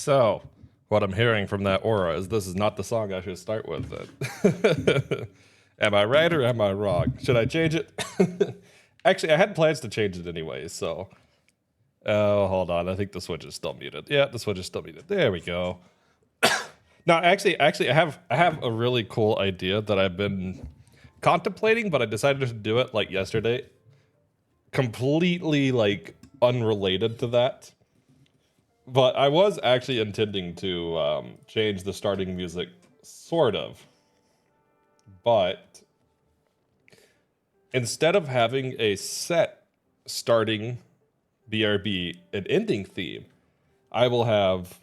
So, what I'm hearing from that aura is this is not the song I should start with then. Am I right or am I wrong? Should I change it? Actually, I had plans to change it anyway, so. Oh, hold on. I think the switch is still muted. Yeah, the switch is still muted. There we go. No, actually, I have a really cool idea that I've been contemplating, but I decided to do it like yesterday. Completely like unrelated to that. But I was actually intending to change the starting music, sort of. But instead of having a set starting BRB and ending theme, I will have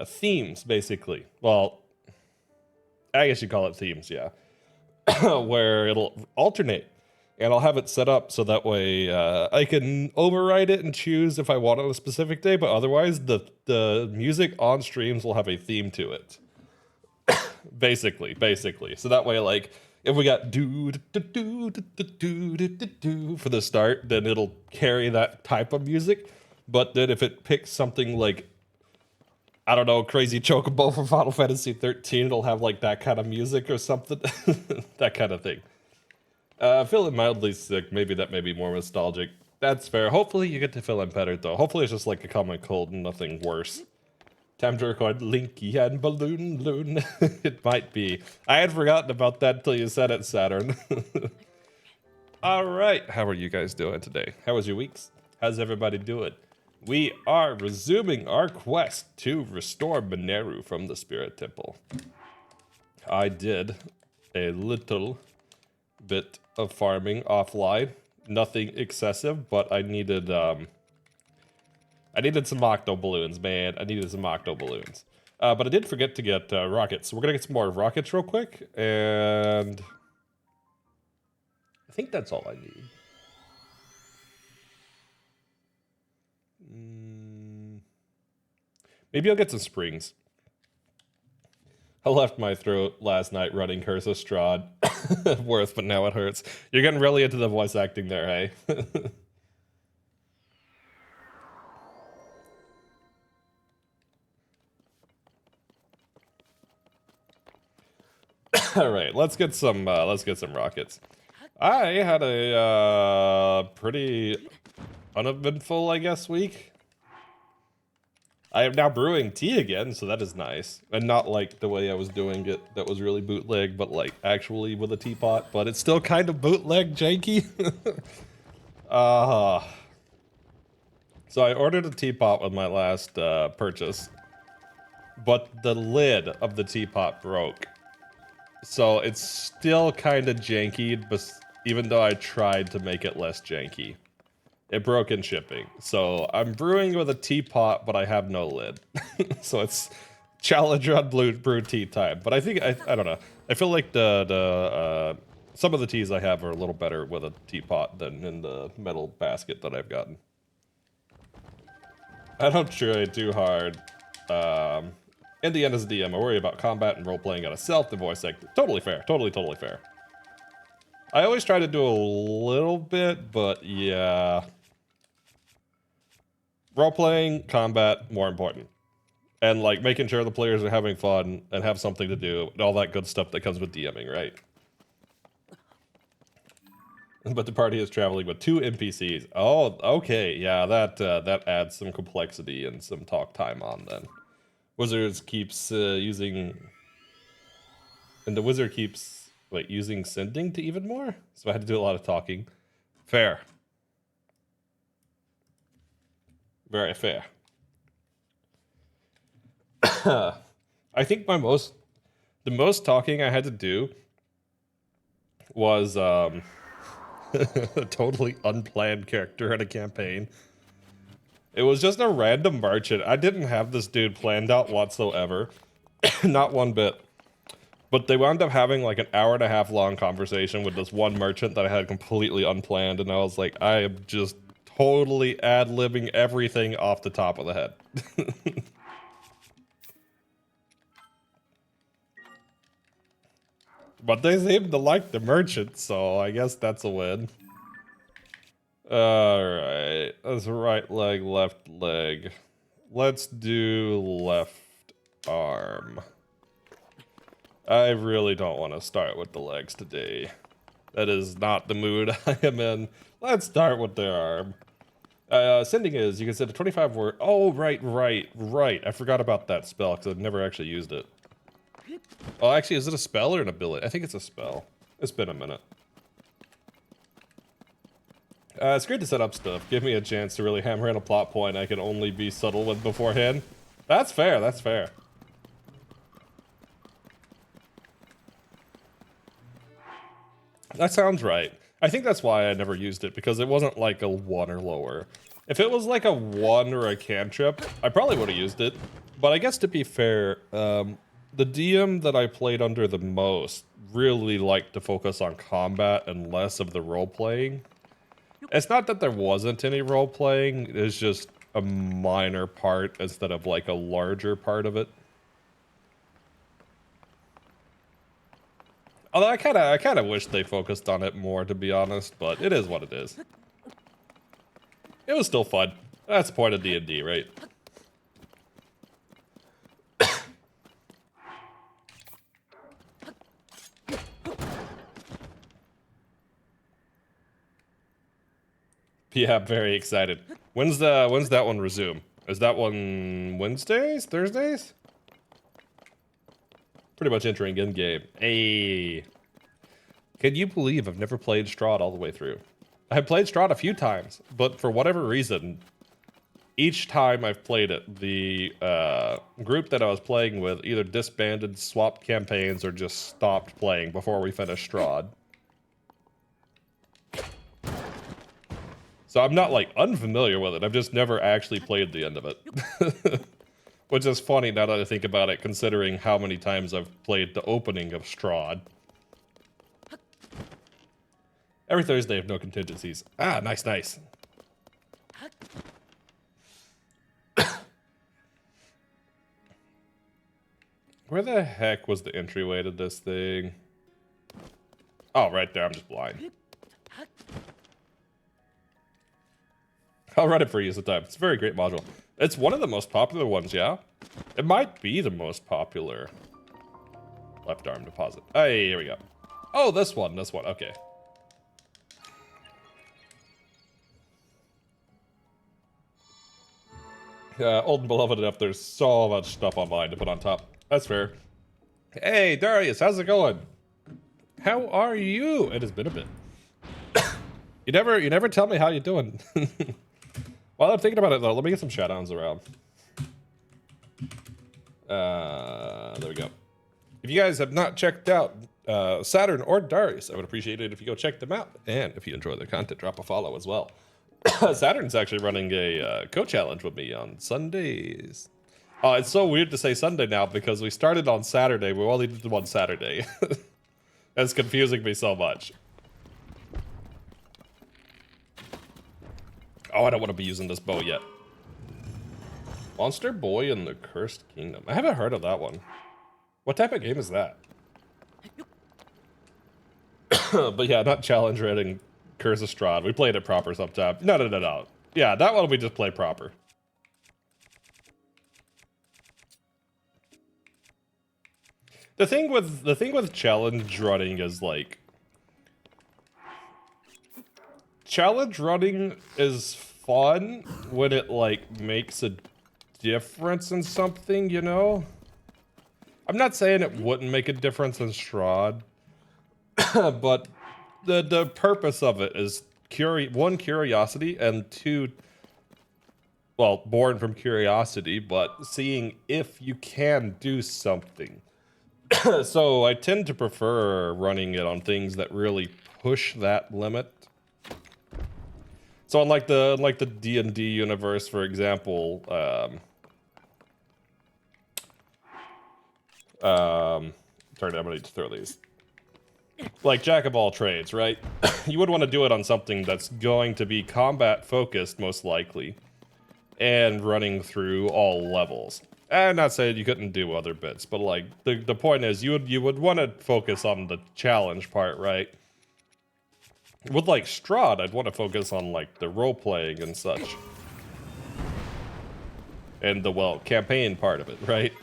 themes, basically. Well, I guess you call it themes, yeah. Where it'll alternate. And I'll have it set up so that way I can override it and choose if I want it on a specific day, but otherwise the music on streams will have a theme to it. basically. So that way, like, if we got do for the start, then it'll carry that type of music. But then if it picks something like, I don't know, Crazy Chocobo from Final Fantasy 13, it'll have like that kind of music or something. That kind of thing. Feeling mildly sick. Maybe that may be more nostalgic. That's fair. Hopefully you get to feeling better, though. Hopefully it's just like a common cold and nothing worse. Time to record Linky and Balloon Loon. It might be. I had forgotten about that until you said it, Saturn. All right. How are you guys doing today? How was your weeks? How's everybody doing? We are resuming our quest to restore Mineru from the Spirit Temple. I did a little bit of farming offline, nothing excessive, but I needed some octo balloons, man. I needed some octo balloons. But I did forget to get rockets, so we're gonna get some more rockets real quick, and I think that's all I need. Maybe I'll get some springs. I left my throat last night running Curse of Strahd. Worth, but now it hurts. You're getting really into the voice acting there, hey? All right, let's get some rockets. I had a pretty uneventful, I guess, week. I am now brewing tea again, so that is nice. And not like the way I was doing it that was really bootleg, but like actually with a teapot. But it's still kind of bootleg janky. So I ordered a teapot with my last purchase. But the lid of the teapot broke. So it's still kind of janky, but even though I tried to make it less janky. It broke in shipping. So I'm brewing with a teapot, but I have no lid. So it's Challenger on brew tea time. But I think, I don't know. I feel like some of the teas I have are a little better with a teapot than in the metal basket that I've gotten. I don't try too hard. In the end, as a DM, I worry about combat and role-playing out of self, the voice actor. Totally fair. Totally fair. I always try to do a little bit, but yeah. Role-playing, combat, more important. And, like, making sure the players are having fun and have something to do, and all that good stuff that comes with DMing, right? But the party is traveling with 2 NPCs. Oh, okay, yeah, that adds some complexity and some talk time on then. Wizards keeps using... And the wizard keeps, wait, using sending to even more? So I had to do a lot of talking. Fair. Very fair. I think the most talking I had to do was a totally unplanned character in a campaign. It was just a random merchant. I didn't have this dude planned out whatsoever. Not one bit. But they wound up having like an hour-and-a-half long conversation with this one merchant that I had completely unplanned, and I was like, I am just totally ad-libbing everything off the top of the head. But they seem to like the merchant, so I guess that's a win. Alright, that's right leg, left leg. Let's do left arm. I really don't want to start with the legs today. That is not the mood I am in. Let's start with the arm. Sending is, you can send a 25 word. Oh, right. I forgot about that spell because I've never actually used it. Oh, actually, is it a spell or an ability? I think it's a spell. It's been a minute. It's great to set up stuff. Give me a chance to really hammer in a plot point I can only be subtle with beforehand. That's fair, that's fair. That sounds right. I think that's why I never used it, because it wasn't like a 1 or lower. If it was like a 1 or a cantrip, I probably would have used it. But I guess to be fair, the DM that I played under the most really liked to focus on combat and less of the role-playing. It's not that there wasn't any role-playing, it's just a minor part instead of like a larger part of it. Although I kind of wish they focused on it more, to be honest, but it is what it is. It was still fun. That's the point of D&D, right? Yeah, I'm very excited. When's that one resume? Is that one Wednesdays? Thursdays? Pretty much entering in game. Hey. Can you believe I've never played Strahd all the way through? I've played Strahd a few times, but for whatever reason, each time I've played it, the group that I was playing with either disbanded, swapped campaigns, or just stopped playing before we finished Strahd. So I'm not, like, unfamiliar with it. I've just never actually played the end of it. Which is funny now that I think about it, considering how many times I've played the opening of Strahd. Every Thursday, I have no contingencies. Ah, nice. Where the heck was the entryway to this thing? Oh, right there. I'm just blind. I'll run it for you sometime. It's a very great module. It's one of the most popular ones, yeah? It might be the most popular. Left arm deposit. Hey, here we go. Oh, this one. Okay. Old and beloved enough, there's so much stuff online to put on top. That's fair. Hey, Darius, how's it going? How are you? It has been a bit. You never tell me how you're doing. While I'm thinking about it, though, let me get some shoutouts around. There we go. If you guys have not checked out Saturn or Darius, I would appreciate it if you go check them out. And if you enjoy their content, drop a follow as well. Saturn's actually running a co-challenge with me on Sundays. Oh, it's so weird to say Sunday now because we started on Saturday. We only did them on Saturday. That's confusing me so much. Oh, I don't want to be using this bow yet. Monster Boy in the Cursed Kingdom. I haven't heard of that one. What type of game is that? But yeah, not challenge rating Curse of Strahd. We played it proper sometime. No. Yeah, that one we just play proper. The thing with challenge running is like challenge running is fun when it like makes a difference in something, you know? I'm not saying it wouldn't make a difference in Strahd, but the purpose of it is one, curiosity, and two, well, born from curiosity, but seeing if you can do something. So I tend to prefer running it on things that really push that limit. So unlike the D&D universe, for example, I'm gonna need to throw these. Like Jack of all trades, right? You would want to do it on something that's going to be combat focused, most likely, and running through all levels. I'm not saying you couldn't do other bits, but like the point is you would want to focus on the challenge part, right? With like Strahd, I'd want to focus on like the role playing and such. and the, well, campaign part of it, right?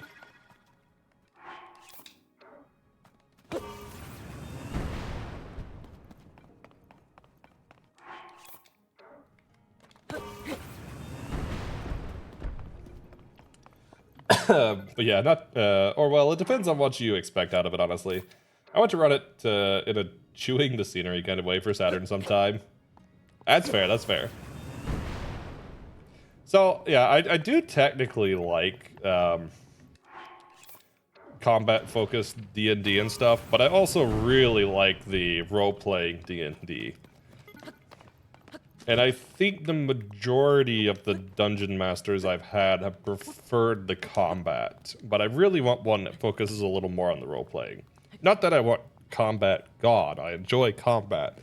But yeah, not, or well, it depends on what you expect out of it, honestly. I want to run it in a chewing the scenery kind of way for Saturn sometime. That's fair, that's fair. So, yeah, I do technically like combat-focused D&D and stuff, but I also really like the role-playing D&D. And I think the majority of the dungeon masters I've had have preferred the combat, but I really want one that focuses a little more on the role-playing. Not that I want combat god, I enjoy combat,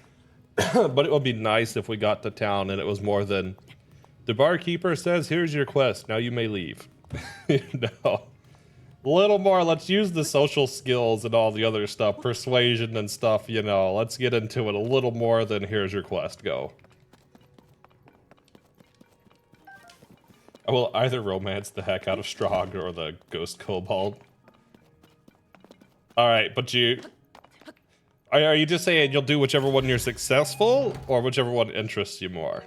but it would be nice if we got to town and it was more than, the barkeeper says, here's your quest, now you may leave. You know? A little more, let's use the social skills and all the other stuff, persuasion and stuff, you know, let's get into it a little more than here's your quest, go. I will either romance the heck out of Strahd or the Ghost Kobold. Alright, but you... Are you just saying you'll do whichever one you're successful, or whichever one interests you more?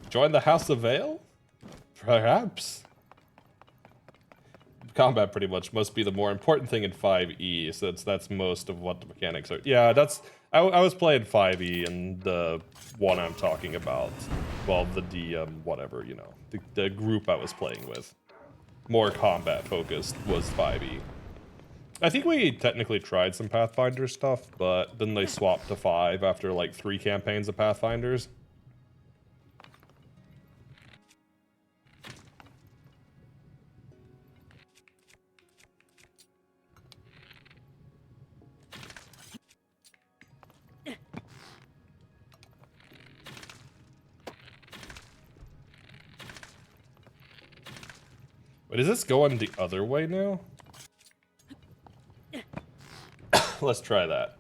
Join the House of Vale? Perhaps. Combat pretty much must be the more important thing in 5e, so that's most of what the mechanics are. Yeah, that's... I was playing 5e and the one I'm talking about. Well, the DM, whatever, you know. The group I was playing with. More combat focused was 5e. I think we technically tried some Pathfinder stuff, but then they swapped to 5 after like 3 campaigns of Pathfinders. Wait, is this going the other way now? Let's try that.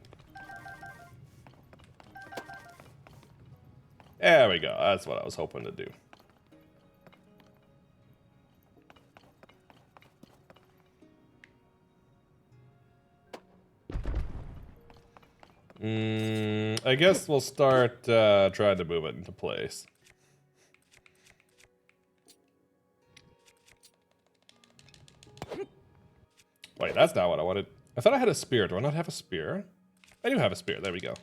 There we go. That's what I was hoping to do. I guess we'll start trying to move it into place. Wait, that's not what I wanted. I thought I had a spear. Do I not have a spear? I do have a spear. There we go.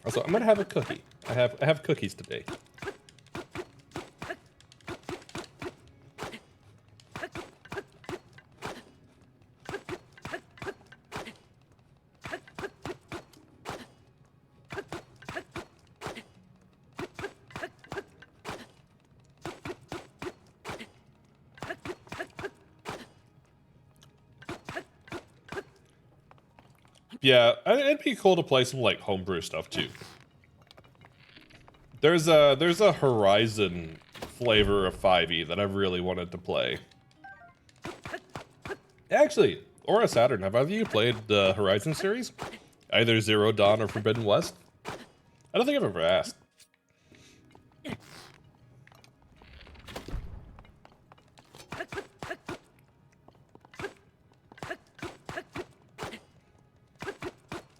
Also, I'm gonna have a cookie. I have cookies today. Yeah, it'd be cool to play some like homebrew stuff too. There's a Horizon flavor of 5e that I really wanted to play. Actually, or a Saturn. Have either of you played the Horizon series? Either Zero Dawn or Forbidden West? I don't think I've ever asked.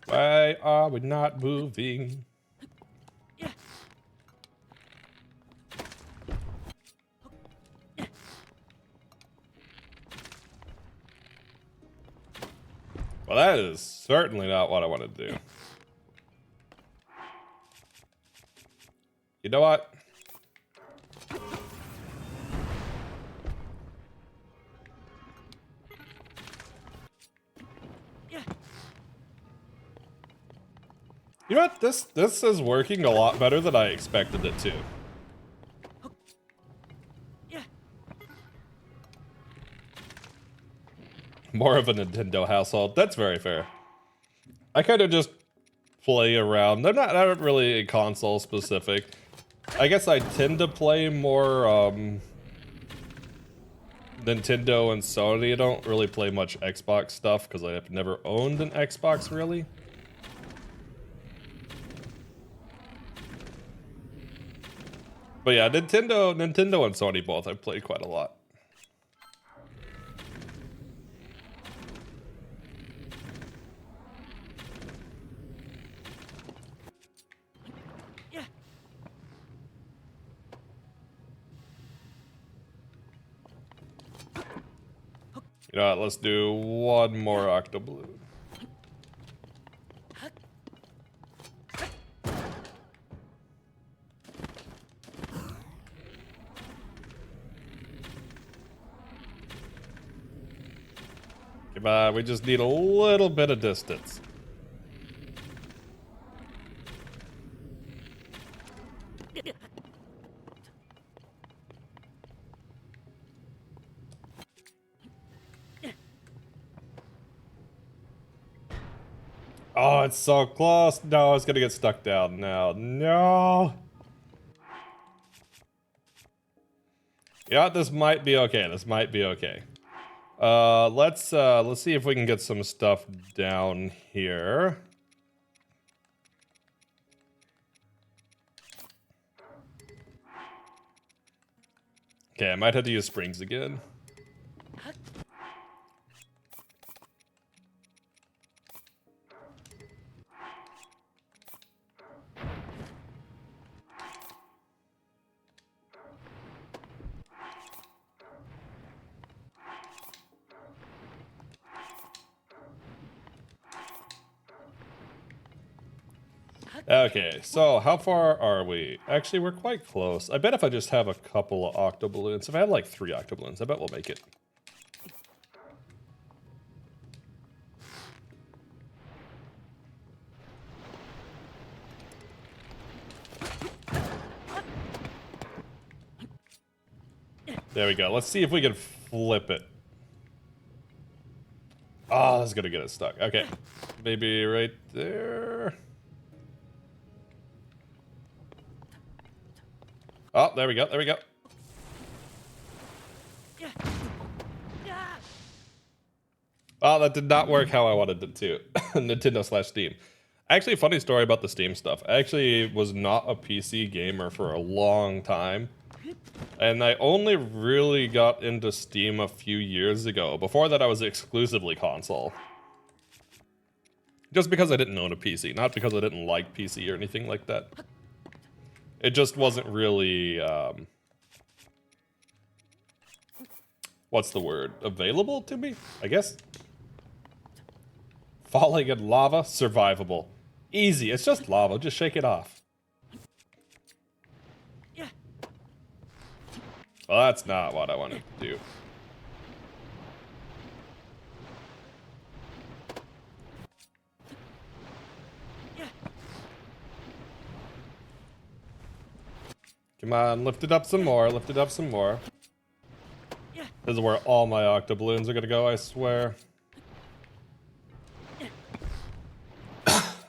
Why are we not moving? Well, that is certainly not what I want to do. You know what? You know what? This is working a lot better than I expected it to. More of a Nintendo household. That's very fair. I kind of just play around. I'm not really console specific. I guess I tend to play more Nintendo and Sony. I don't really play much Xbox stuff because I have never owned an Xbox really. But yeah, Nintendo and Sony both I've played quite a lot. You know what, let's do one more Octoballoon. Come on, we just need a little bit of distance. Oh, it's so close. No, it's gonna get stuck down now. No. Yeah, this might be okay. This might be okay. Let's see if we can get some stuff down here. Okay, I might have to use springs again. Okay, so how far are we? Actually, we're quite close. I bet if I just have a couple of Octoballoons, if I had like 3 Octoballoons, I bet we'll make it. There we go. Let's see if we can flip it. Oh, that's gonna get us stuck. Okay, maybe right there. Oh, there we go. There we go. Oh, that did not work how I wanted it to. Nintendo/Steam. Actually, funny story about the Steam stuff. I actually was not a PC gamer for a long time. And I only really got into Steam a few years ago. Before that, I was exclusively console. Just because I didn't own a PC, not because I didn't like PC or anything like that. It just wasn't really, what's the word? Available to me, I guess? Falling in lava, survivable. Easy, it's just lava, just shake it off. Well, that's not what I wanted to do. Come on, lift it up some more, lift it up some more. This is where all my Octoballoons are gonna go, I swear.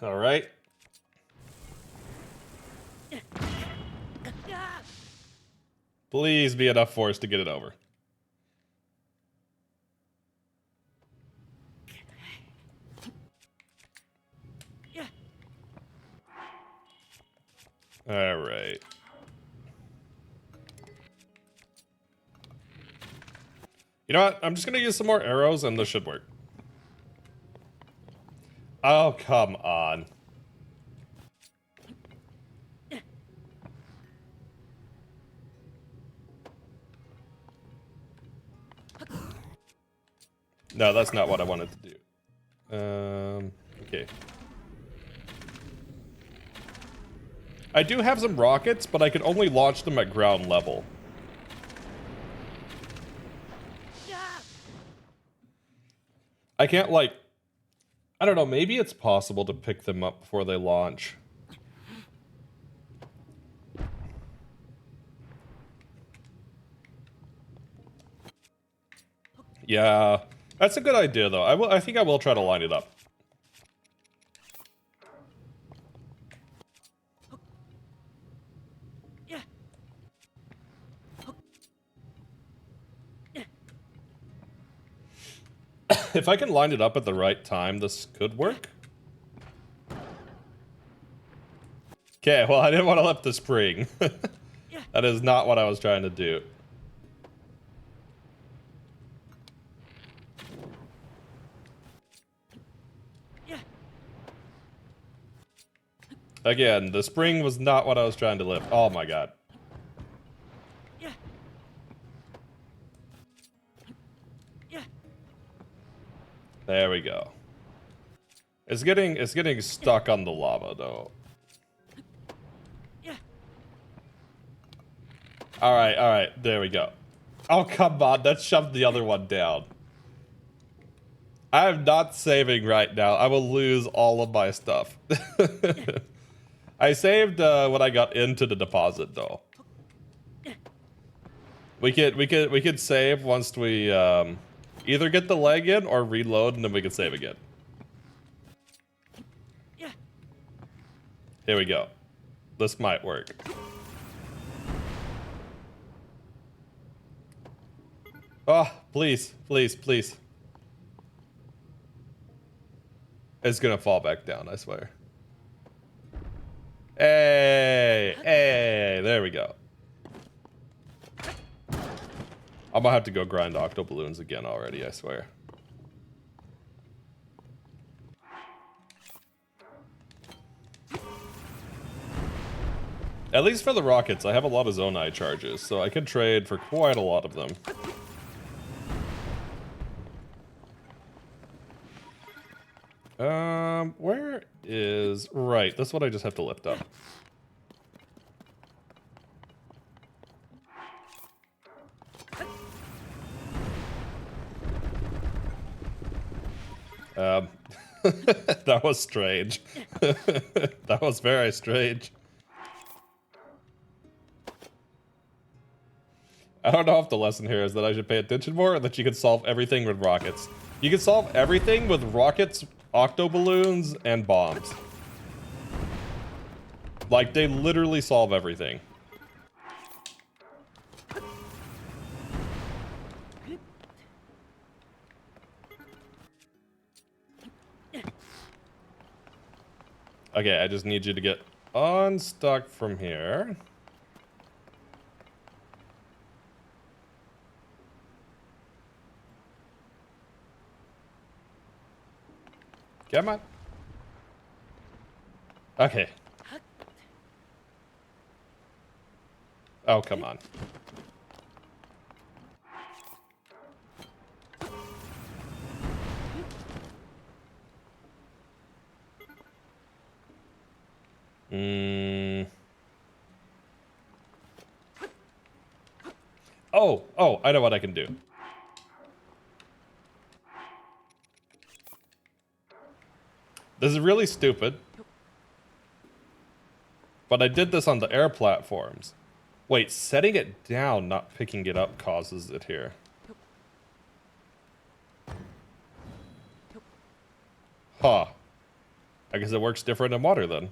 Alright. Please be enough force to get it over. Alright. You know what? I'm just gonna use some more arrows and this should work. Oh, come on. No, that's not what I wanted to do. Okay. I do have some rockets, but I can only launch them at ground level. I can't, like... I don't know, maybe it's possible to pick them up before they launch. Yeah, that's a good idea, though. I think I will try to line it up. If I can line it up at the right time, this could work. Okay, well, I didn't want to let the spring. That is not what I was trying to do. Again, the spring was not what I was trying to lift. Oh my god. There we go. It's getting stuck on the lava though. Alright, there we go. Oh come on, that shoved the other one down. I am not saving right now. I will lose all of my stuff. I saved when I got into the deposit though. We could save once we either get the leg in or reload, and then we can save again. Here we go. This might work. Oh, please, please, please. It's gonna fall back down, I swear. Hey, hey, there we go. I'm gonna have to go grind octo balloons again already, I swear. At least for the rockets, I have a lot of Zonai charges, so I can trade for quite a lot of them. Where is... Right, this one I just have to lift up. That was strange. That was very strange. I don't know if the lesson here is that I should pay attention more or that you can solve everything with rockets. You can solve everything with rockets, octo balloons, and bombs. Like, they literally solve everything. Okay, I just need you to get unstuck from here. Come on. Okay. Oh, come on. Oh, I know what I can do. This is really stupid. But I did this on the air platforms. Wait, setting it down, not picking it up, causes it here. Huh. I guess it works different in water then.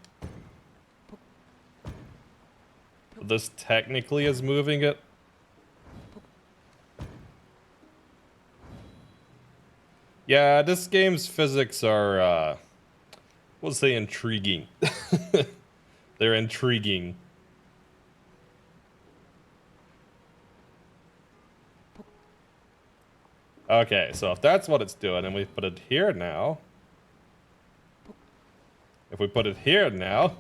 This technically is moving it. Yeah, this game's physics are, we'll say intriguing. They're intriguing. Okay, so if that's what it's doing, and we put it here now. If we put it here now.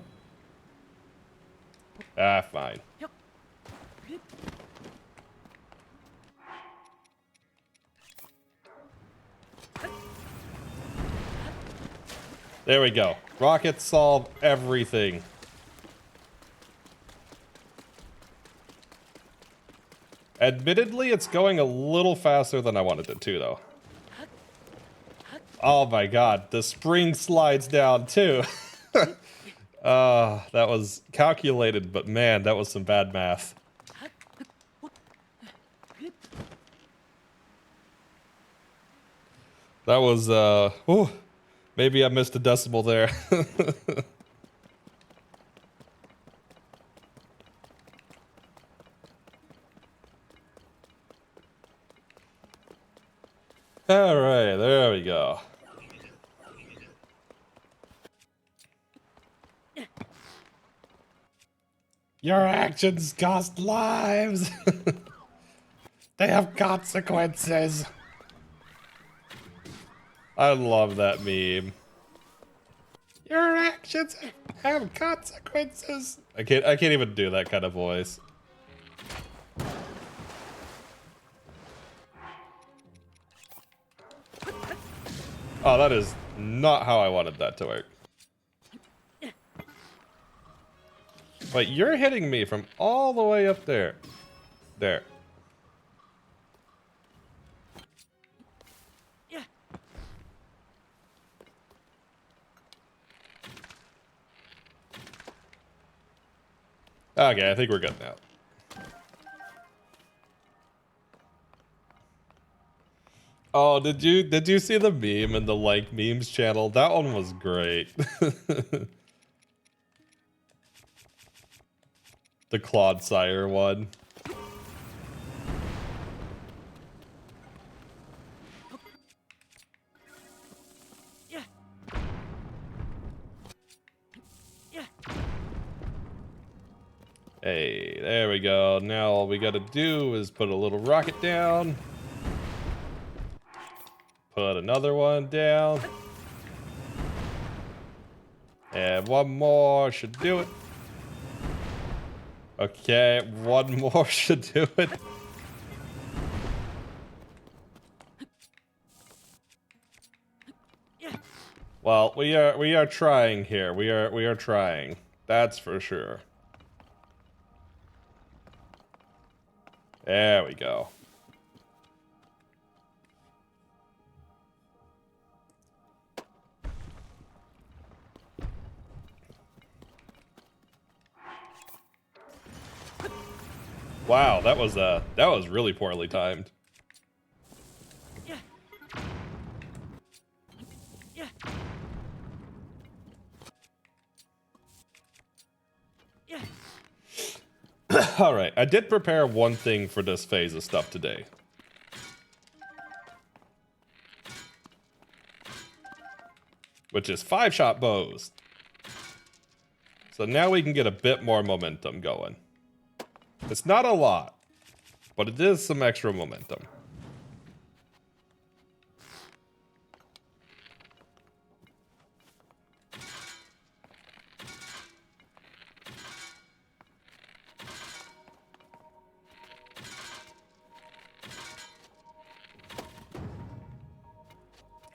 Ah, fine. There we go. Rockets solve everything. Admittedly, it's going a little faster than I wanted it to, though. Oh my god, the spring slides down, too. That was calculated, but man, that was some bad math. That was, ooh, maybe I missed a decimal there. Alright, there we go. Your actions cost lives. They have consequences. I love that meme. Your actions have consequences. I can't even do that kind of voice. Oh, that is not how I wanted that to work. But you're hitting me from all the way up there. There. Okay, I think we're good now. Oh, did you see the meme in the like memes channel? That one was great. The Claude Sire one. Hey, there we go. Now all we gotta do is put a little rocket down. Put another one down. And one more should do it. Okay, one more should do it. Well, we are trying here. We are trying. That's for sure. There we go. Wow, that was really poorly timed. All right, I did prepare one thing for this phase of stuff today. Which is 5-shot bows. So now we can get a bit more momentum going. It's not a lot, but it is some extra momentum.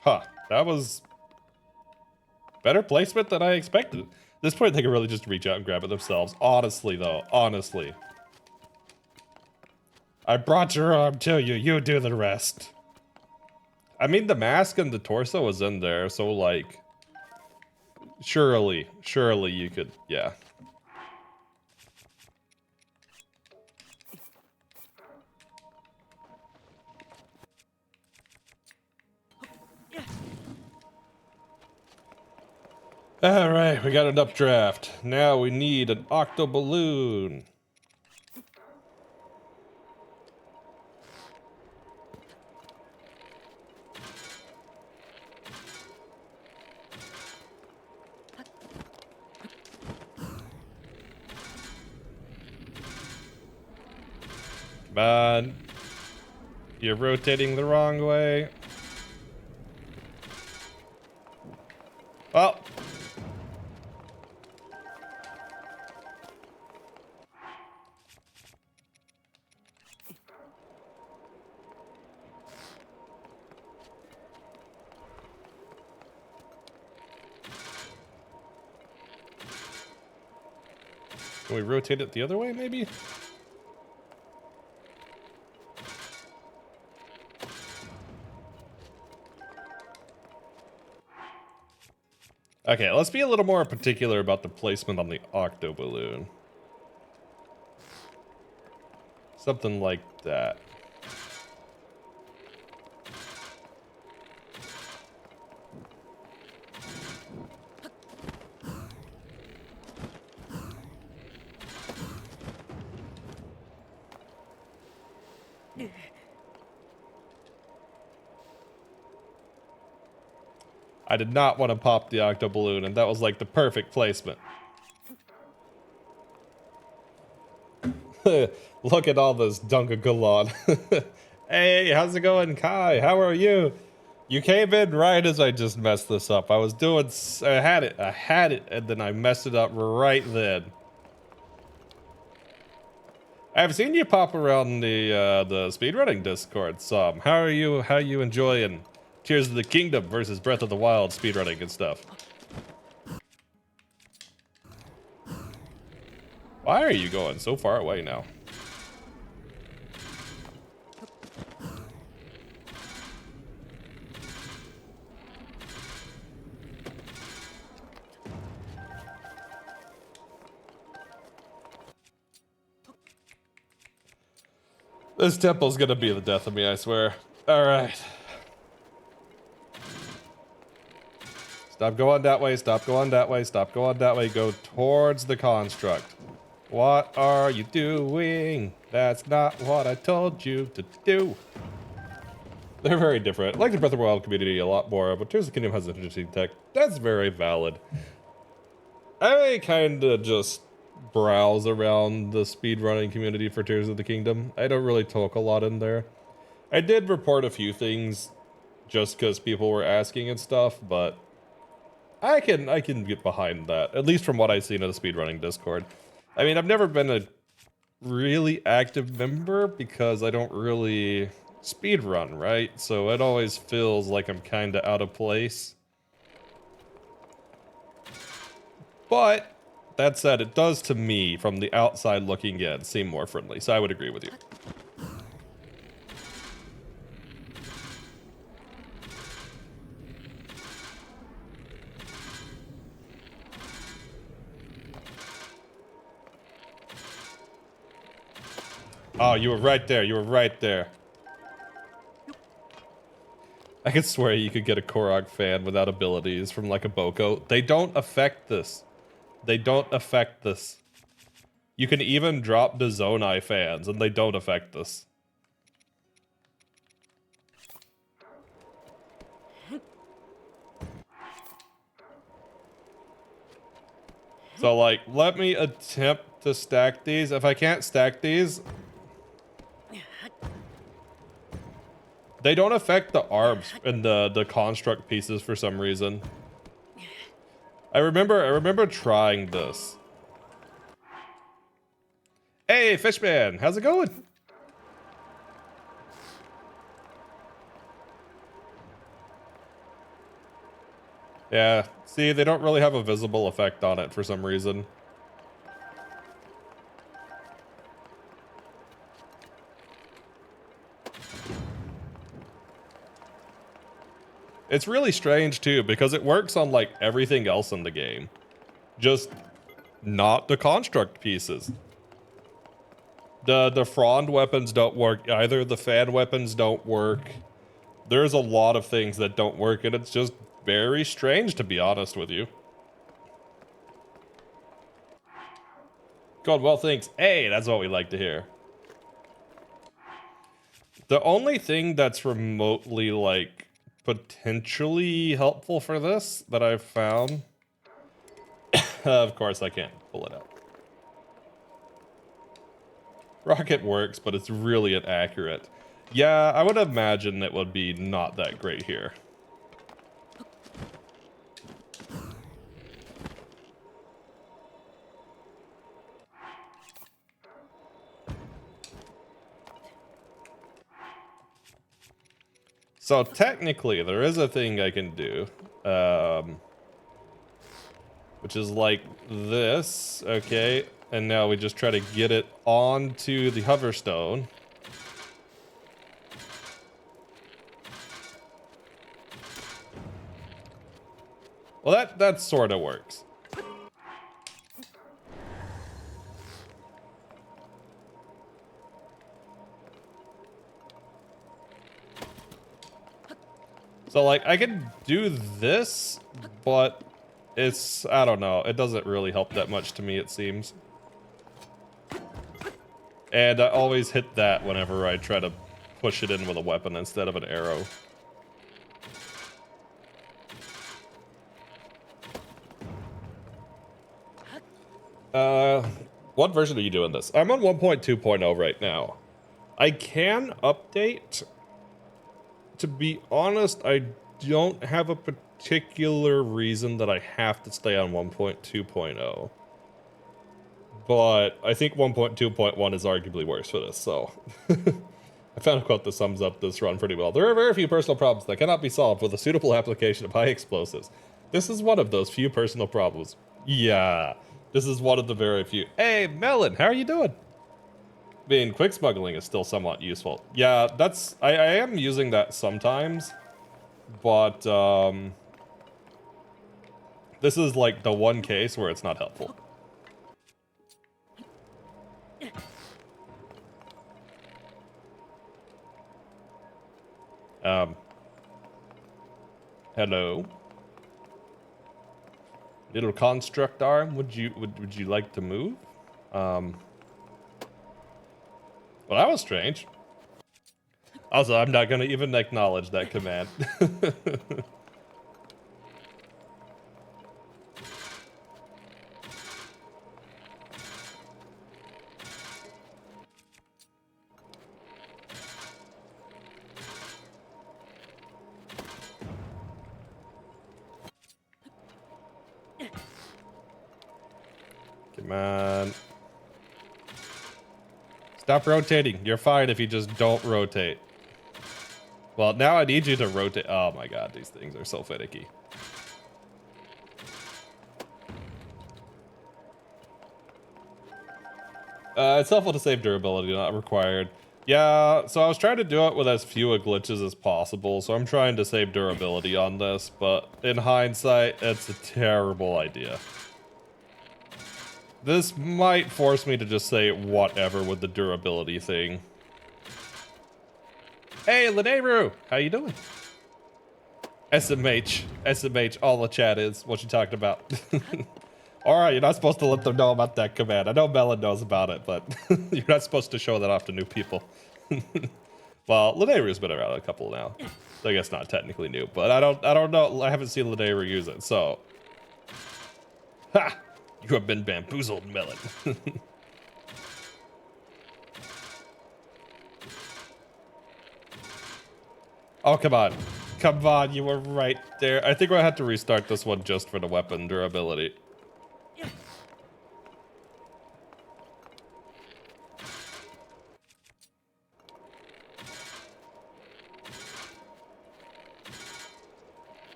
Huh, that was better placement than I expected. At this point, they can really just reach out and grab it themselves. Honestly, though, honestly. I brought your arm to you, you do the rest. I mean, the mask and the torso was in there, so like, surely you could, yeah. Alright, we got an updraft. Now we need an octo balloon. Come on. You're rotating the wrong way. Well. Can we rotate it the other way, maybe? Okay, let's be a little more particular about the placement on the octo balloon. Something like that. I did not want to pop the octo balloon, and that was like the perfect placement. Look at all this Dungagalon. Hey, how's it going, Kai? How are you? You came in right as I just messed this up. I was doing, I had it, and then I messed it up right then. I've seen you pop around the speedrunning Discord some. How are you? How you enjoying Tears of the Kingdom versus Breath of the Wild speedrunning and stuff? Why are you going so far away now? This temple's gonna be the death of me, I swear. Alright. Stop going that way, stop going that way, stop going that way. Go towards the construct. What are you doing? That's not what I told you to do. They're very different. I like the Breath of the Wild community a lot more, but Tears of the Kingdom has interesting tech. That's very valid. I kinda just browse around the speedrunning community for Tears of the Kingdom. I don't really talk a lot in there. I did report a few things just because people were asking and stuff, but I can get behind that, at least from what I've seen in the speedrunning Discord. I mean, I've never been a really active member because I don't really speedrun, right? So it always feels like I'm kinda out of place. But that said, it does to me, from the outside looking in, seem more friendly, so I would agree with you. Oh, you were right there, you were right there. I could swear you could get a Korok fan without abilities from like a Boko. They don't affect this. They don't affect this. You can even drop the Zonai fans and they don't affect this. So like, let me attempt to stack these. If I can't stack these, they don't affect the arbs and the construct pieces for some reason. I remember trying this. Hey, Fishman, how's it going? Yeah, see, they don't really have a visible effect on it for some reason. It's really strange too, because it works on like everything else in the game. Just not the construct pieces. The frond weapons don't work either, the fan weapons don't work. There's a lot of things that don't work, and it's just very strange, to be honest with you. God, well, thanks. Hey, that's what we like to hear. The only thing that's remotely, like, potentially helpful for this that I've found... of course, I can't pull it out. Rocket works, but it's really inaccurate. Yeah, I would imagine it would be not that great here. So technically, there is a thing I can do, which is like this, okay? And now we just try to get it onto the hoverstone. Well, that sort of works. So, like, I can do this, but it's, I don't know, it doesn't really help that much to me, it seems. And I always hit that whenever I try to push it in with a weapon instead of an arrow. What version are you doing this? I'm on 1.2.0 right now. I can update. To be honest, I don't have a particular reason that I have to stay on 1.2.0. But I think 1.2.1 is arguably worse for this, so. I found a quote that sums up this run pretty well. There are very few personal problems that cannot be solved with a suitable application of high explosives. This is one of those few personal problems. Yeah, this is one of the very few. Hey, Melon, how are you doing? I mean, quick smuggling is still somewhat useful. Yeah, that's... I am using that sometimes. But, this is like the one case where it's not helpful. Hello. Little construct arm, would you like to move? Well, that was strange. Also, I'm not gonna even acknowledge that command. Come on. Stop rotating. You're fine if you just don't rotate. Well, now I need you to rotate. Oh my god, these things are so finicky. It's helpful to save durability, not required. Yeah, so I was trying to do it with as few glitches as possible, so I'm trying to save durability on this, but in hindsight, it's a terrible idea. This might force me to just say whatever with the durability thing. Hey, Laneru! How you doing? SMH, all the chat is what you talked about. Alright, you're not supposed to let them know about that command. I know Melon knows about it, but you're not supposed to show that off to new people. Well, Laneru's been around a couple now. So I guess not technically new, but I don't know. I haven't seen Laneru use it, so. Ha! You have been bamboozled, Melon. Oh, come on. Come on, you were right there. I think we'll have to restart this one just for the weapon durability.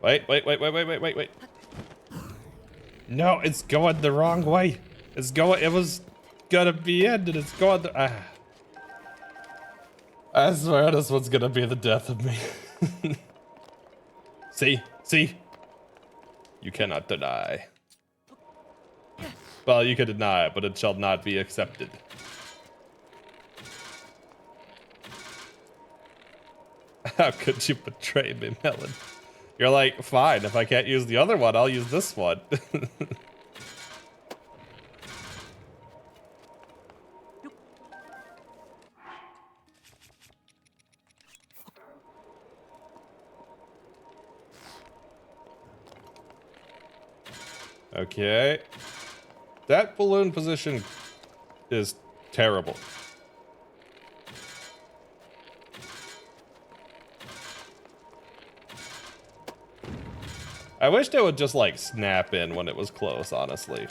Wait. No, it's going the wrong way. It was gonna be ended. It's going I swear this one's gonna be the death of me. See? You cannot deny. Well, you can deny it, but it shall not be accepted. How could you betray me, Melon? You're like, fine, if I can't use the other one, I'll use this one. Okay. That balloon position is terrible. I wished it would just like snap in when it was close, honestly.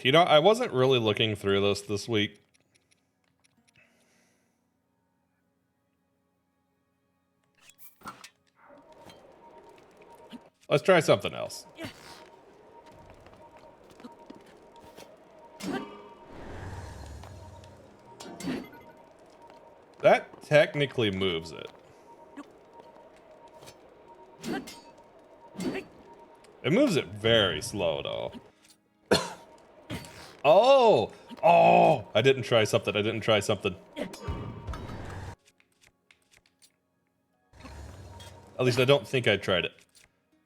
You know, I wasn't really looking through this week. Let's try something else. That technically moves it. It moves it very slow, though. Oh! I didn't try something. At least I don't think I tried it.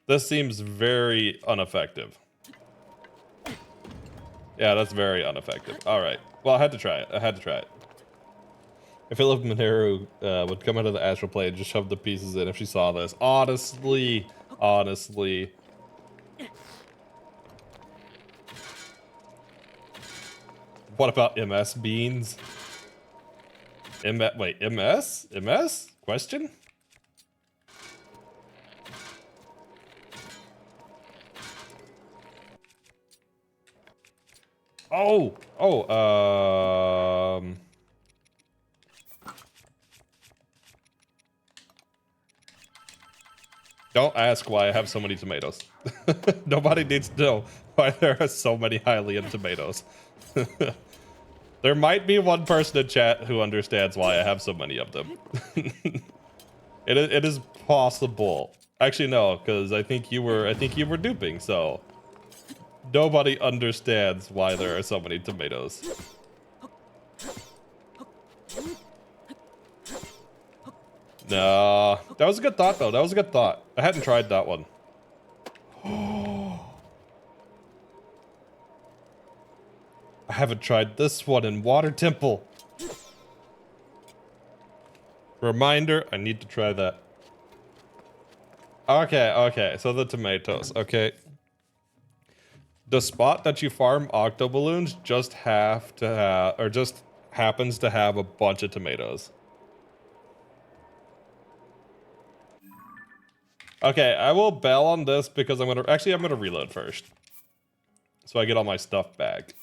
This seems very ineffective. Yeah, that's very ineffective. Alright. Well, I had to try it. I feel if Mineru would come out of the astral plane and just shove the pieces in if she saw this. Honestly. Honestly. What about MS beans? Wait, MS? MS? Question? Oh! Oh, don't ask why I have so many tomatoes. Nobody needs to know why there are so many Hylian tomatoes. There might be one person in chat who understands why I have so many of them. It is possible. Actually, no, because I think you were duping. So nobody understands why there are so many tomatoes. No, that was a good thought though. That was a good thought. I hadn't tried that one. I haven't tried this one in Water Temple. Reminder, I need to try that. Okay, so the tomatoes, okay. The spot that you farm octo balloons just just happens to have a bunch of tomatoes. Okay, I will bail on this because I'm gonna reload first. So I get all my stuff back.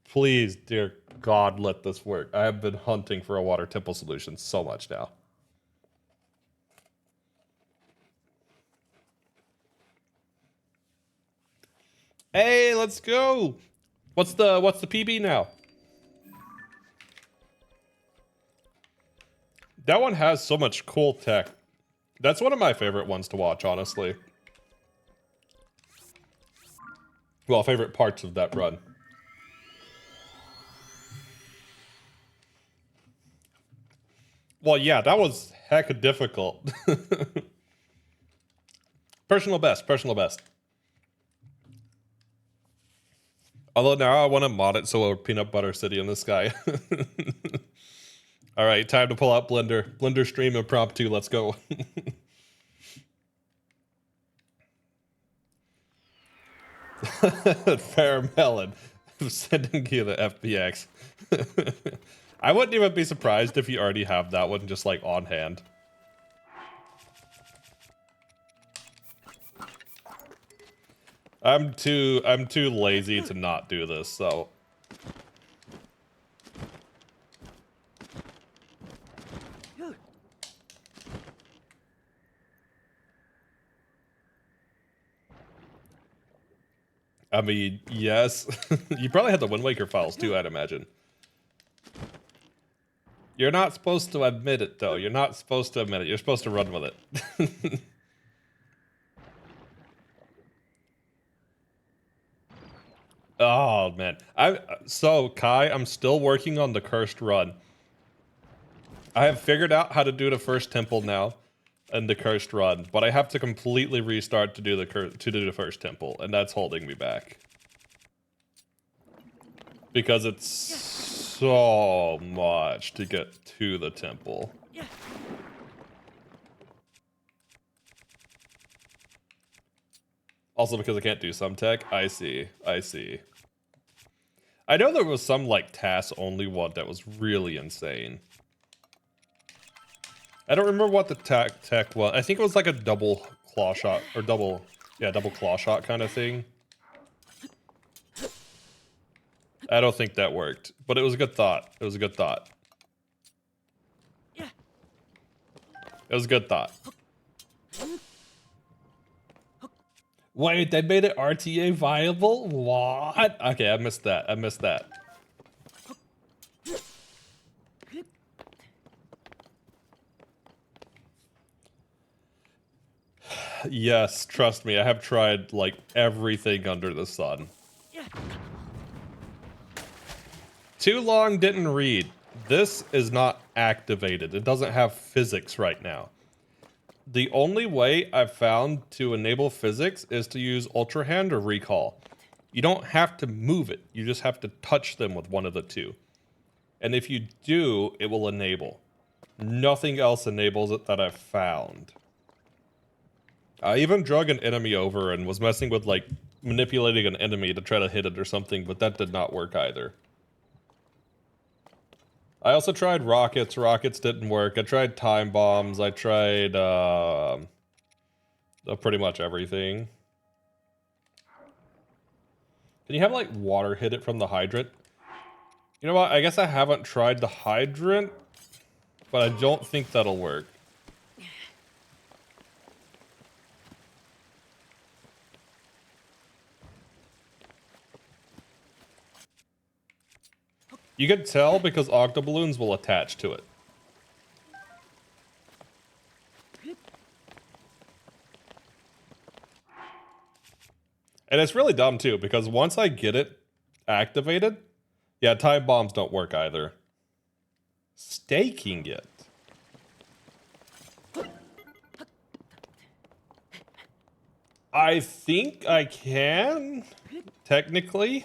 Please, dear God, let this work. I have been hunting for a water temple solution so much now. Hey, let's go. What's the PB now? That one has so much cool tech. That's one of my favorite ones to watch, honestly. Well, favorite parts of that run. Well, yeah, that was hecka difficult. Personal best, personal best. Although now I want to mod it so we're peanut butter city in the sky. All right, time to pull out Blender. Blender stream impromptu, let's go. Fair melon. I'm sending you the FBX. I wouldn't even be surprised if you already have that one just like on hand. I'm too lazy to not do this, so. I mean, yes. You probably had the Wind Waker files too, I'd imagine. You're not supposed to admit it, though. You're not supposed to admit it. You're supposed to run with it. Oh, man. So, Kai, I'm still working on the cursed run. I have figured out how to do the first temple now and the cursed run, but I have to completely restart to do the first temple, and that's holding me back. Because it's so much to get to the temple. Also because I can't do some tech. I see. I know there was some like task only one that was really insane. I don't remember what the tech was. I think it was like a double claw shot or double claw shot kind of thing. I don't think that worked, but it was a good thought. It was a good thought. It was a good thought. Wait, they made it RTA viable? What? Okay, I missed that. Yes, trust me, I have tried like everything under the sun. Too long didn't read. This is not activated. It doesn't have physics right now. The only way I've found to enable physics is to use Ultra Hand or Recall. You don't have to move it. You just have to touch them with one of the two. And if you do, it will enable. Nothing else enables it that I've found. I even drug an enemy over and was messing with, like, manipulating an enemy to try to hit it or something, but that did not work either. I also tried rockets. Rockets didn't work. I tried time bombs. I tried, pretty much everything. Can you have, like, water hit it from the hydrant? You know what? I guess I haven't tried the hydrant, but I don't think that'll work. You can tell because octoballoons will attach to it. And it's really dumb too, because once I get it activated, yeah, time bombs don't work either. Staking it. I think I can, technically.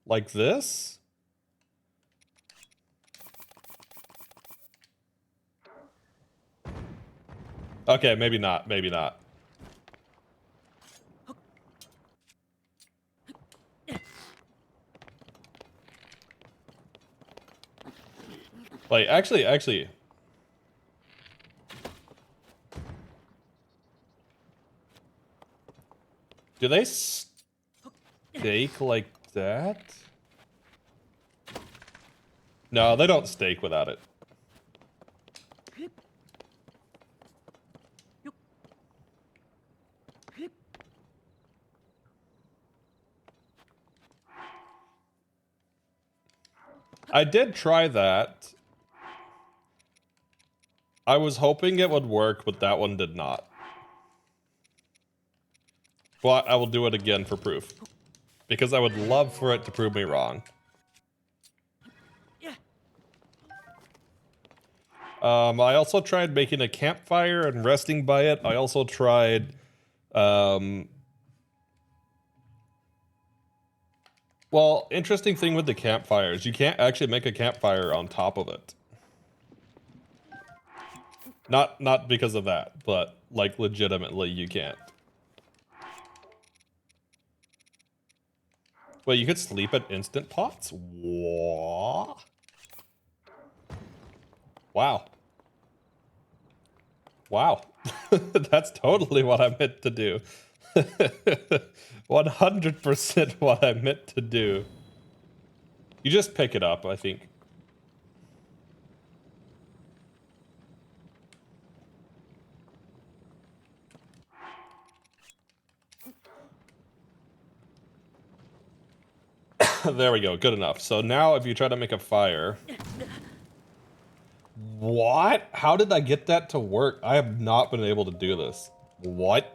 Like this? Okay, maybe not, maybe not. Like, actually. Do they stake like that? No, they don't stake without it. I did try that. I was hoping it would work, but that one did not. But I will do it again for proof. Because I would love for it to prove me wrong. I also tried making a campfire and resting by it. I also tried... well, interesting thing with the campfires, you can't actually make a campfire on top of it. Not because of that, but, like, legitimately you can't. Wait, you could sleep at instant pots? What? Wow. Wow. That's totally what I meant to do. 100% what I meant to do. You just pick it up, I think. There we go, good enough. So now if you try to make a fire... What? How did I get that to work? I have not been able to do this. What?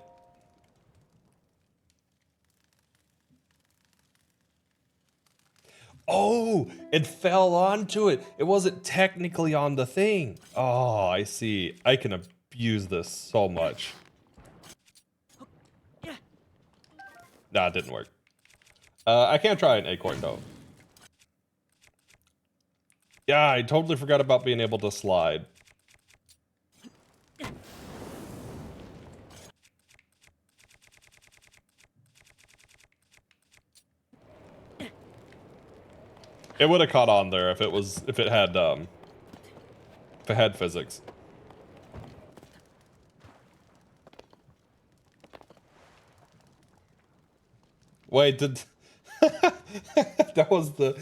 Oh, it fell onto it. It wasn't technically on the thing. Oh, I see. I can abuse this so much. Nah, it didn't work. I can't try an acorn though. Yeah, I totally forgot about being able to slide. It would have caught on there if it had physics. Wait, did that was the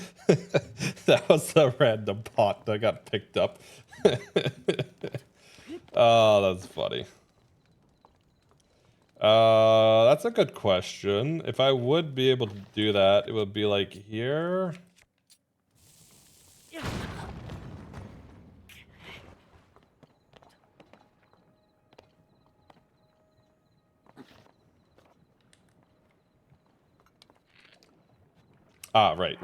that was the random pot that got picked up. Oh, that's funny. That's a good question. If I would be able to do that, it would be like here. Ah, right.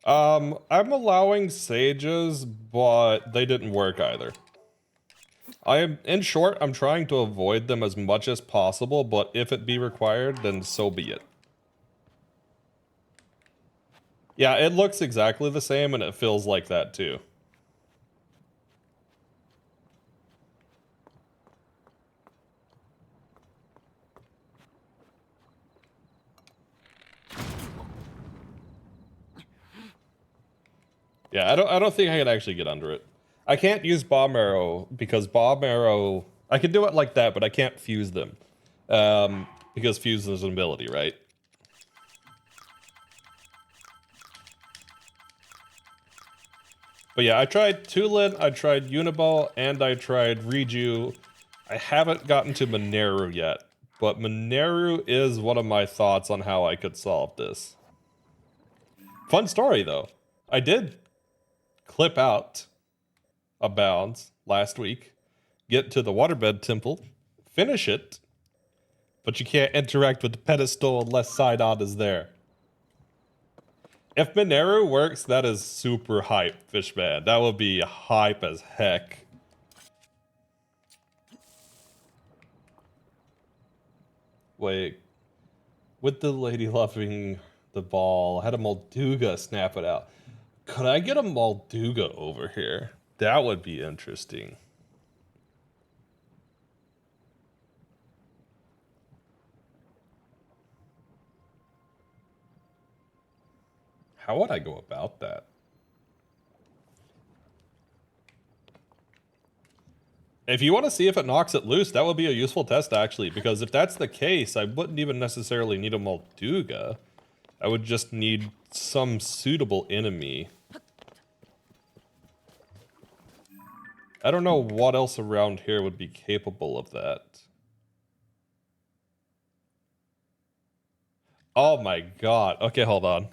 I'm allowing sages, but they didn't work either. In short, I'm trying to avoid them as much as possible, but if it be required, then so be it. Yeah, it looks exactly the same, and it feels like that too. Yeah, I don't think I can actually get under it. I can't use bomb arrow because bomb arrow. I can do it like that, but I can't fuse them, because fuse is an ability, right? But yeah, I tried Tulin, I tried Uniball, and I tried Reju. I haven't gotten to Mineru yet, but Mineru is one of my thoughts on how I could solve this. Fun story though. I did clip out a bounds last week, get to the waterbed temple, finish it, but you can't interact with the pedestal unless Sidon is there. If Mineru works, that is super hype, Fishman. That would be hype as heck. Wait, with the lady loving the ball, had a Molduga snap it out. Could I get a Molduga over here? That would be interesting. How would I go about that? If you want to see if it knocks it loose, that would be a useful test, actually, because if that's the case, I wouldn't even necessarily need a Molduga. I would just need some suitable enemy. I don't know what else around here would be capable of that. Oh my god. Okay, hold on.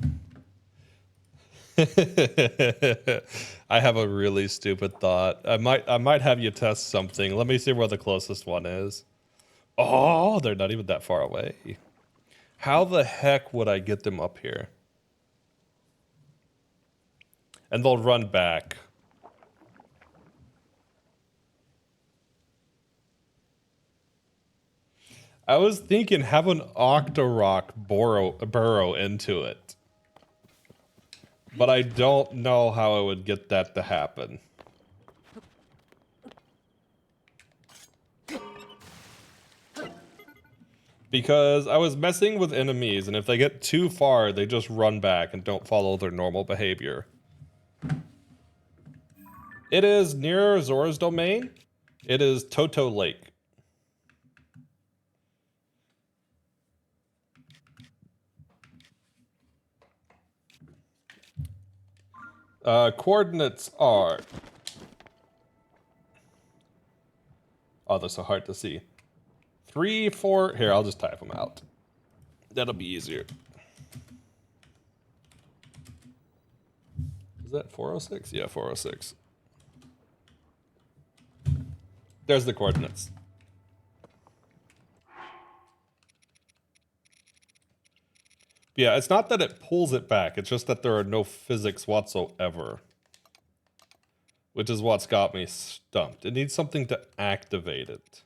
I have a really stupid thought. I might have you test something. Let me see where the closest one is. Oh, they're not even that far away. How the heck would I get them up here? And they'll run back. I was thinking have an Octorok burrow into it. But I don't know how I would get that to happen. Because I was messing with enemies, and if they get too far, they just run back and don't follow their normal behavior. It is near Zora's domain. It is Toto Lake. Coordinates are... Oh, they're so hard to see. 3, 4... Here, I'll just type them out. That'll be easier. Is that 406? Yeah, 406. There's the coordinates. Yeah, it's not that it pulls it back. It's just that there are no physics whatsoever. Which is what's got me stumped. It needs something to activate it.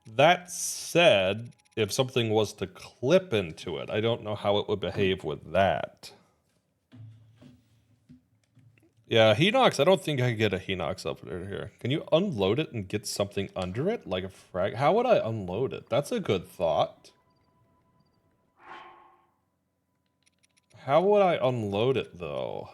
That said, if something was to clip into it, I don't know how it would behave with that. Yeah, Hinox, I don't think I can get a Hinox up here. Can you unload it and get something under it? Like a frag? How would I unload it? That's a good thought. How would I unload it, though?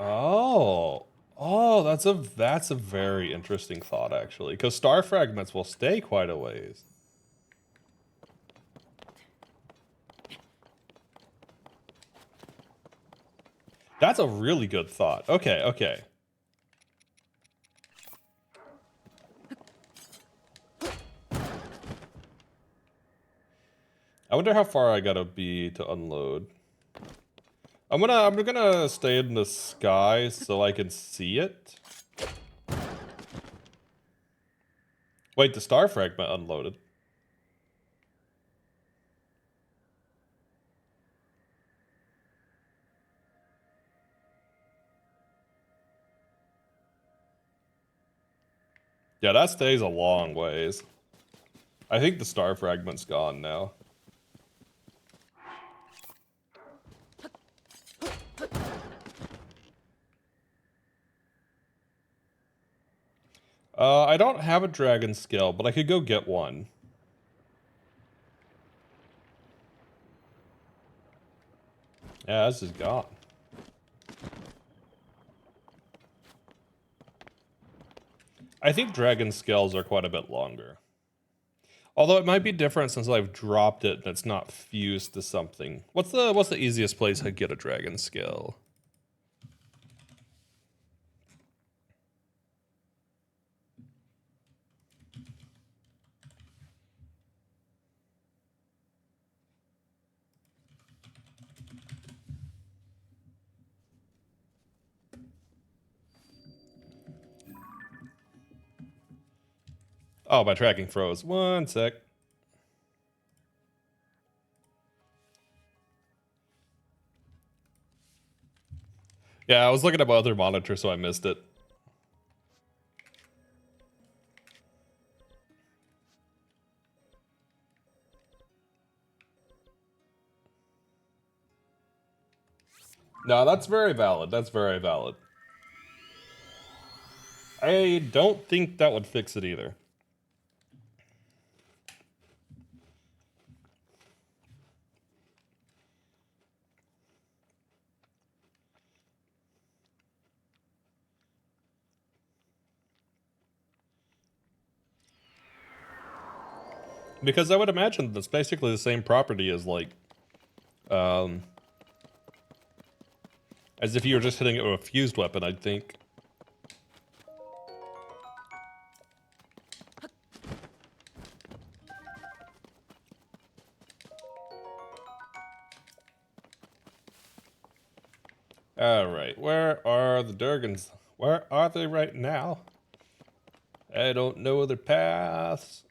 Oh. Oh, that's a very interesting thought, actually. Because star fragments will stay quite a ways. That's a really good thought. Okay, okay. I wonder how far I gotta be to unload. I'm gonna stay in the sky so I can see it. Wait, the star fragment unloaded. Yeah, that stays a long ways. I think the star fragment's gone now. I don't have a dragon scale, but I could go get one. Yeah, this is gone. I think dragon scales are quite a bit longer. Although it might be different since I've dropped it and it's not fused to something. What's the easiest place I get a dragon scale? Oh, my tracking froze. One sec. Yeah, I was looking at my other monitor, so I missed it. No, that's very valid. That's very valid. I don't think that would fix it either. Because I would imagine that's basically the same property as, like, as if you were just hitting it with a fused weapon, I'd think. Alright, where are the Durgans? Where are they right now? I don't know their paths.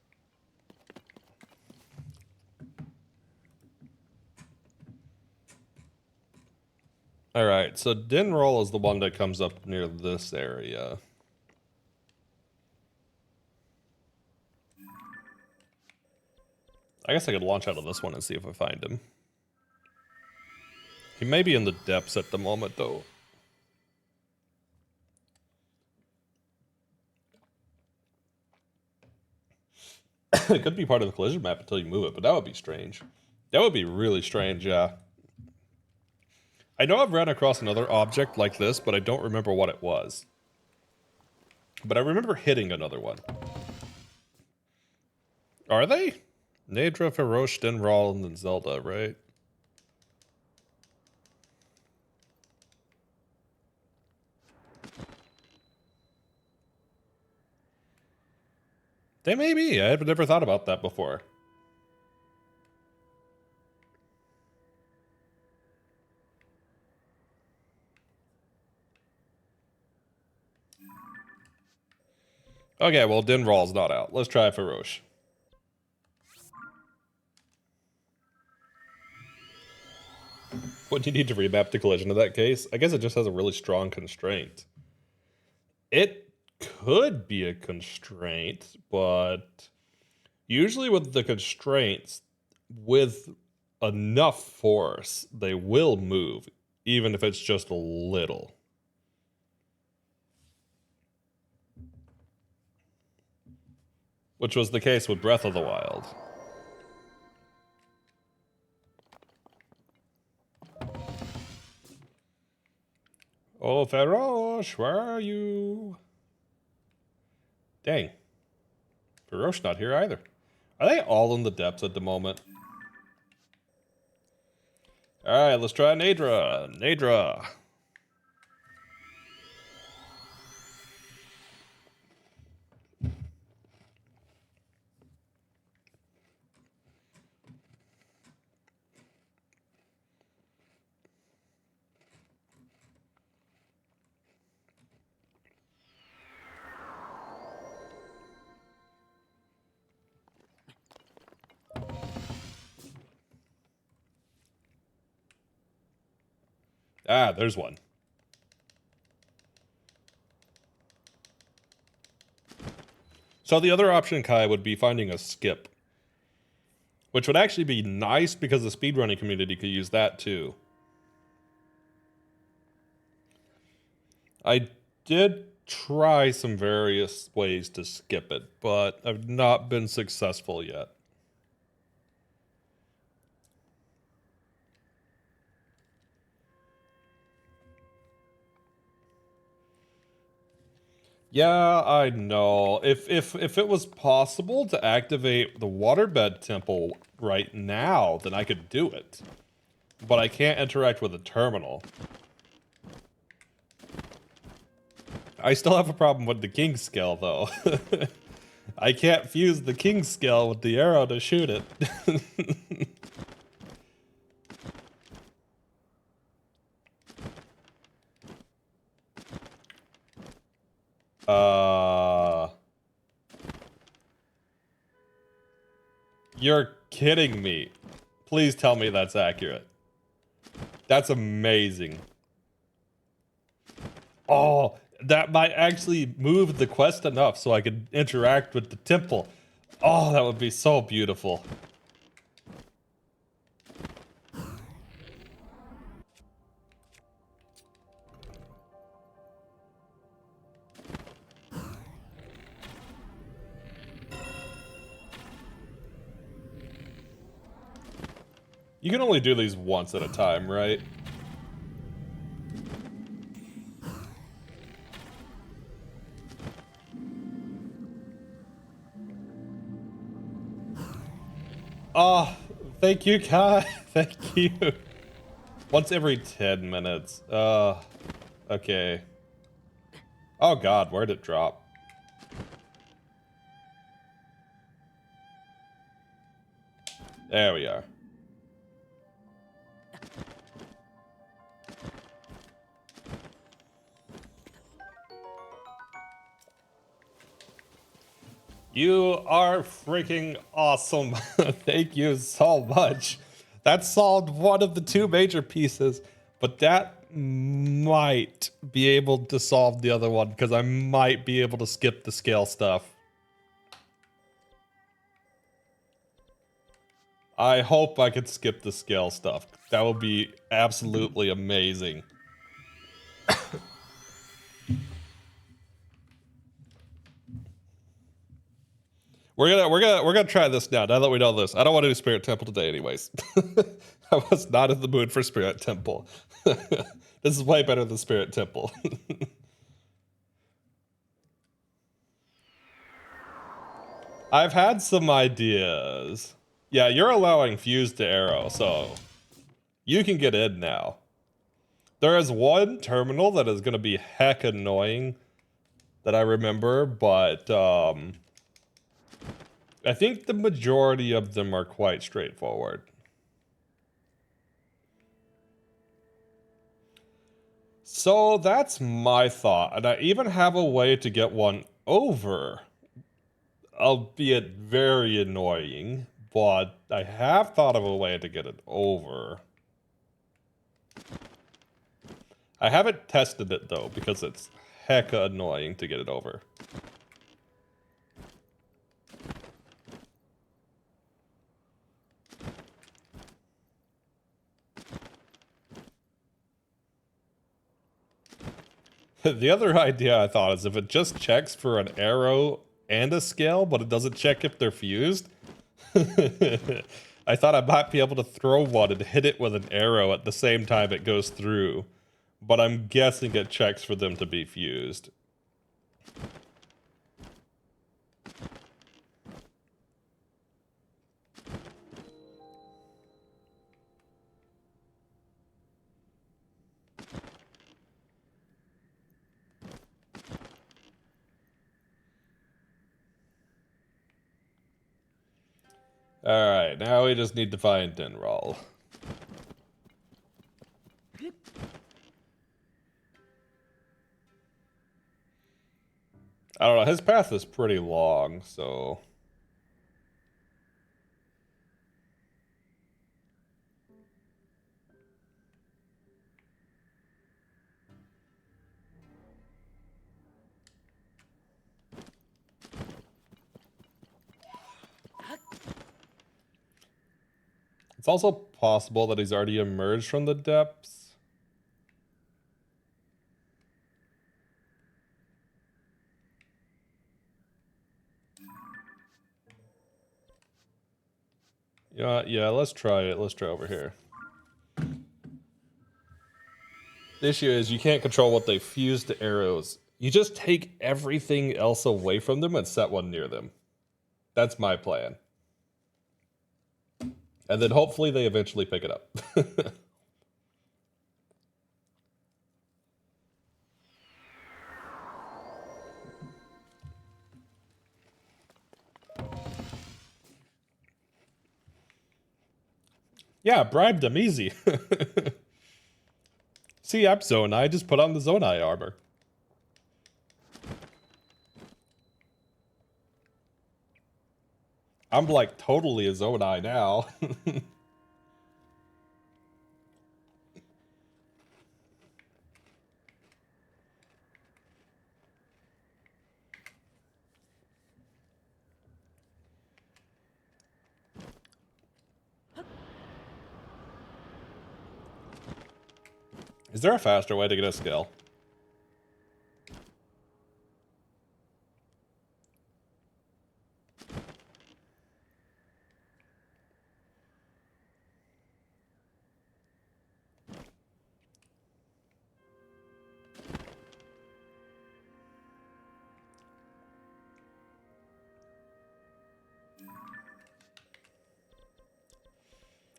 Alright, so Dinroll is the one that comes up near this area. I guess I could launch out of this one and see if I find him. He may be in the depths at the moment, though. It could be part of the collision map until you move it, but that would be strange. That would be really strange, yeah. I know I've ran across another object like this, but I don't remember what it was. But I remember hitting another one. Are they? Nadra, Farosh, Dinral, and then Zelda, right? They may be. I had never thought about that before. Okay, well, Dinral's not out. Let's try Farosh. What do you need to remap the collision in that case? I guess it just has a really strong constraint. It could be a constraint, but usually with the constraints, with enough force, they will move, even if it's just a little. Which was the case with Breath of the Wild. Oh, Farosh, where are you? Dang. Farosh not here either. Are they all in the depths at the moment? Alright, let's try Nadra. Nadra. Ah, there's one. So the other option, Kai, would be finding a skip, which would actually be nice because the speedrunning community could use that too. I did try some various ways to skip it, but I've not been successful yet. Yeah, I know. If it was possible to activate the waterbed temple right now, then I could do it. But I can't interact with the terminal. I still have a problem with the king skill, though. I can't fuse the king skill with the arrow to shoot it. You're kidding me. Please tell me that's accurate. That's amazing. Oh, that might actually move the quest enough so I could interact with the temple. Oh, that would be so beautiful. You can only do these once at a time, right? Oh, thank you, Kai. Thank you. Once every 10 minutes. Okay. Oh god, where'd it drop? There we are. You are freaking awesome. Thank you so much. That solved one of the two major pieces, but that might be able to solve the other one because I might be able to skip the scale stuff. I hope I could skip the scale stuff. That would be absolutely amazing. We're gonna try this now that we know this. I don't want to do Spirit Temple today anyways. I was not in the mood for Spirit Temple. This is way better than Spirit Temple. I've had some ideas. Yeah, you're allowing fuse to arrow, so you can get in now. There is one terminal that is gonna be heck annoying that I remember, but I think the majority of them are quite straightforward. So that's my thought, and I even have a way to get one over, albeit very annoying, but I have thought of a way to get it over. I haven't tested it though, because it's hecka annoying to get it over. The other idea I thought is if it just checks for an arrow and a scale, but it doesn't check if they're fused. I thought I might be able to throw one and hit it with an arrow at the same time it goes through, but I'm guessing it checks for them to be fused. Alright, now we just need to find Dinral. I don't know, his path is pretty long, so... It's also possible that he's already emerged from the depths. Yeah, let's try it. Let's try over here. The issue is you can't control what they fuse to arrows. You just take everything else away from them and set one near them. That's my plan. And then hopefully they eventually pick it up. Yeah, bribed them easy. See, I'm Zonai, just put on the Zonai armor. I'm like totally a Zonai now. Is there a faster way to get a skill?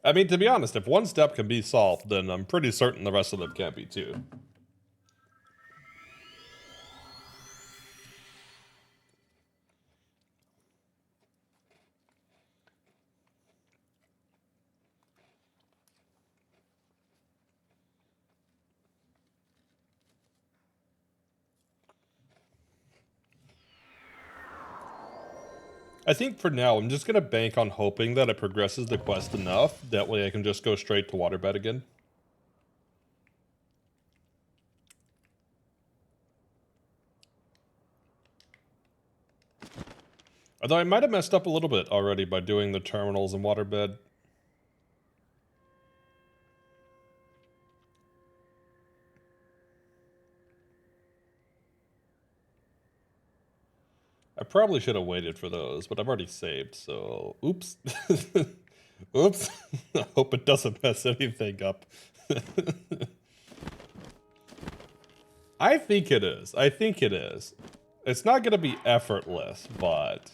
I mean, to be honest, if one step can be solved, then I'm pretty certain the rest of them can be too. I think for now, I'm just going to bank on hoping that it progresses the quest enough. That way I can just go straight to Waterbed again. Although I might have messed up a little bit already by doing the terminals and Waterbed. I probably should have waited for those, but I've already saved, so... Oops. Oops. I hope it doesn't mess anything up. I think it is. I think it is. It's not going to be effortless, but...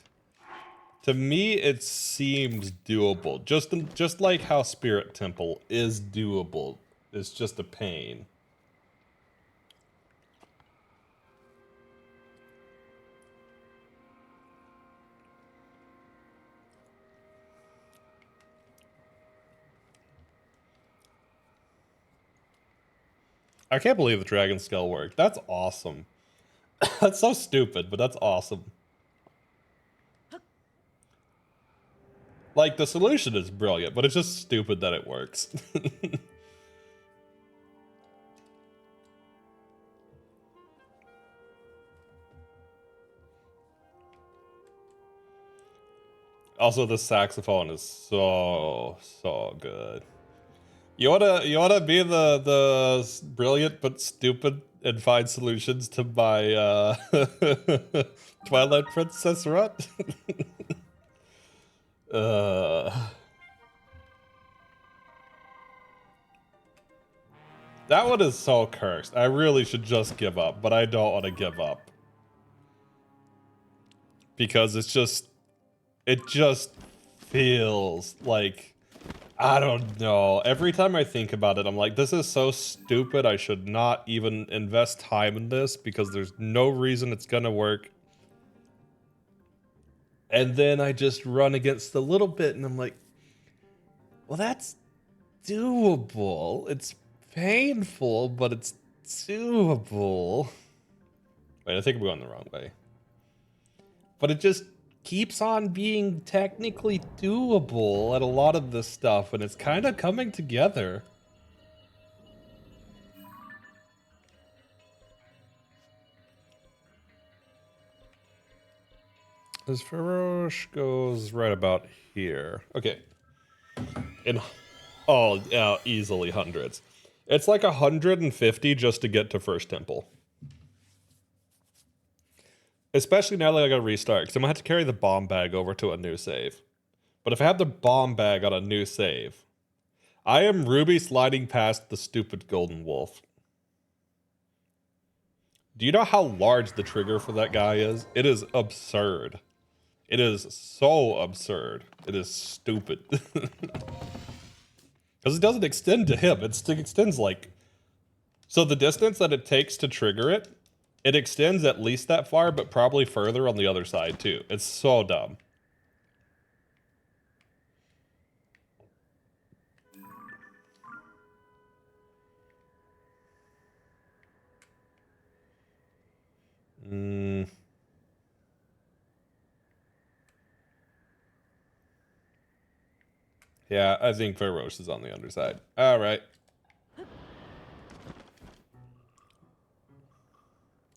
To me, it seems doable. Just like how Spirit Temple is doable. It's just a pain. I can't believe the dragon skull worked. That's awesome. That's so stupid, but that's awesome. Like, the solution is brilliant, but it's just stupid that it works. Also, the saxophone is so good. You wanna be the brilliant but stupid and find solutions to my Twilight Princess rut? That one is so cursed. I really should just give up, but I don't want to give up. Because it just feels like, I don't know. Every time I think about it, I'm like, this is so stupid. I should not even invest time in this because there's no reason it's gonna work. And then I just run against a little bit and I'm like, well, that's doable. It's painful, but it's doable. Wait, I think I'm going the wrong way. But it just keeps on being technically doable at a lot of this stuff, and it's kind of coming together. As Farosh goes right about here. Okay. And Oh, yeah, easily hundreds. It's like 150 just to get to first temple. Especially now that I gotta restart, because I'm gonna have to carry the bomb bag over to a new save. But if I have the bomb bag on a new save, I am Ruby sliding past the stupid golden wolf. Do you know how large the trigger for that guy is? It is absurd. It is so absurd. It is stupid. Because it doesn't extend to him. It extends like... So the distance that it takes to trigger it, it extends at least that far, but probably further on the other side too. It's so dumb. Yeah, I think Feroce is on the underside. All right.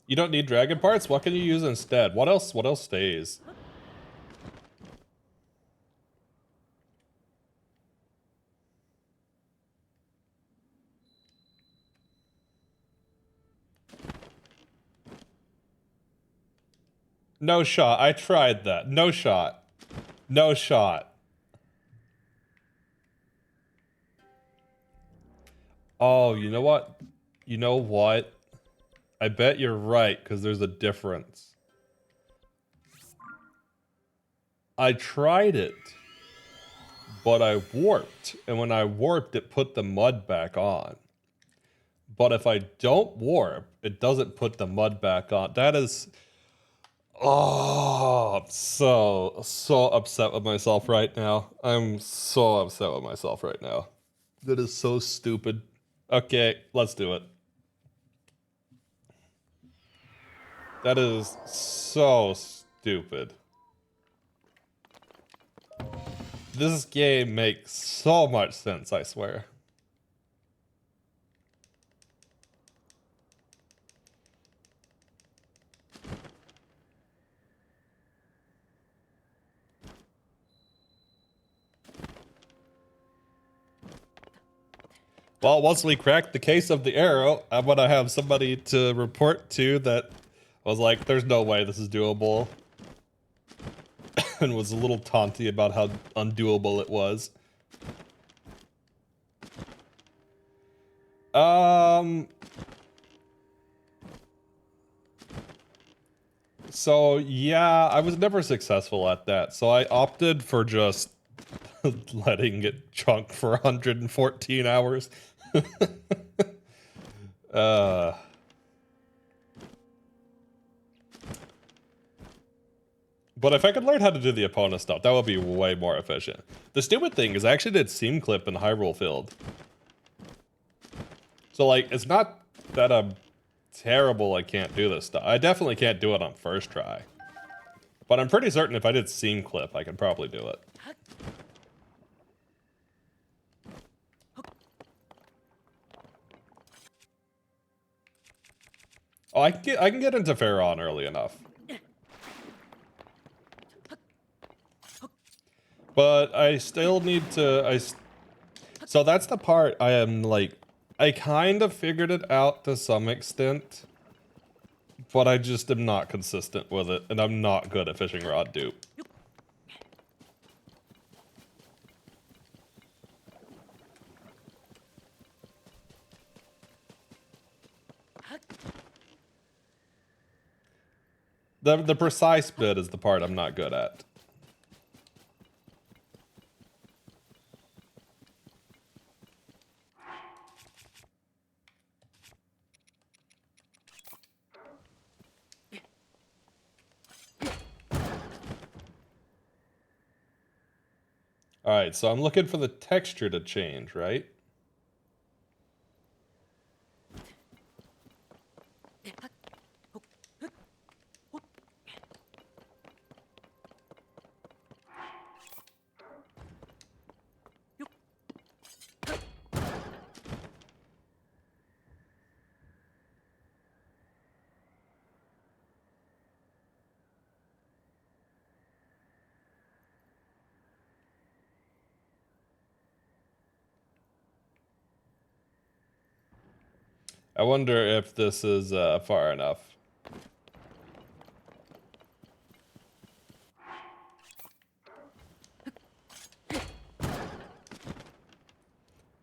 You don't need dragon parts? What can you use instead? What else stays? No shot. I tried that. No shot. No shot. Oh, you know what? You know what? I bet you're right, because there's a difference. I tried it, but I warped. And when I warped, it put the mud back on. But if I don't warp, it doesn't put the mud back on. That is... Oh, I'm so upset with myself right now. I'm so upset with myself right now. That is so stupid. Okay, let's do it. That is so stupid. This game makes so much sense, I swear. Well, once we crack the case of the arrow, I'm gonna have somebody to report to that was like, there's no way this is doable. And was a little taunty about how undoable it was. So yeah, I was never successful at that. So I opted for just letting it chunk for 114 hours. But if I could learn how to do the opponent stuff, that would be way more efficient. The stupid thing is I actually did seam clip in Hyrule Field. So like, it's not that I'm terrible I can't do this stuff. I definitely can't do it on first try. But I'm pretty certain if I did seam clip, I could probably do it. Oh, I can get into Pharaon early enough. But I still need to, so that's the part I am like, I kind of figured it out to some extent, but I just am not consistent with it, and I'm not good at fishing rod dupe. The precise bit is the part I'm not good at. Alright, so I'm looking for the texture to change, right? I wonder if this is far enough.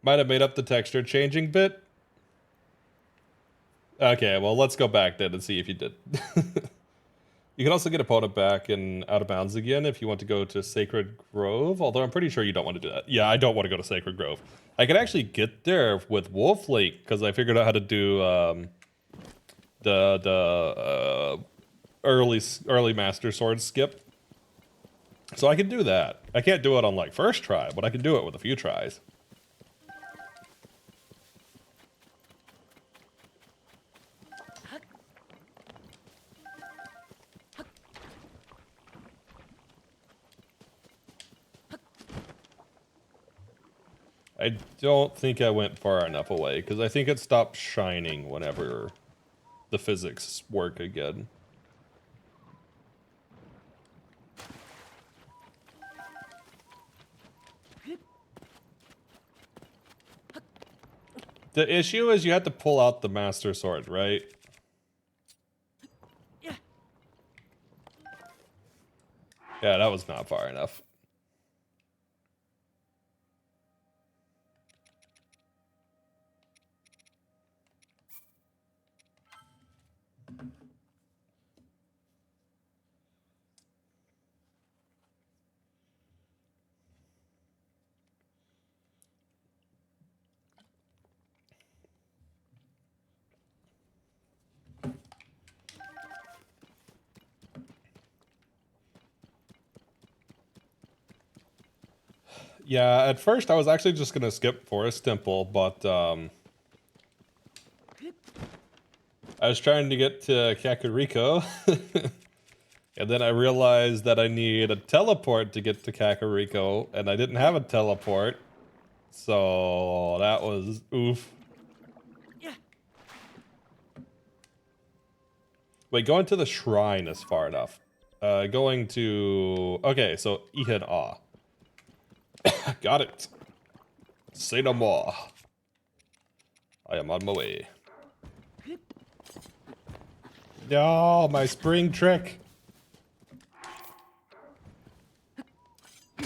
Might have made up the texture changing bit. Okay, well, let's go back then and see if you did. You can also get opponent back and out of bounds again if you want to go to Sacred Grove, although I'm pretty sure you don't want to do that. Yeah, I don't want to go to Sacred Grove. I can actually get there with Wolf Lake because I figured out how to do the early Master Sword skip. So I can do that. I can't do it on like first try, but I can do it with a few tries. I don't think I went far enough away, because I think it stopped shining whenever the physics work again. The issue is you have to pull out the Master Sword, right? Yeah, that was not far enough. Yeah, at first I was actually just gonna skip Forest Temple, but I was trying to get to Kakariko, and then I realized that I need a teleport to get to Kakariko, and I didn't have a teleport, so that was oof. Wait, going to the shrine is far enough. Going to... Okay, so Ihan Ah. Got it. Say no more. I am on my way. No, my spring trick. I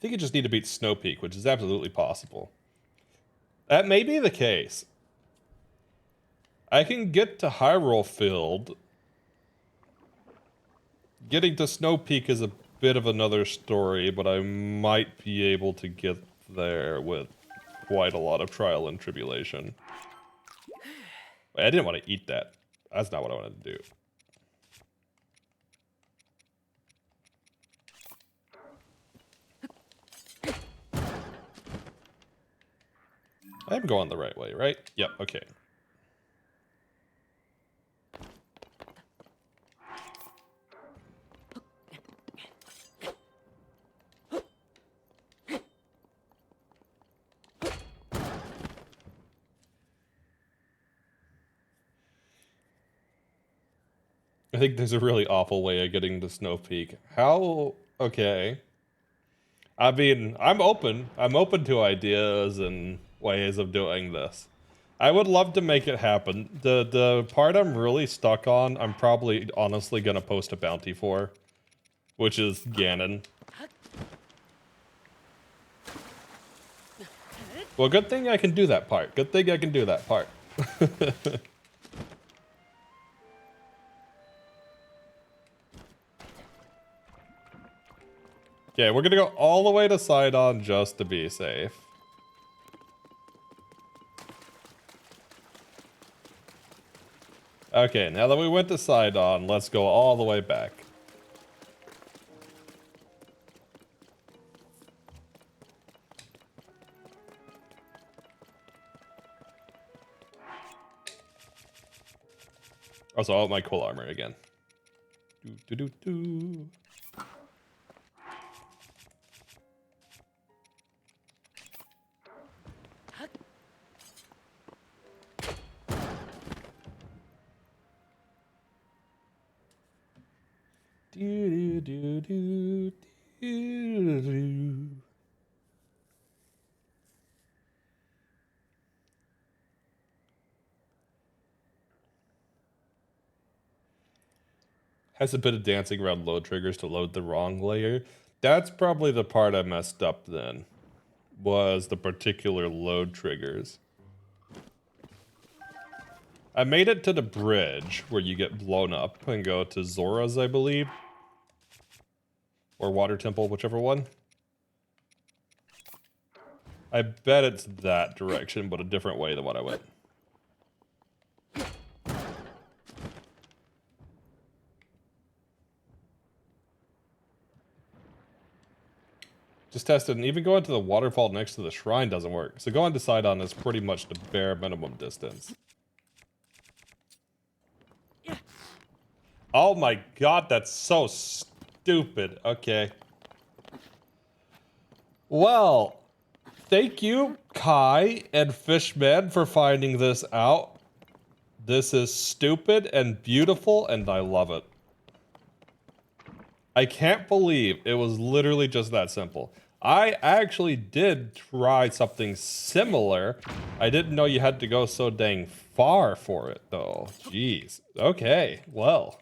think you just need to beat Snow Peak, which is absolutely possible. That may be the case. I can get to Hyrule Field. Getting to Snow Peak is a bit of another story, but I might be able to get there with quite a lot of trial and tribulation. Wait, I didn't want to eat that. That's not what I wanted to do. I'm going the right way, right? Yep, okay. I think there's a really awful way of getting to Snow Peak. How? Okay. I mean, I'm open. I'm open to ideas and ways of doing this. I would love to make it happen. The part I'm really stuck on, I'm probably honestly gonna post a bounty for, which is Ganon. Well, good thing I can do that part. Good thing I can do that part. Okay, we're gonna go all the way to Sidon just to be safe. Okay, now that we went to Sidon, let's go all the way back. Also, I want my cool armor again. Do, do, do, do. Do, do, do, do, do. Has a bit of dancing around load triggers to load the wrong layer. That's probably the part I messed up then. Was the particular load triggers. I made it to the bridge where you get blown up and go to Zora's, I believe. Or Water Temple, whichever one. I bet it's that direction, but a different way than what I went. Just tested, and even going to the waterfall next to the shrine doesn't work. So going to Sidon is pretty much the bare minimum distance. Oh my god, that's so stupid. Okay. Well, thank you, Kai and Fishman, for finding this out. This is stupid and beautiful, and I love it. I can't believe it was literally just that simple. I actually did try something similar. I didn't know you had to go so dang far for it, though. Jeez. Okay, well.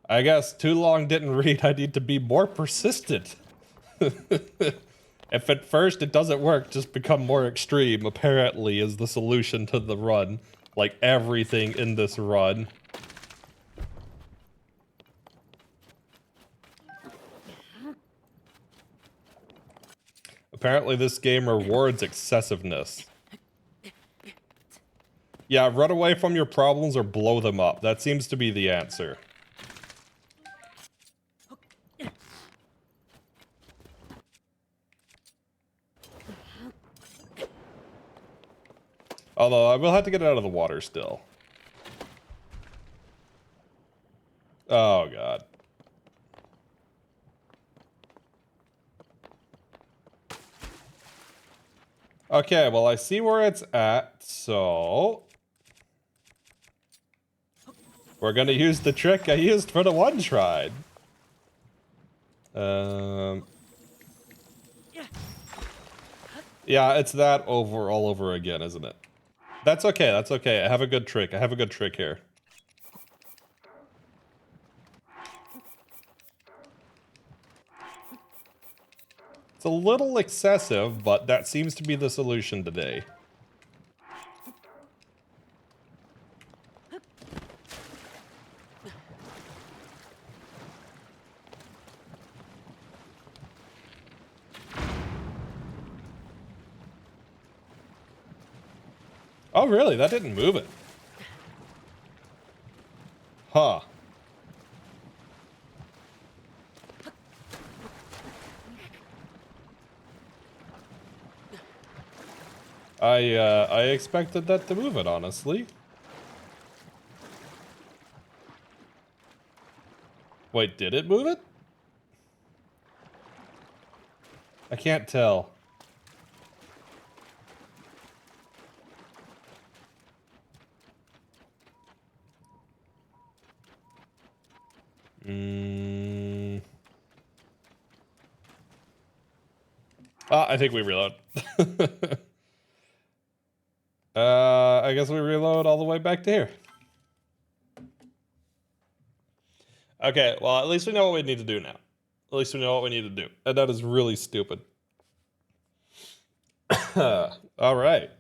I guess too long didn't read. I need to be more persistent. If at first it doesn't work, just become more extreme, apparently, is the solution to the run. Like everything in this run. Apparently this game rewards excessiveness. Yeah, run away from your problems or blow them up. That seems to be the answer. Although, I will have to get it out of the water still. Oh, God. Okay, well, I see where it's at, so... we're gonna use the trick I used for the one try. Yeah, it's that all over again, isn't it? That's okay, that's okay. I have a good trick. I have a good trick here. It's a little excessive, but that seems to be the solution today. Oh, really? That didn't move it. Huh. I expected that to move it, honestly. Wait, did it move it? I can't tell. I think we reload. I guess we reload all the way back to here. Okay, well, at least we know what we need to do now. At least we know what we need to do. And that is really stupid. All right.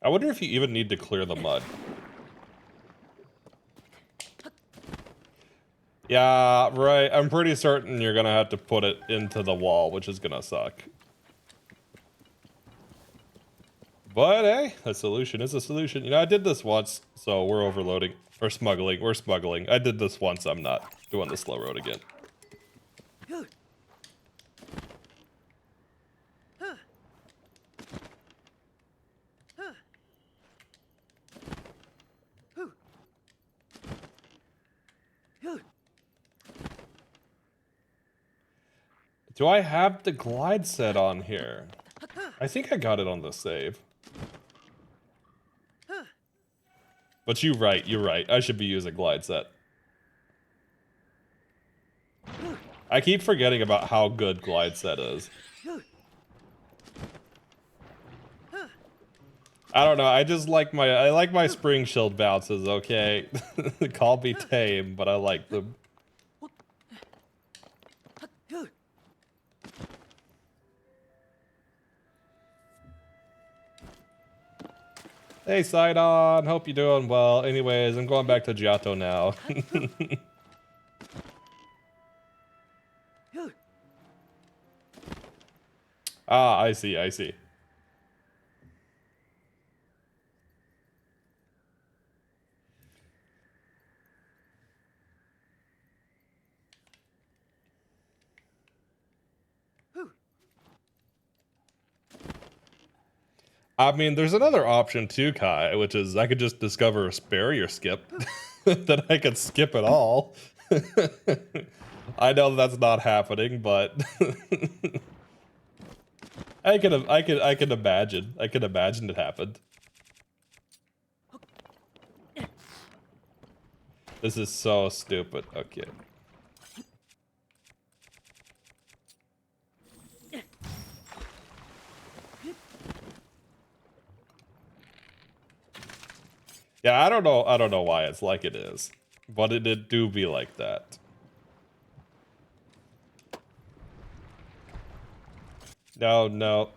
I wonder if you even need to clear the mud. Yeah, right. I'm pretty certain you're gonna have to put it into the wall, which is gonna suck. But hey, a solution is a solution. You know, I did this once, so we're overloading. Or smuggling. We're smuggling. I did this once, I'm not doing the slow road again. Do I have the glide set on here? I think I got it on the save. But you're right. I should be using glide set. I keep forgetting about how good glide set is. I don't know, I like my spring shield bounces, okay? Call me tame, but I like them. Hey Sidon, hope you're doing well. Anyways, I'm going back to Giotto now. Ah, I see. I mean, there's another option too, Kai, which is I could just discover a barrier skip. Then I could skip it all. I know that's not happening, but I can imagine. I can imagine it happened. This is so stupid. Okay. Yeah, I don't know why it's like it is, but it do be like that. No.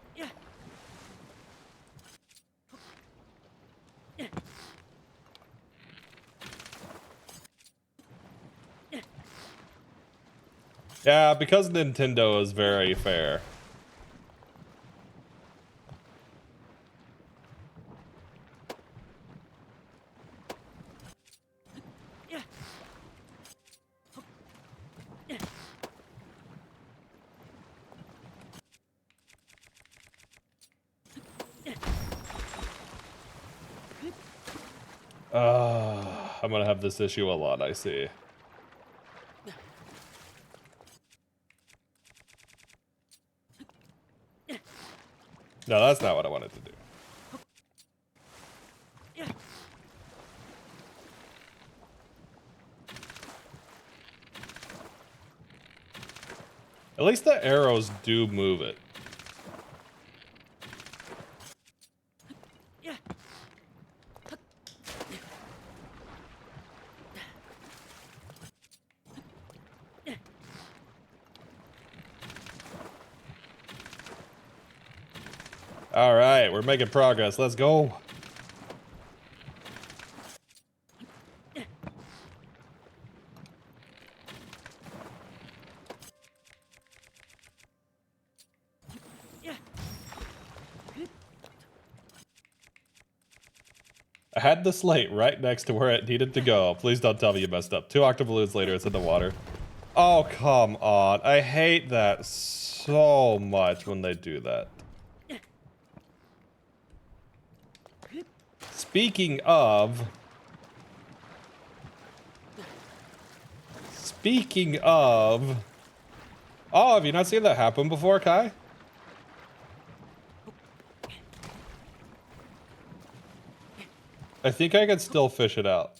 Yeah, because Nintendo is very fair. I'm gonna have this issue a lot, I see. No, that's not what I wanted to do. At least the arrows do move it. All right, we're making progress. Let's go. I had the slate right next to where it needed to go. Please don't tell me you messed up. 2 octoballoons later, it's in the water. Oh, come on. I hate that so much when they do that. Speaking of... Oh, have you not seen that happen before, Kai? I think I can still fish it out.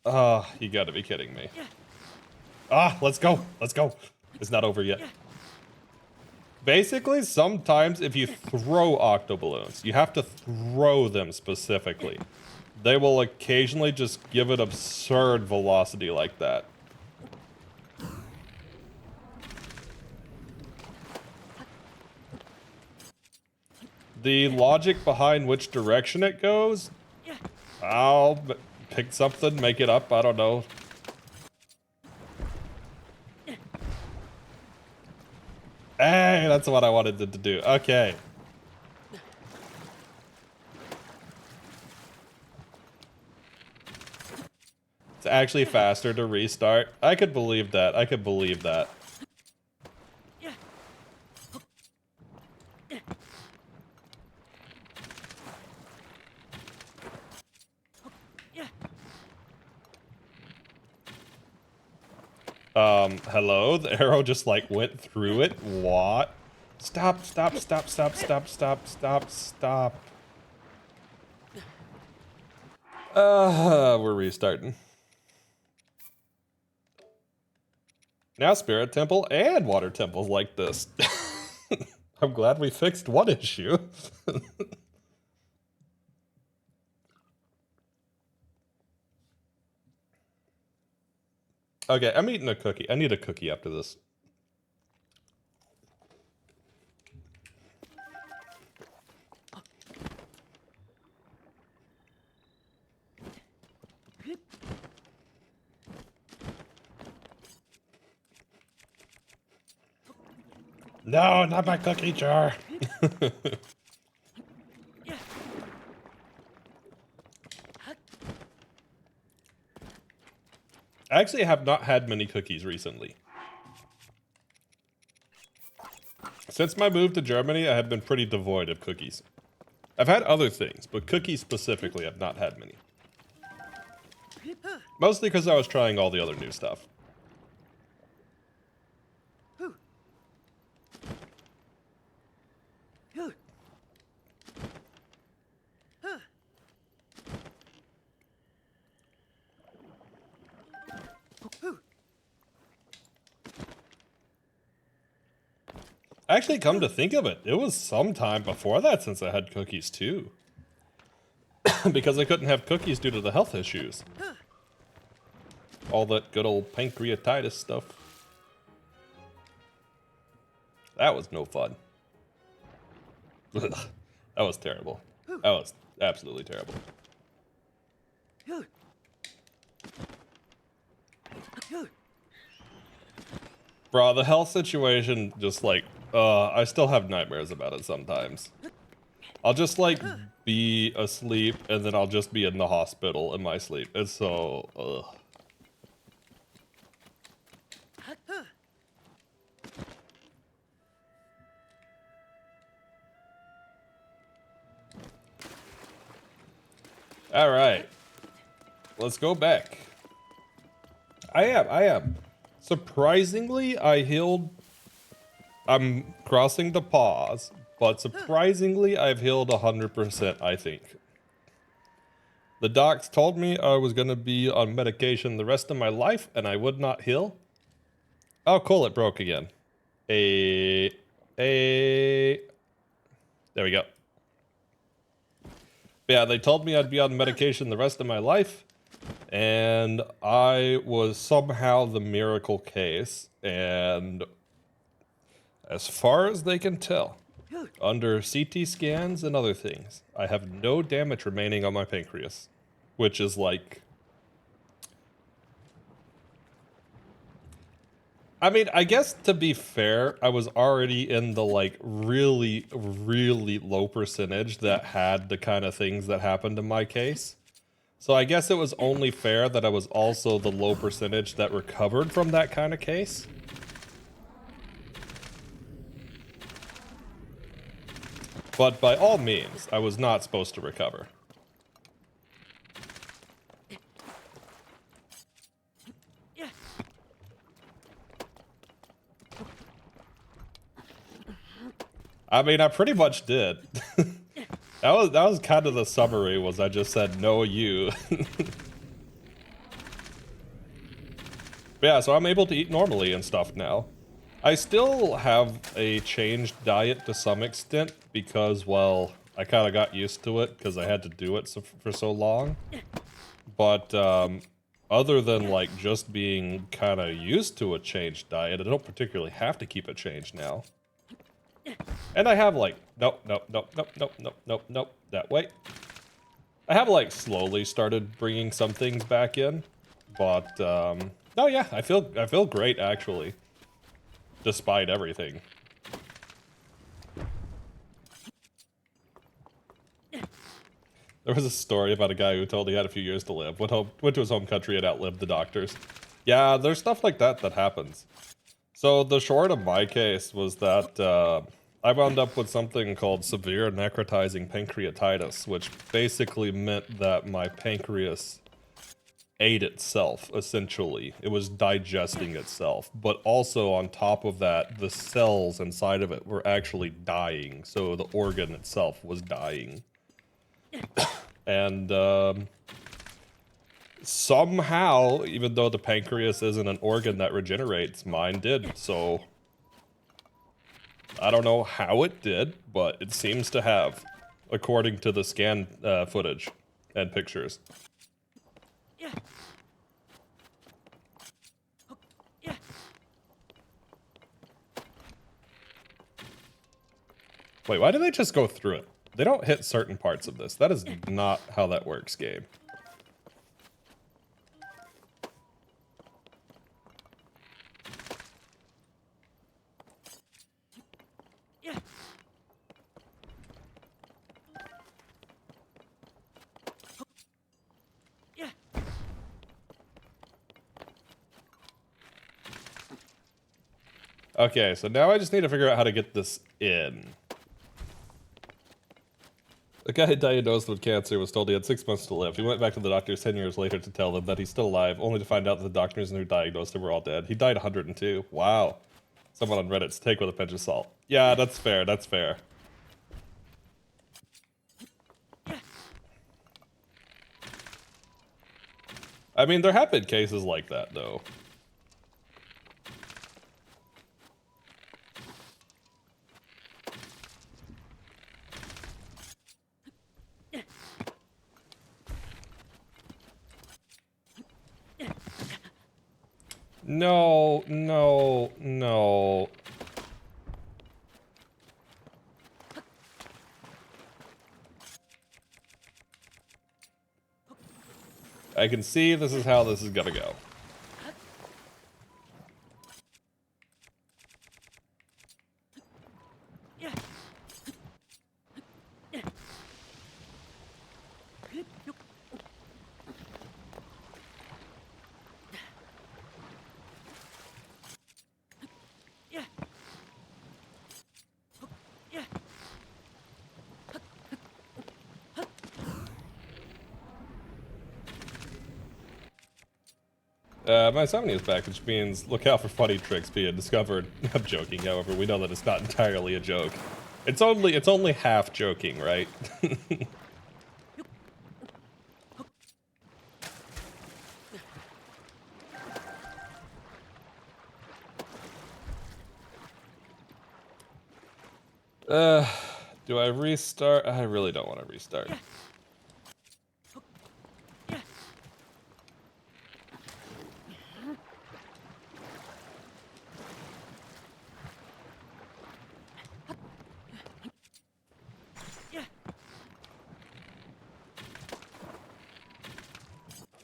Oh, you gotta be kidding me. Ah, let's go. It's not over yet. Basically, sometimes if you throw octoballoons, you have to throw them specifically. They will occasionally just give it absurd velocity like that. The logic behind which direction it goes, I'll pick something, make it up, I don't know. Hey, that's what I wanted it to do. Okay. It's actually faster to restart. I could believe that. Hello? The arrow just, like, went through it? What? Stop, stop, stop, stop, stop, stop, stop, stop. We're restarting. Now Spirit Temple and Water Temples like this. I'm glad we fixed one issue. Okay, I'm eating a cookie. I need a cookie after this. No, not my cookie jar. I actually have not had many cookies recently. Since my move to Germany, I have been pretty devoid of cookies. I've had other things, but cookies specifically, I've not had many. Mostly because I was trying all the other new stuff. Actually, come to think of it, it was some time before that since I had cookies too. Because I couldn't have cookies due to the health issues. All that good old pancreatitis stuff. That was no fun. That was terrible. That was absolutely terrible. Bro, the health situation just like, I still have nightmares about it sometimes. I'll just like be asleep and then I'll just be in the hospital in my sleep. It's so, ugh. All right, let's go back. I am. Surprisingly, I healed. I'm crossing the pause, but surprisingly, I've healed 100%, I think. The docs told me I was going to be on medication the rest of my life and I would not heal. Oh, cool, it broke again. There we go. Yeah, they told me I'd be on medication the rest of my life, and I was somehow the miracle case, and as far as they can tell, under CT scans and other things, I have no damage remaining on my pancreas, which is like... I mean, I guess to be fair, I was already in the like really, really low percentage that had the kind of things that happened in my case. So I guess it was only fair that I was also the low percentage that recovered from that kind of case. But by all means, I was not supposed to recover. I mean, I pretty much did. That was kind of the summary, was I just said, no, you. Yeah, so I'm able to eat normally and stuff now. I still have a changed diet to some extent because, well, I kind of got used to it because I had to do it for so long. But other than like just being kind of used to a changed diet, I don't particularly have to keep it changed now. And I have like, nope, that way. I have like slowly started bringing some things back in, but oh yeah, I feel great actually, despite everything. There was a story about a guy who told he had a few years to live, went to his home country and outlived the doctors. Yeah, there's stuff like that happens. So the short of my case was that I wound up with something called severe necrotizing pancreatitis, which basically meant that my pancreas ate itself, essentially. It was digesting itself. But also on top of that, the cells inside of it were actually dying. So the organ itself was dying. And somehow, even though the pancreas isn't an organ that regenerates, mine did. So I don't know how it did, but it seems to have, according to the scan footage and pictures. Wait, why do they just go through it? They don't hit certain parts of this. That is not how that works, game. Okay, so now I just need to figure out how to get this in. The guy diagnosed with cancer was told he had 6 months to live. He went back to the doctors 10 years later to tell them that he's still alive, only to find out that the doctors who diagnosed him were all dead. He died 102. Wow. Someone on Reddit's take with a pinch of salt. Yeah, that's fair, that's fair. I mean, there have been cases like that, though. No, no, no. I can see this is how this is gonna go. My 70th back, which means look out for funny tricks being discovered. I'm joking, however, we know that it's not entirely a joke. It's only half joking, right? Do I restart? I really don't want to restart.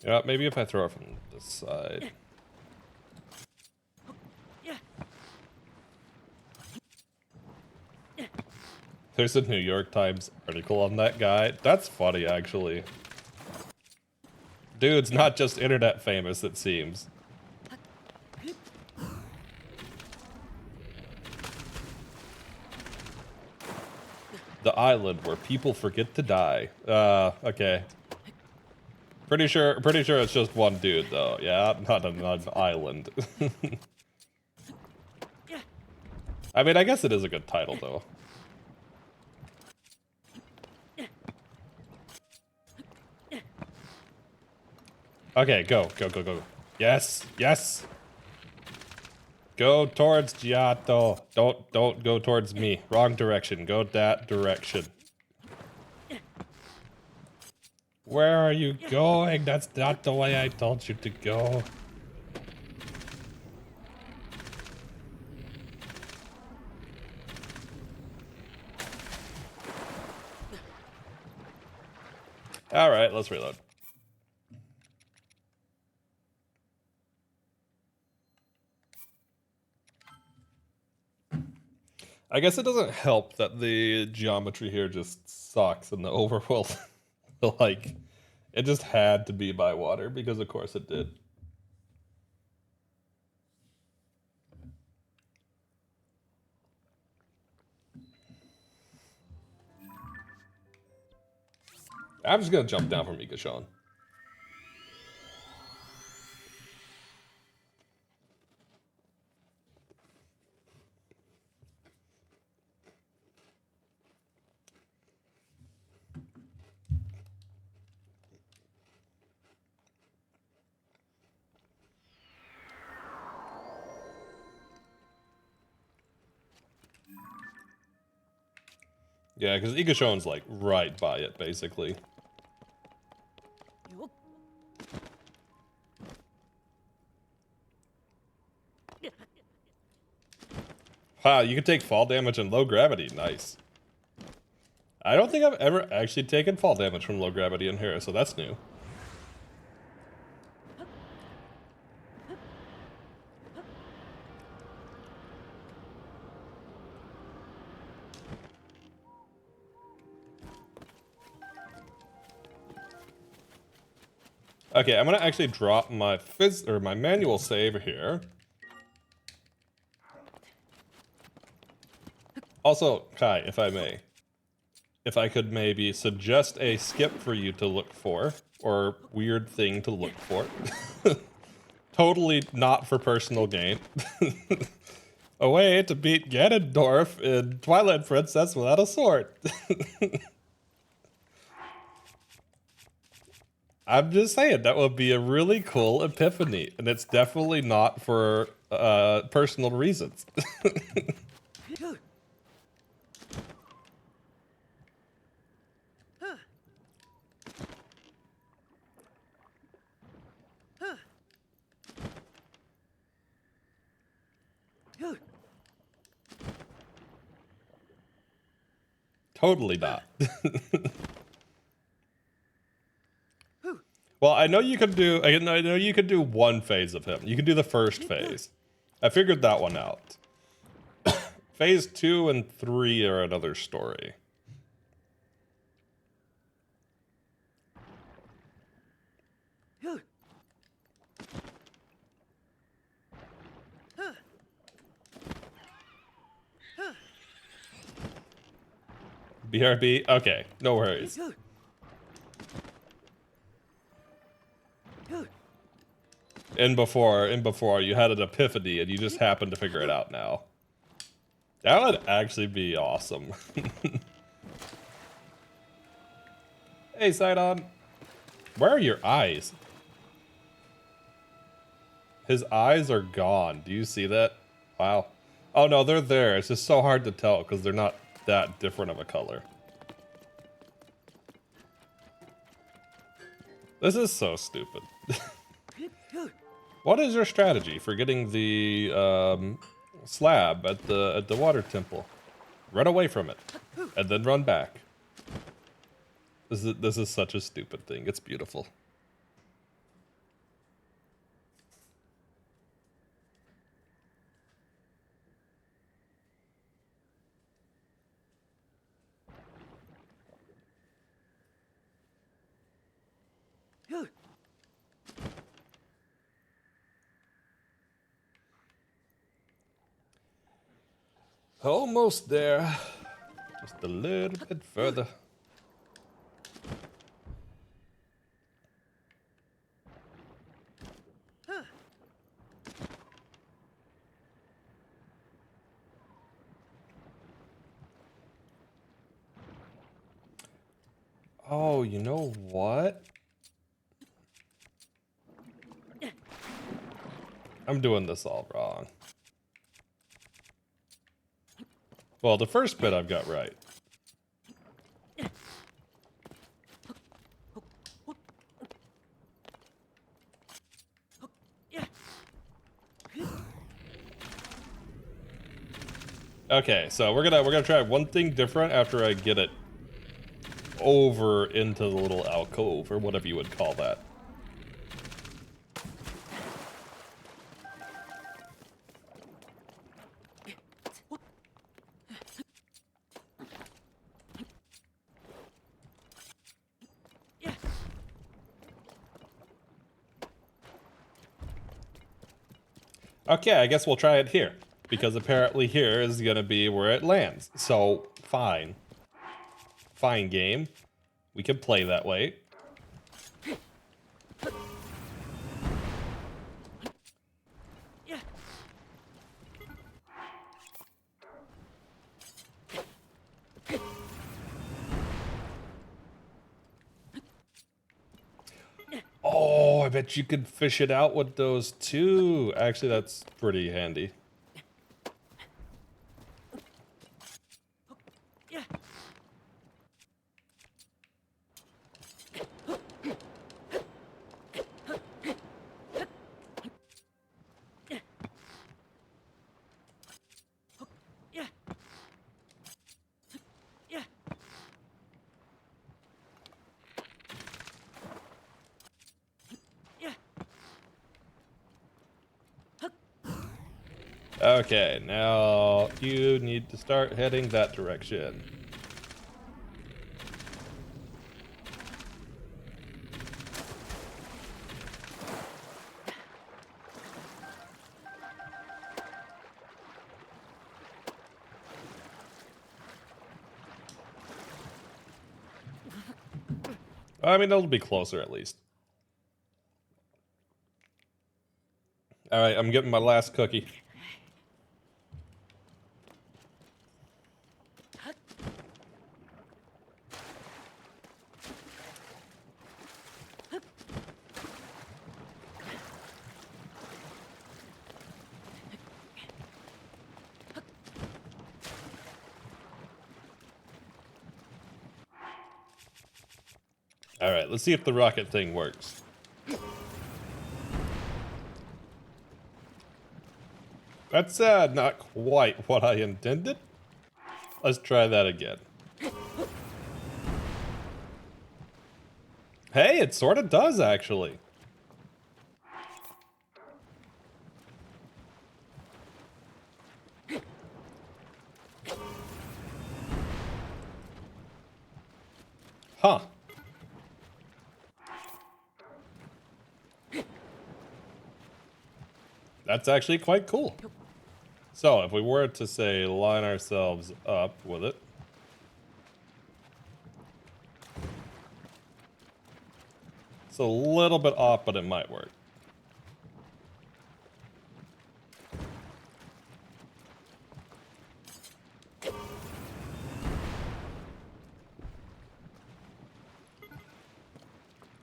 Yeah, maybe if I throw it from this side. There's a New York Times article on that guy. That's funny, actually. Dude's not just internet famous, it seems. The island where people forget to die. Okay. Pretty sure it's just one dude, though. Yeah, not an island. I mean, I guess it is a good title, though. Okay, go. Yes, yes. Go towards Giotto. Don't go towards me. Wrong direction. Go that direction. Where are you going? That's not the way I told you to go. All right, let's reload. I guess it doesn't help that the geometry here just sucks in the overworld. Like, it just had to be by water because of course it did. I'm just gonna jump down from Mikashon. Yeah, because Igashon's like right by it, basically. Wow, you can take fall damage and low gravity. Nice. I don't think I've ever actually taken fall damage from low gravity in here, so that's new. Okay, I'm gonna actually drop my my manual save here. Also, Kai, if I may, if I could maybe suggest a skip for you to look for, or weird thing to look for. Totally not for personal gain. A way to beat Ganondorf in Twilight Princess without a sword. I'm just saying, that would be a really cool epiphany, and it's definitely not for personal reasons. Totally not. Well, I know you could do. I know you could do one phase of him. You could do the first phase. I figured that one out. Phase 2 and 3 are another story. BRB? Okay, no worries. In before, you had an epiphany and you just happened to figure it out now. That would actually be awesome. Hey, Sidon. Where are your eyes? His eyes are gone. Do you see that? Wow. Oh no, they're there. It's just so hard to tell because they're not that different of a color. This is so stupid. What is your strategy for getting the slab at the water temple? Run away from it, and then run back. This is such a stupid thing. It's beautiful. Almost there. Just a little bit further. Oh, you know what? I'm doing this all wrong. Well, the first bit I've got right. Okay, so we're gonna try one thing different after I get it over into the little alcove or whatever you would call that. Okay, I guess we'll try it here. Because apparently here is gonna be where it lands. So, fine. Fine, game. We can play that way. Oh, I bet you could fish it out with those too. Actually, that's pretty handy. Okay, now you need to start heading that direction. I mean, it'll be closer at least. All right, I'm getting my last cookie. All right, let's see if the rocket thing works. That's not quite what I intended. Let's try that again. Hey, it sort of does, actually. Huh. That's actually quite cool. So, if we were to, say, line ourselves up with it. It's a little bit off, but it might work.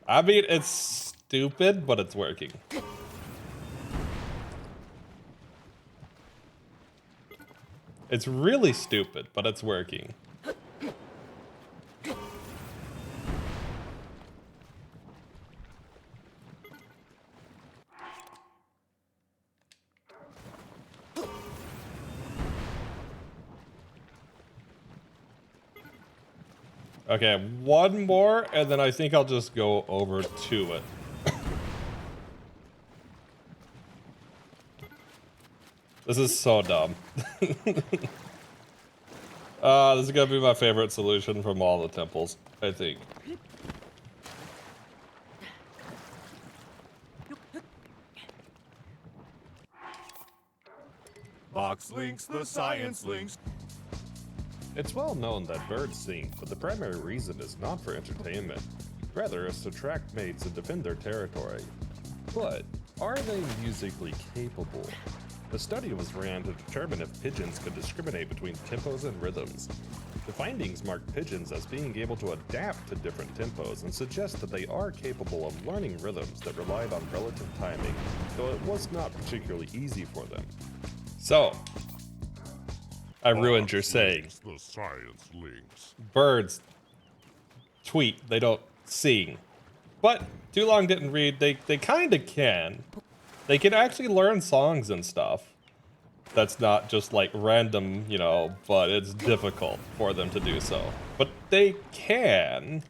I mean, it's stupid, but it's working. It's really stupid, but it's working. Okay, one more, and then I think I'll just go over to it. This is so dumb. This is gonna be my favorite solution from all the temples, I think. Box links, the science links. It's well known that birds sing, but the primary reason is not for entertainment. Rather, it's to attract mates and defend their territory. But, are they musically capable? A study was ran to determine if pigeons could discriminate between tempos and rhythms. The findings marked pigeons as being able to adapt to different tempos and suggest that they are capable of learning rhythms that relied on relative timing, though it was not particularly easy for them. So, I ruined your saying. The science links. Birds tweet, they don't sing. But Too Long Didn't Read, they kind of can. They can actually learn songs and stuff. That's not just like random, you know, but it's difficult for them to do so. But they can,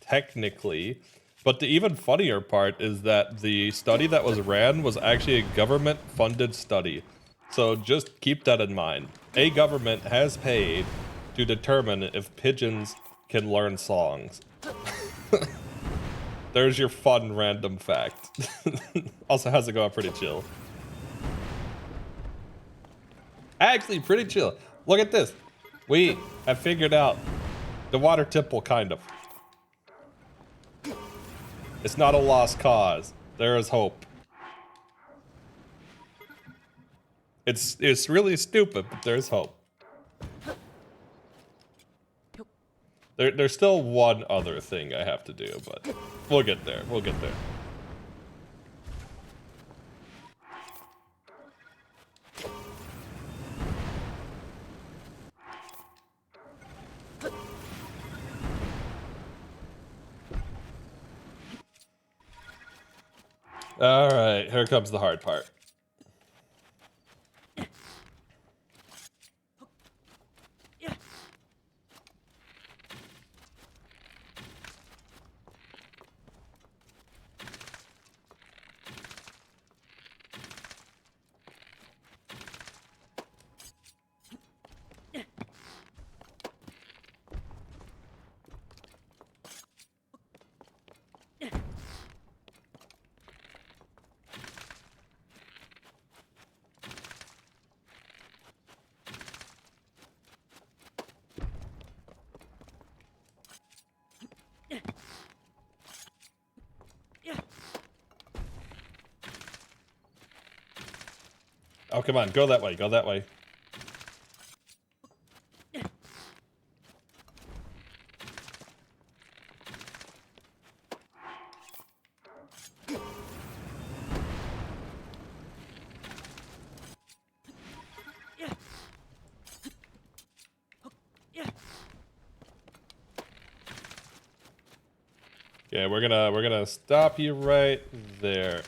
technically. But the even funnier part is that the study that was ran was actually a government-funded study. So just keep that in mind. A government has paid to determine if pigeons can learn songs. There's your fun random fact. Also, how's it going? Pretty chill. Actually, pretty chill. Look at this. We have figured out the water temple, kind of. It's not a lost cause. There is hope. It's really stupid, but there's hope. There's still one other thing I have to do, but we'll get there. We'll get there. All right, here comes the hard part. Oh, come on, go that way, go that way. Okay, we're gonna stop you right there.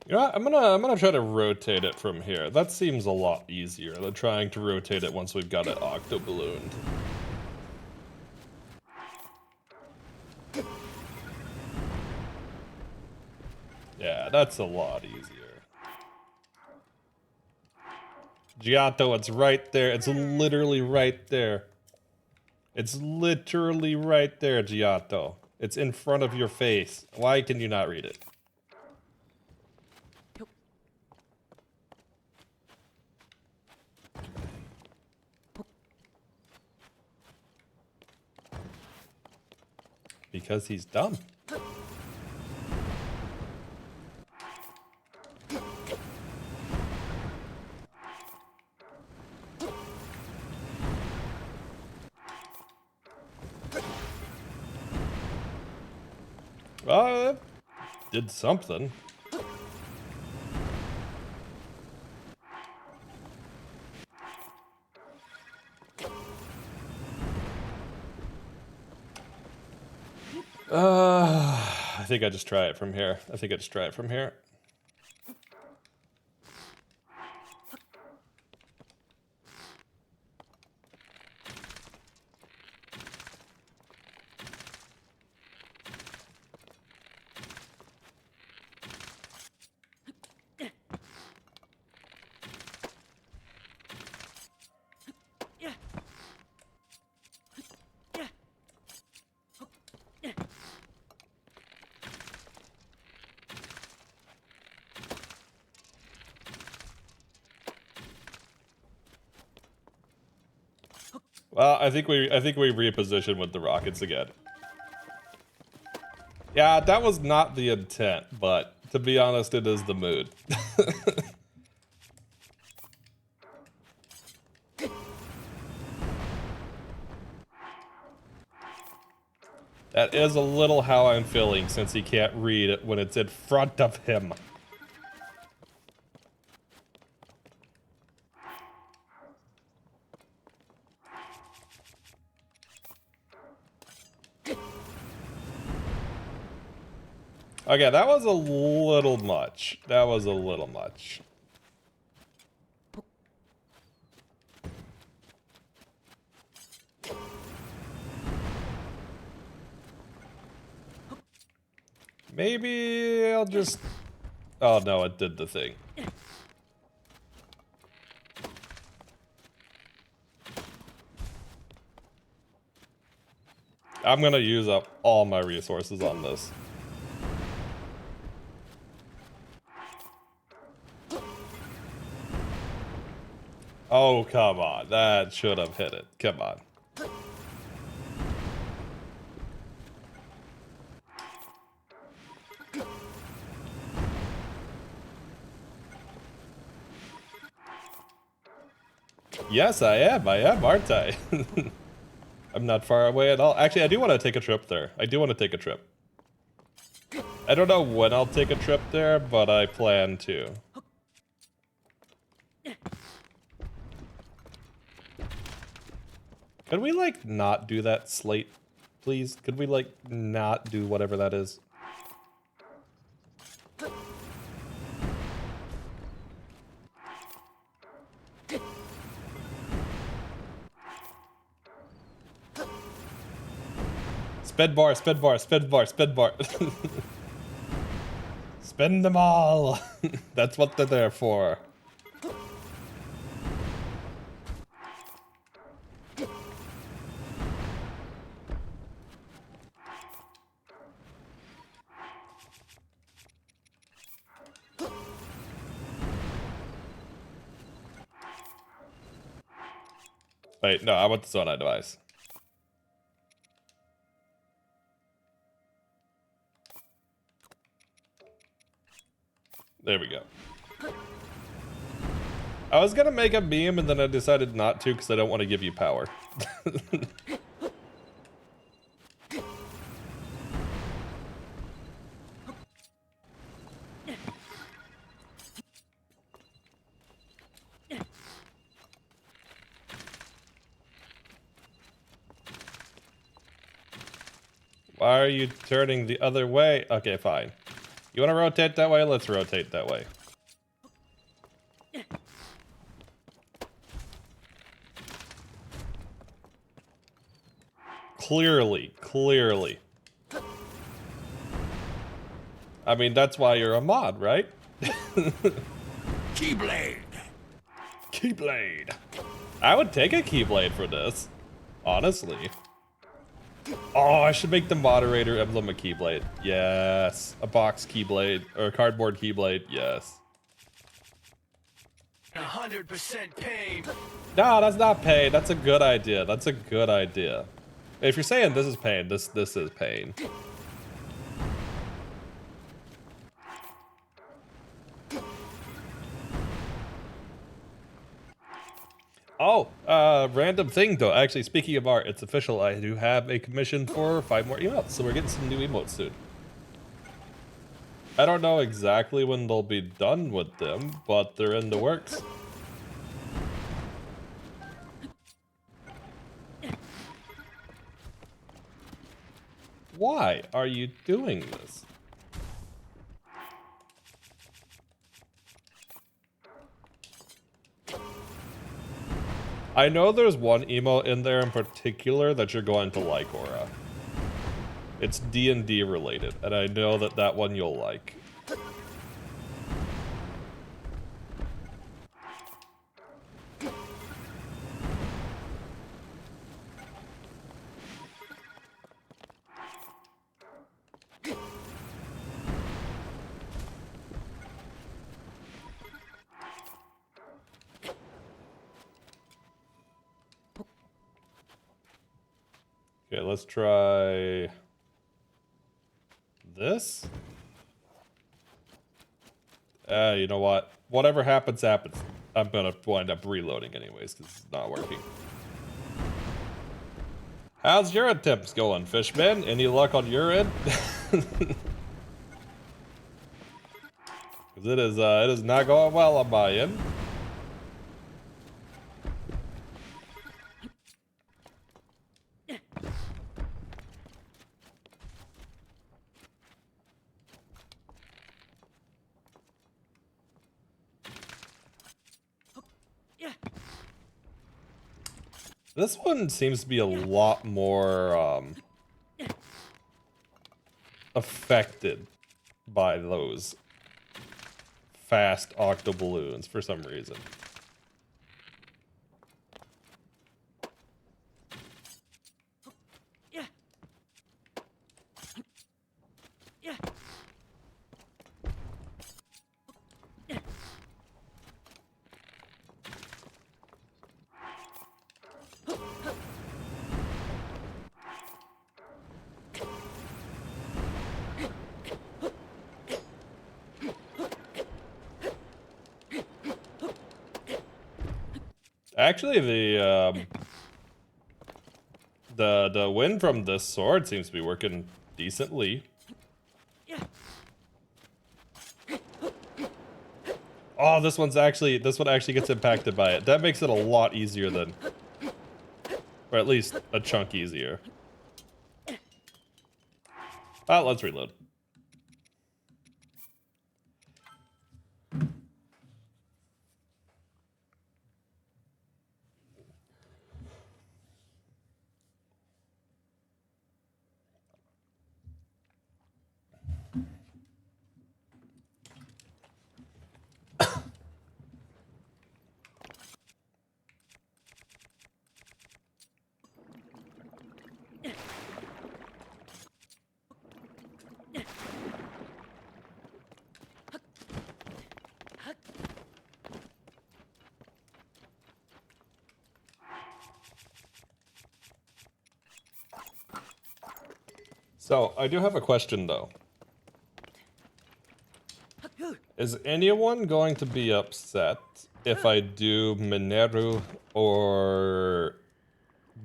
You know what? I'm gonna try to rotate it from here. That seems a lot easier than trying to rotate it once we've got it octo-ballooned. Yeah, that's a lot easier. Giotto, it's right there. It's literally right there. It's literally right there, Giotto. It's in front of your face. Why can you not read it? Because he's dumb. Did something. I think I just try it from here. I think I just try it from here. Well, I think we reposition with the rockets again. Yeah, that was not the intent, but to be honest, it is the mood. That is a little how I'm feeling since he can't read it when it's in front of him. Okay, that was a little much. That was a little much. Maybe I'll just... Oh no, it did the thing. I'm gonna use up all my resources on this. Oh, come on. That should have hit it. Come on. Yes, I am, aren't I? I'm not far away at all. Actually, I do want to take a trip there. I do want to take a trip. I don't know when I'll take a trip there, but I plan to. Could we, like, not do that slate, please? Could we, like, not do whatever that is? Sped bar, sped bar, sped bar, sped bar. Spend them all. That's what they're there for. Wait, no, I want the Zonai device. There we go. I was gonna make a meme and then I decided not to because I don't want to give you power. Why are you turning the other way? Okay, fine. You want to rotate that way? Let's rotate that way. Clearly. I mean, that's why you're a mod, right? Keyblade. Keyblade. I would take a Keyblade for this, honestly. Oh, I should make the moderator emblem a Keyblade. Yes. A box Keyblade, or a cardboard Keyblade, yes. 100% pain. No, that's not pain. That's a good idea. That's a good idea. If you're saying this is pain, this is pain. Oh, random thing though. Actually, speaking of art, it's official. I do have a commission for 5 more emotes, so we're getting some new emotes soon. I don't know exactly when they'll be done with them, but they're in the works. Why are you doing this? I know there's one emote in there in particular that you're going to like, Aura. It's D&D related, and I know that that one you'll like. Okay, let's try this. You know what? Whatever happens, happens. I'm gonna wind up reloading anyways, because it's not working. How's your attempts going, Fishman? Any luck on your end? Because it is not going well on my end. This one seems to be a lot more affected by those fast octoballoons for some reason. Actually, the wind from this sword seems to be working decently. Oh, this one actually gets impacted by it. That makes it a lot easier than, or at least a chunk easier. Let's reload. So, I do have a question, though. Is anyone going to be upset if I do Mineru or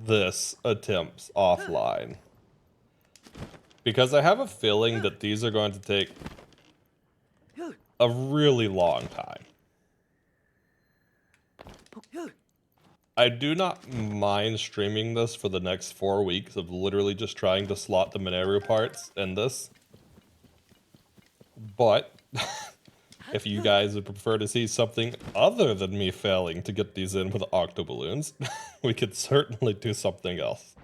this attempts offline? Because I have a feeling that these are going to take a really long time. I do not mind streaming this for the next 4 weeks of literally just trying to slot the Mineru parts in this. But if you guys would prefer to see something other than me failing to get these in with octoballoons, we could certainly do something else.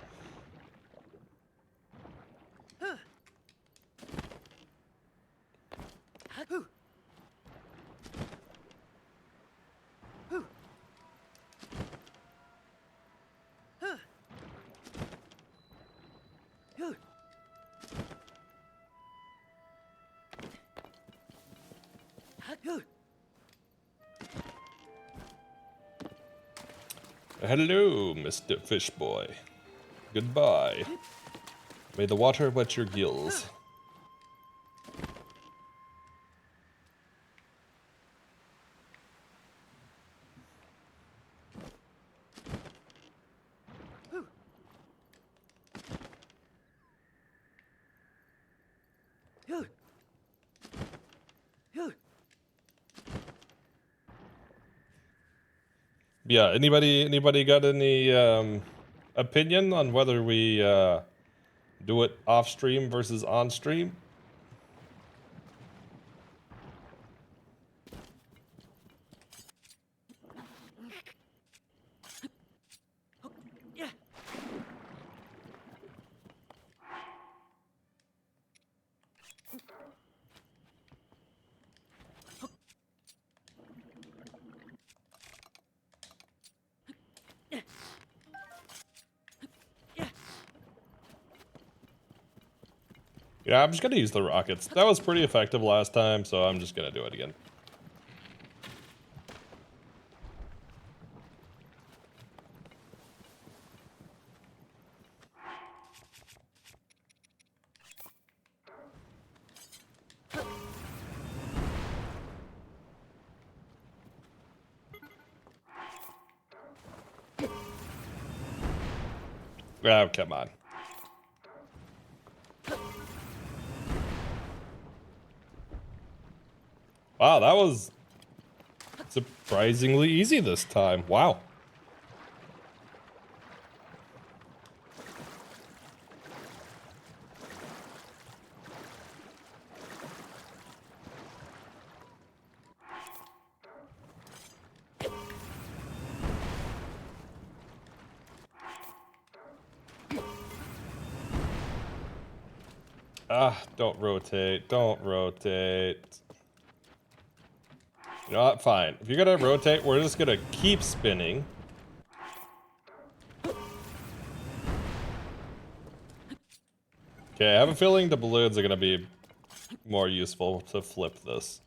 Hello, Mr. Fish Boy. Goodbye. May the water wet your gills. Yeah, anybody got any opinion on whether we do it off stream versus on stream? Yeah, I'm just gonna use the rockets. That was pretty effective last time, so I'm just gonna do it again. Oh, come on. Wow, that was surprisingly easy this time. Wow. Ah, don't rotate. Don't rotate. You know what? Fine. If you're gonna rotate, we're just gonna keep spinning. Okay, I have a feeling the balloons are gonna be more useful to flip this.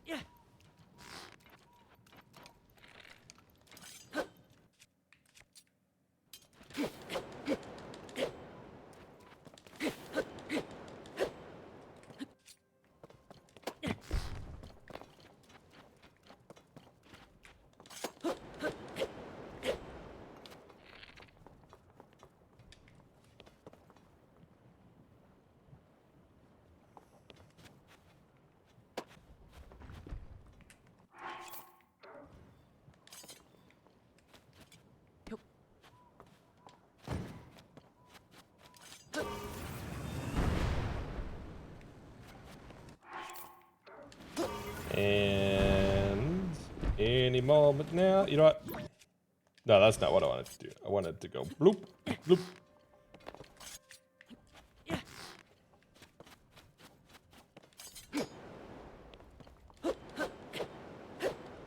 And any moment now, you know what? No, that's not what I wanted to do. I wanted to go bloop, bloop.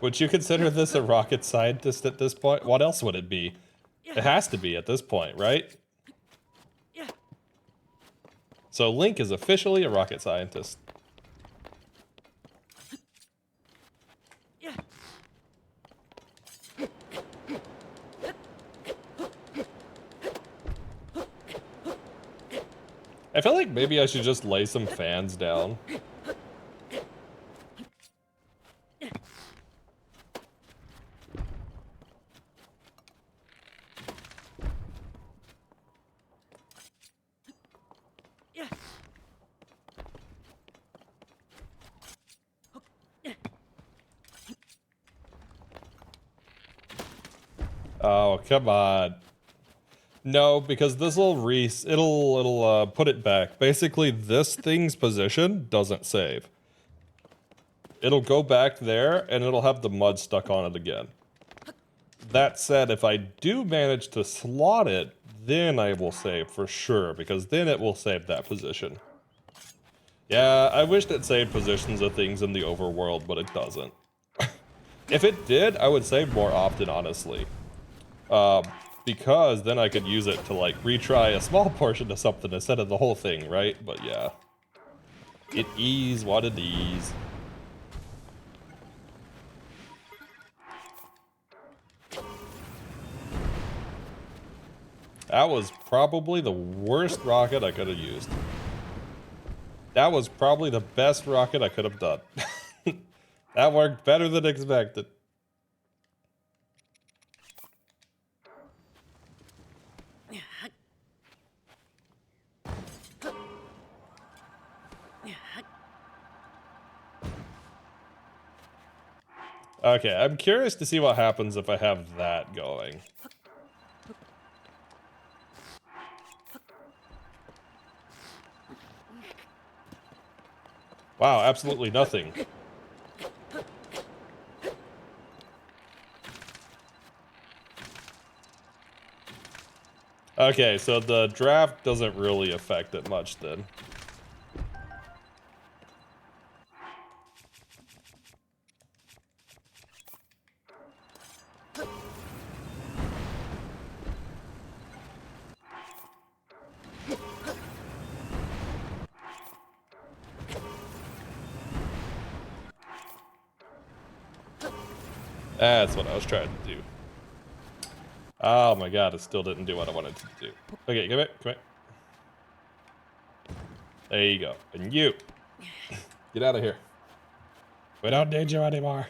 Would you consider this a rocket scientist at this point? What else would it be? It has to be at this point, right? So Link is officially a rocket scientist. I feel like maybe I should just lay some fans down. Oh, come on. No, because this'll it'll put it back. Basically, this thing's position doesn't save. It'll go back there, and it'll have the mud stuck on it again. That said, if I do manage to slot it, then I will save for sure, because then it will save that position. Yeah, I wished it saved positions of things in the overworld, but it doesn't. If it did, I would save more often, honestly. Because then I could use it to, like, retry a small portion of something instead of the whole thing, right? But yeah. It is what it is. That was probably the worst rocket I could have used. That was probably the best rocket I could have done. That worked better than expected. Okay, I'm curious to see what happens if I have that going. Wow, absolutely nothing. Okay, so the draft doesn't really affect it much then. That's what I was trying to do. Oh my god, it still didn't do what I wanted to do. Okay, come here. There you go. And you. Get out of here. We don't need you anymore.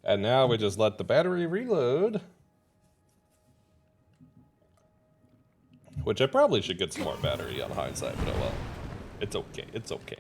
And now we just let the battery reload. Which I probably should get some more battery on hindsight, but oh well. It's okay, it's okay.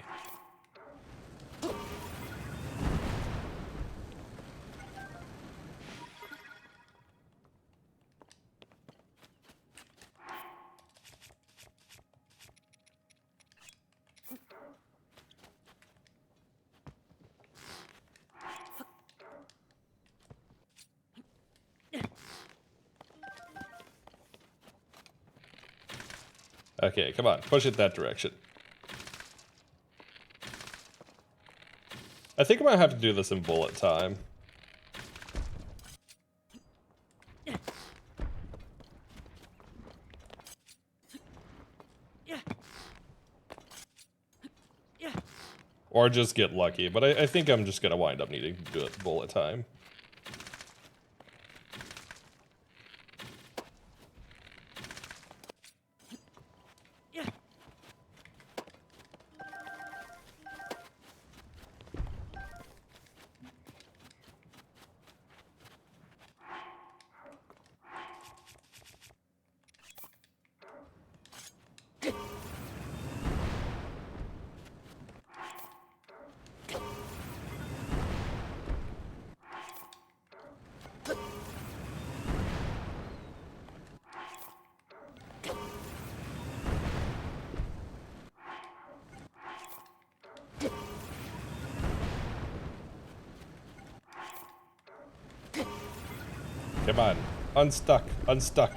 Okay, come on, push it that direction. I think I might have to do this in bullet time. Or just get lucky, but I think I'm just gonna wind up needing to do it bullet time. Come on, unstuck, unstuck.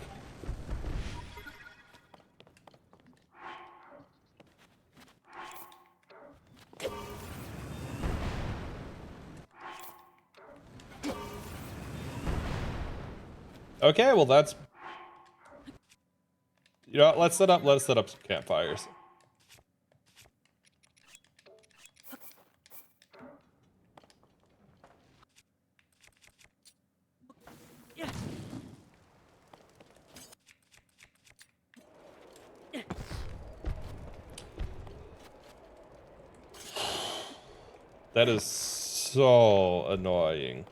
Okay, well that's... You know what, let's set up some campfires. That is so annoying.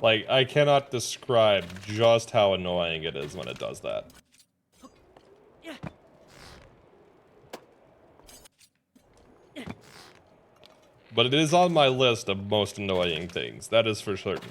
Like, I cannot describe just how annoying it is when it does that. But it is on my list of most annoying things, that is for certain.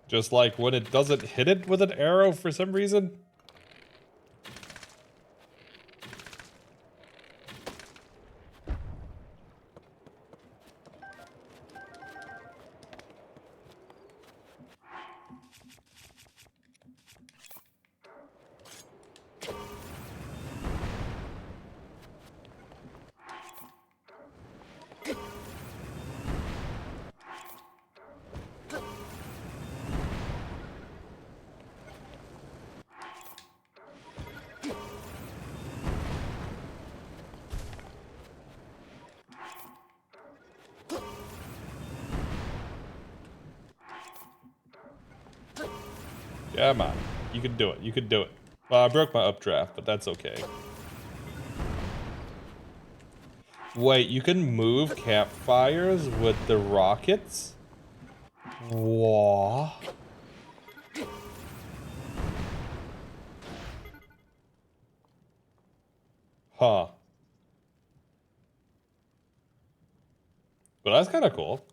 Just like when it doesn't hit it with an arrow for some reason. Come on. You can do it. You can do it. Well, I broke my updraft, but that's okay. Wait, you can move campfires with the rockets? What? Huh. But that's kind of cool.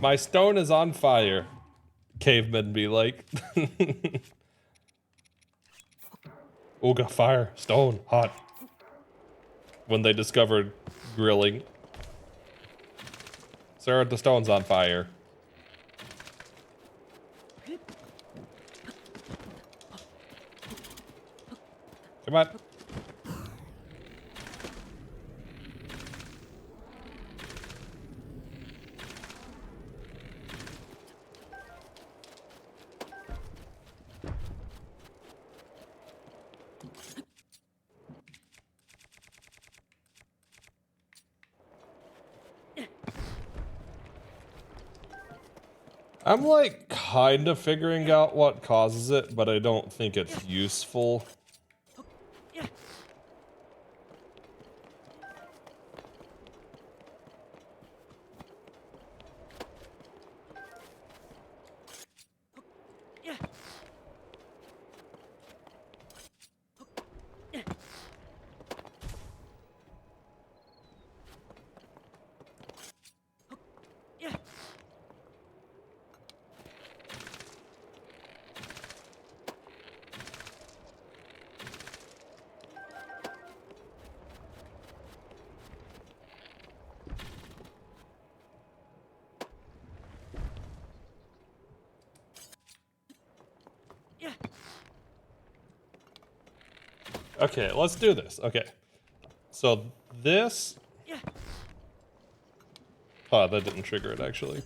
My stone is on fire. Cavemen be like. Oh, got fire. Stone. Hot. When they discovered grilling. Sir, the stone's on fire. Come on. I'm like kind of figuring out what causes it, but I don't think it's useful. Okay, let's do this. Okay. So this... Oh, that didn't trigger it, actually.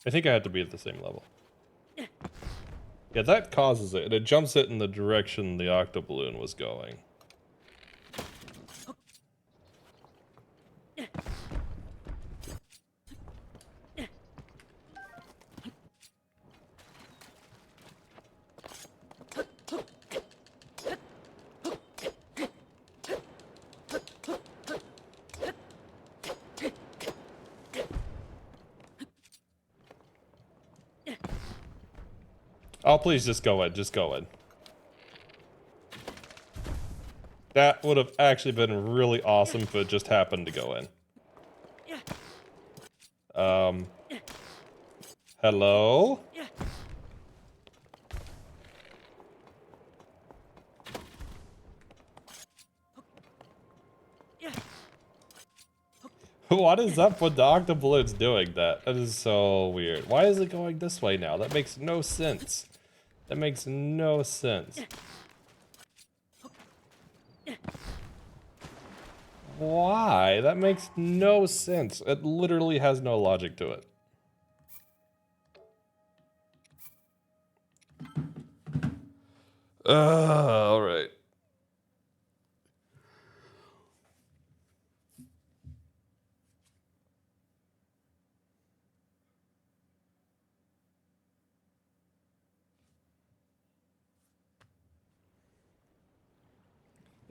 I think I had to be at the same level. Yeah, that causes it, and it jumps it in the direction the octoballoon was going. Oh, please just go in. Just go in. That would have actually been really awesome if it just happened to go in. Hello? What is up with the octoballoons doing that? That is so weird. Why is it going this way now? That makes no sense. That makes no sense. Why? That makes no sense. It literally has no logic to it. All right.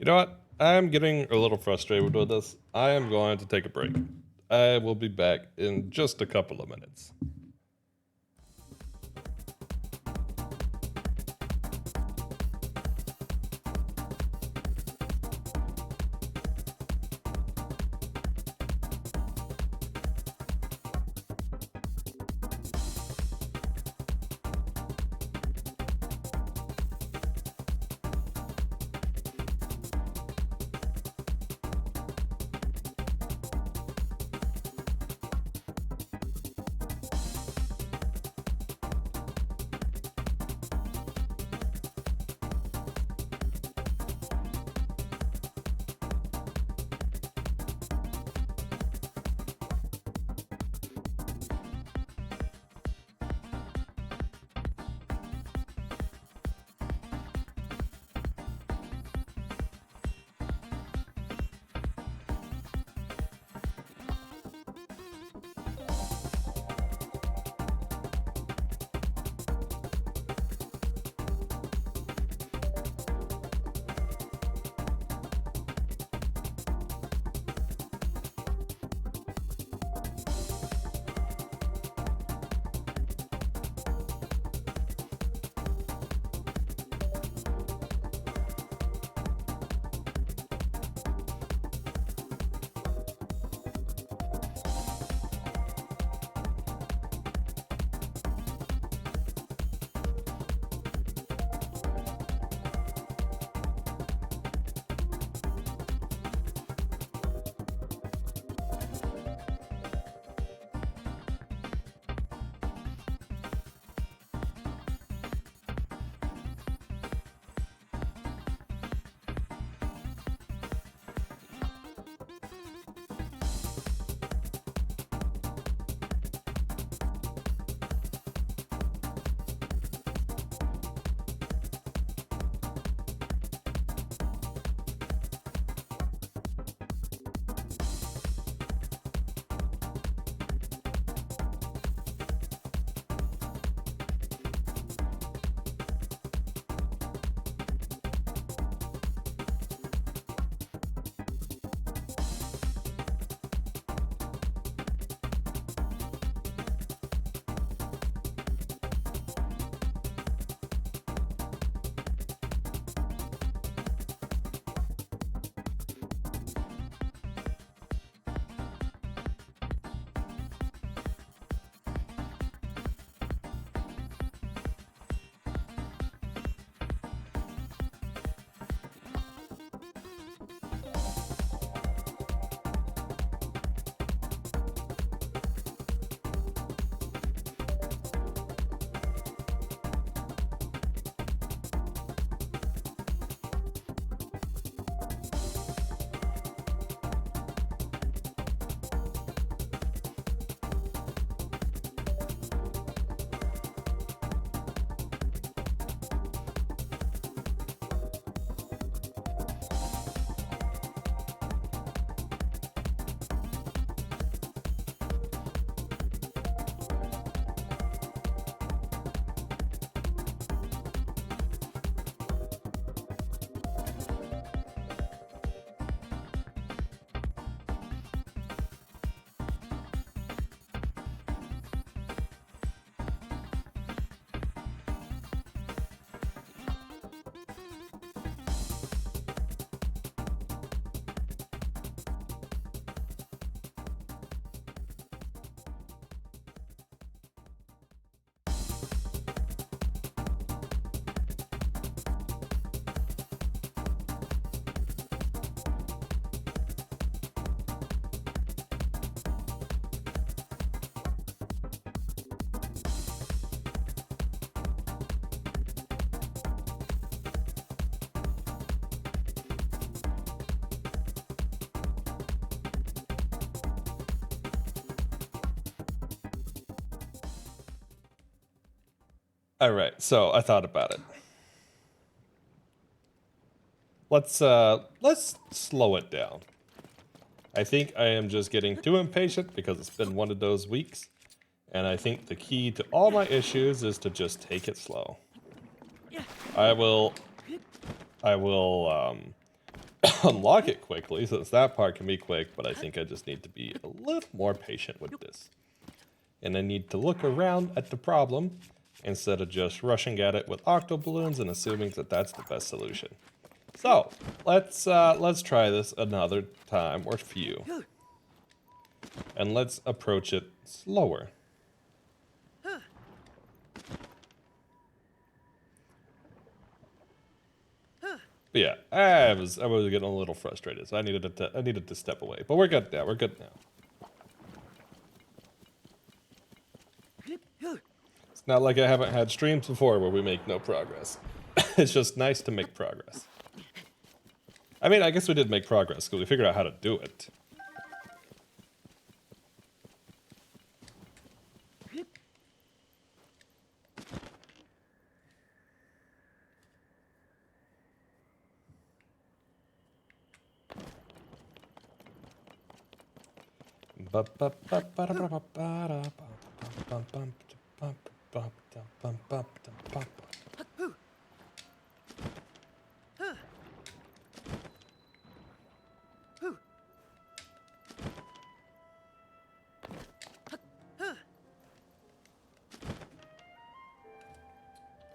You know what? I'm getting a little frustrated with this. I am going to take a break. I will be back in just a couple of minutes. All right, so I thought about it. Let's slow it down. I think I am just getting too impatient because it's been one of those weeks, and I think the key to all my issues is to just take it slow. I will unlock it quickly since that part can be quick, but I think I just need to be a little more patient with this. And I need to look around at the problem instead of just rushing at it with octo balloons and assuming that that's the best solution. So let's try this another time or few, and let's approach it slower. But yeah, I was getting a little frustrated, so I needed to step away. But we're good now. We're good now. It's not like I haven't had streams before where we make no progress. It's just nice to make progress. I mean, I guess we did make progress because we figured out how to do it.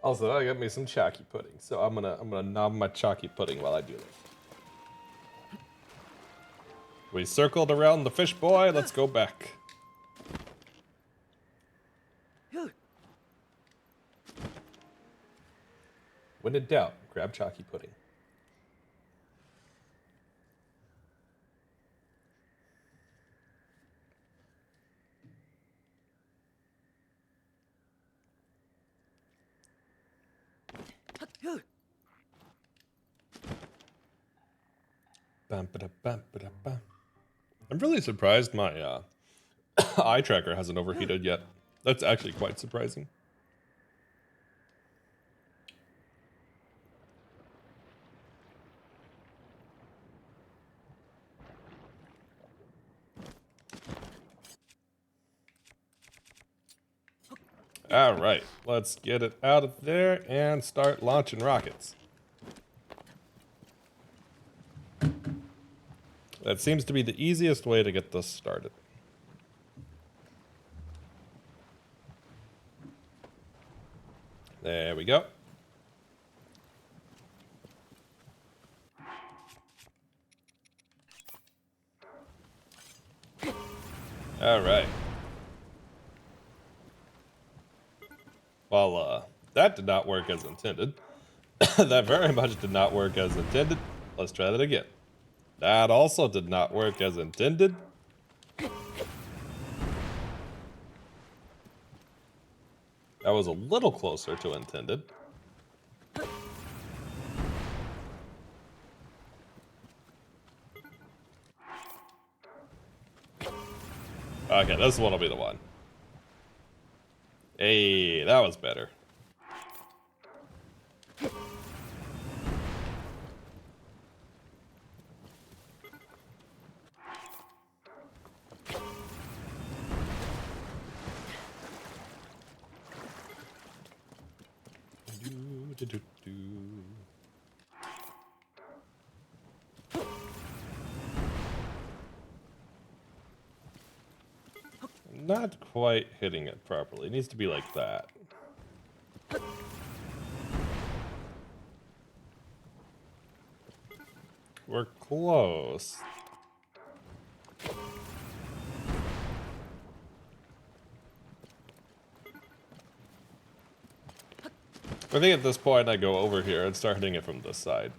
Also, I got me some chalky pudding, so I'm gonna knob my chalky pudding while I do this. We circled around the fish boy. Let's go back. When in doubt, grab chalky pudding. I'm really surprised my eye tracker hasn't overheated yet. That's actually quite surprising. All right, let's get it out of there and start launching rockets. That seems to be the easiest way to get this started. There we go. All right. Well, that did not work as intended. That very much did not work as intended. Let's try that again. That also did not work as intended. That was a little closer to intended. Okay, this one will be the one. Hey, that was better. Not quite hitting it properly. It needs to be like that. We're close. I think at this point I go over here and start hitting it from this side.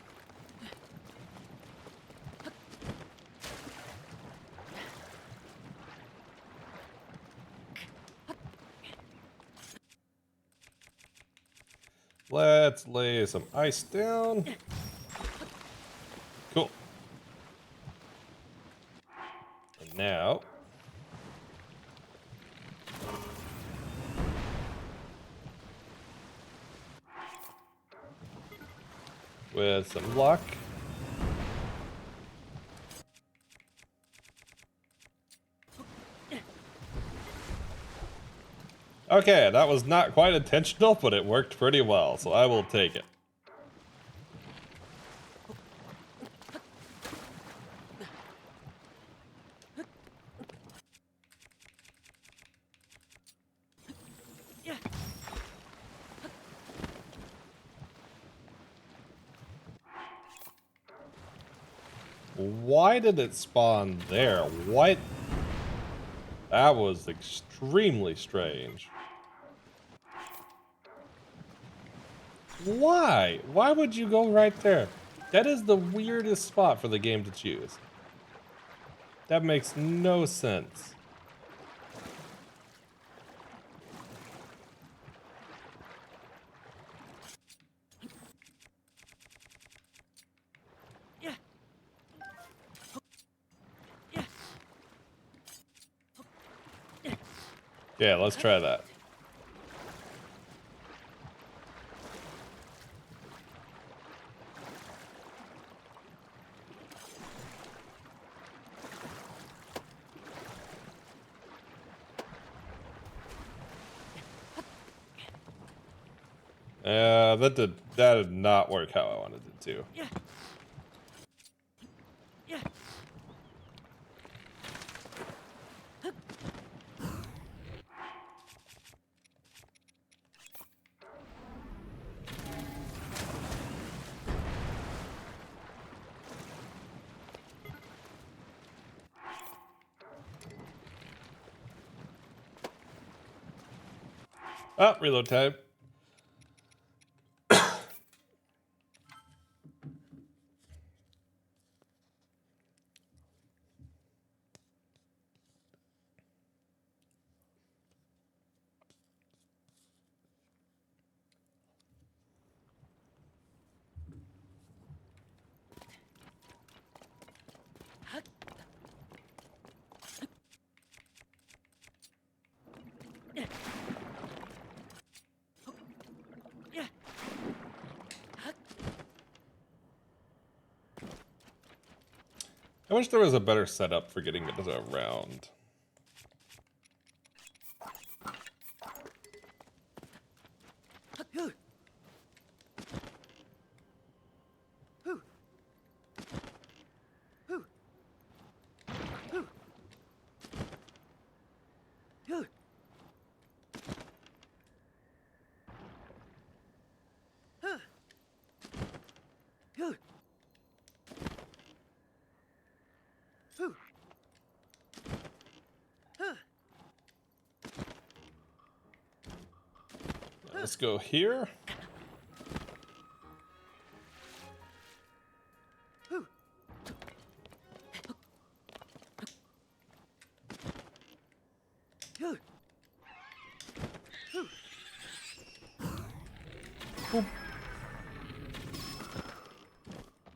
Let's lay some ice down. Cool. And now... with some luck. Okay, that was not quite intentional, but it worked pretty well, so I will take it. Why did it spawn there? What? That was extremely strange. Why? Why would you go right there? That is the weirdest spot for the game to choose. That makes no sense. Yeah, let's try that. That did not work how I wanted it to. Oh, reload time. I wish there was a better setup for getting it around. Let's go here. Boop.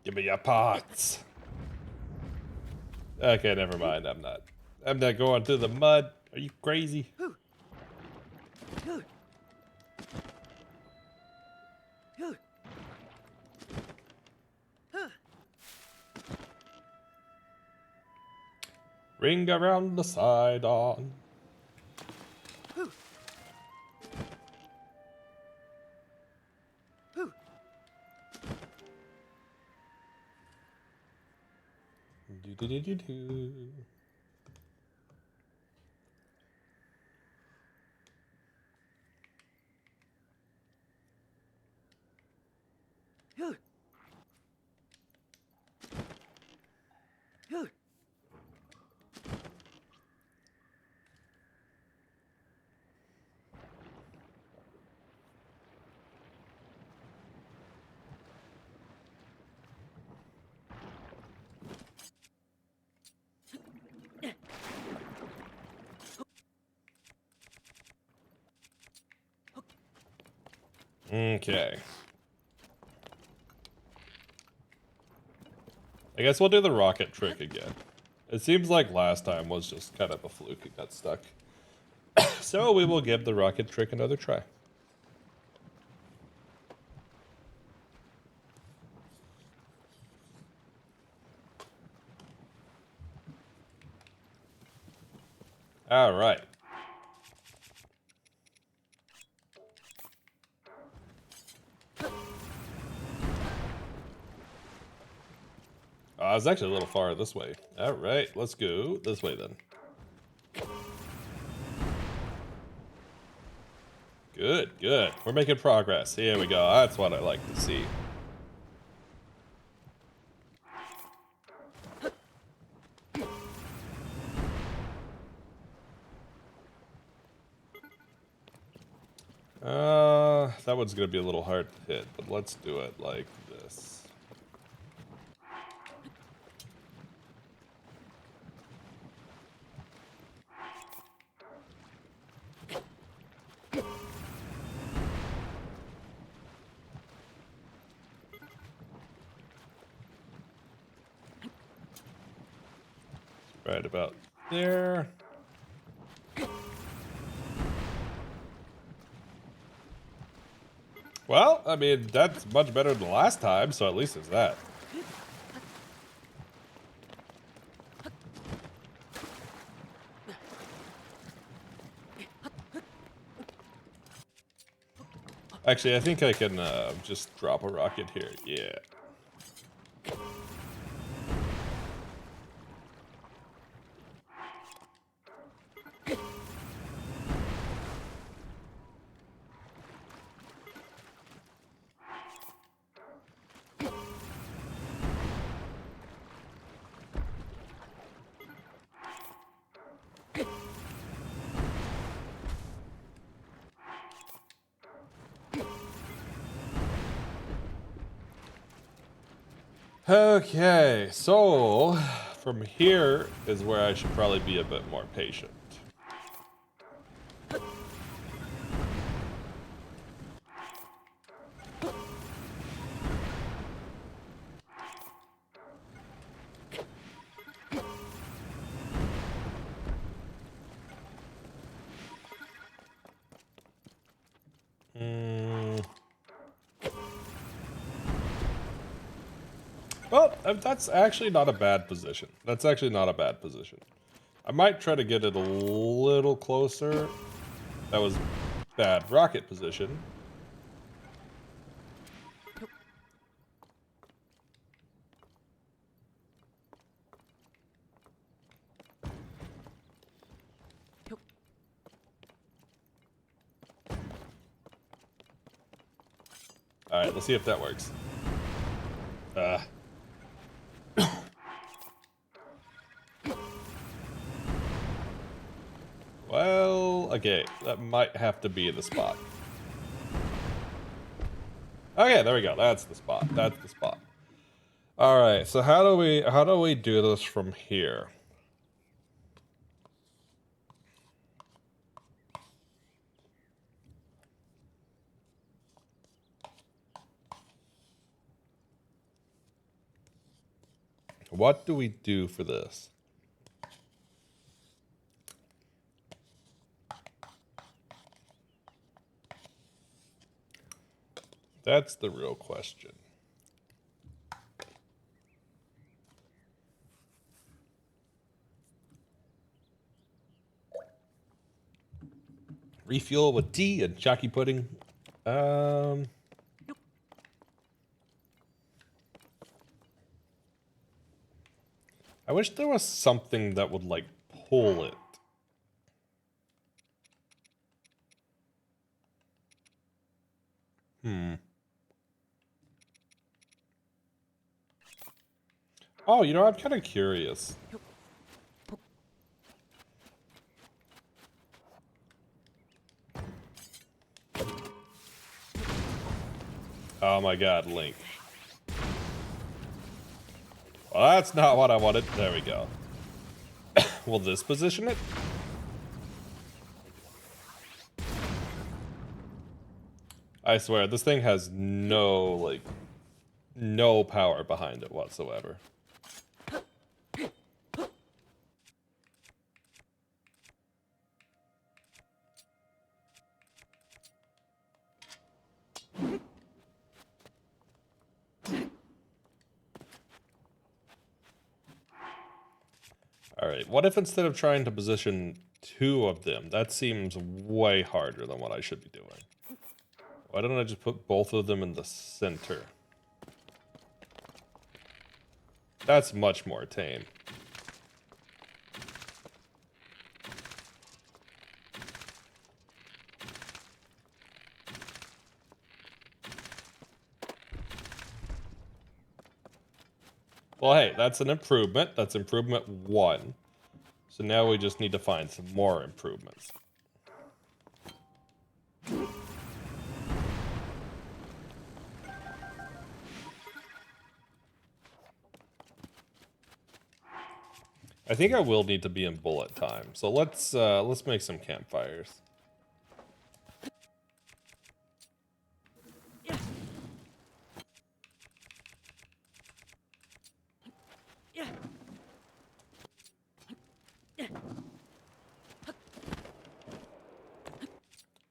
Give me your pots. Okay, never mind. I'm not going through the mud. Are you crazy? Ring around the side on. Do, do, do, do, do. Okay. I guess we'll do the rocket trick again. It seems like last time was just kind of a fluke. It got stuck. So we will give the rocket trick another try. All right. I was actually a little far this way. All right, let's go this way then. Good, good. We're making progress. Here we go. That's what I like to see. That one's gonna be a little hard to hit, but let's do it like this. Right about there. Well, I mean, that's much better than the last time, so at least it's that. Actually, I think I can just drop a rocket here. Yeah. Okay, so from here is where I should probably be a bit more patient. Well, that's actually not a bad position. That's actually not a bad position. I might try to get it a little closer. That was bad rocket position. All right, let's see if that works. Well, okay, that might have to be the spot. Okay, there we go. That's the spot. That's the spot. All right, so how do we do this from here? What do we do for this? That's the real question. Refuel with tea and chalky pudding. I wish there was something that would like pull it. Oh, you know, I'm kind of curious. Oh my god, Link. Well, that's not what I wanted. There we go. Will this position it? I swear, this thing has no power behind it whatsoever. All right, what if instead of trying to position 2 of them. That seems way harder than what I should be doing. Why don't I just put both of them in the center? That's much more tame. Well, hey, that's an improvement. That's improvement 1. So now we just need to find some more improvements. I think I will need to be in bullet time. So let's make some campfires.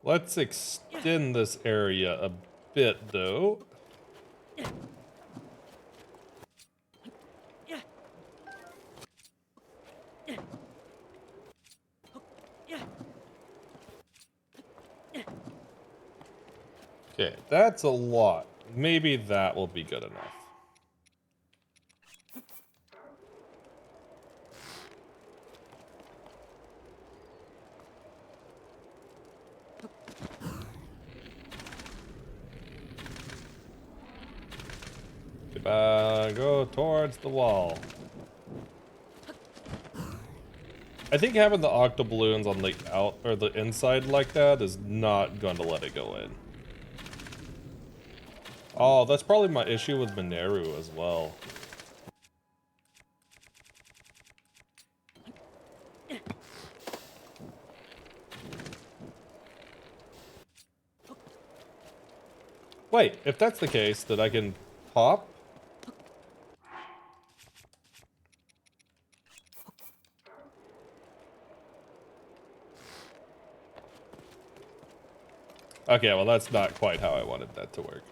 Let's extend this area a bit, though. Okay, that's a lot. Maybe that will be good enough. Go towards the wall. I think having the octoballoons on the out or the inside like that is not going to let it go in. Oh, that's probably my issue with Mineru as well. Wait, if that's the case, that I can pop? Okay, well that's not quite how I wanted that to work.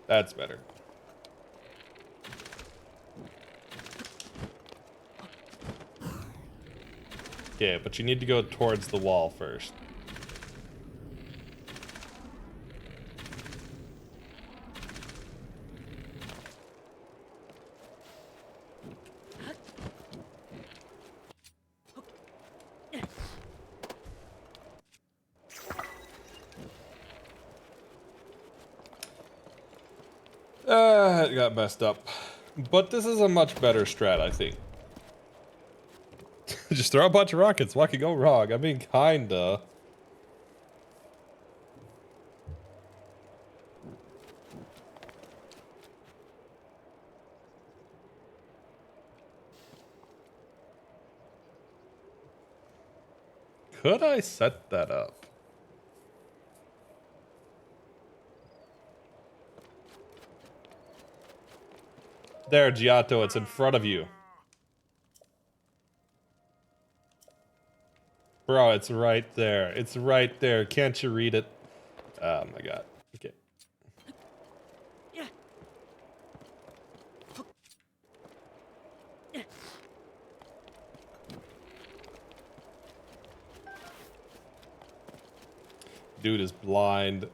That's better. Okay, but you need to go towards the wall first. It got messed up. But this is a much better strat, I think. Just throw a bunch of rockets. What could go wrong? I mean, kinda. Could I set that up? There, Giotto, it's in front of you. Bro, it's right there. It's right there. Can't you read it? Oh my god. Okay. Dude is blind.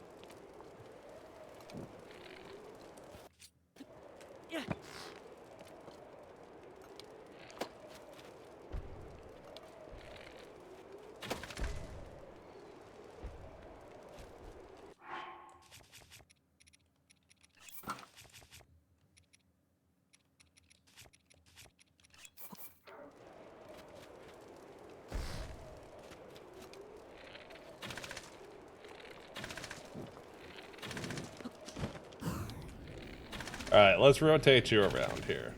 Alright, let's rotate you around here.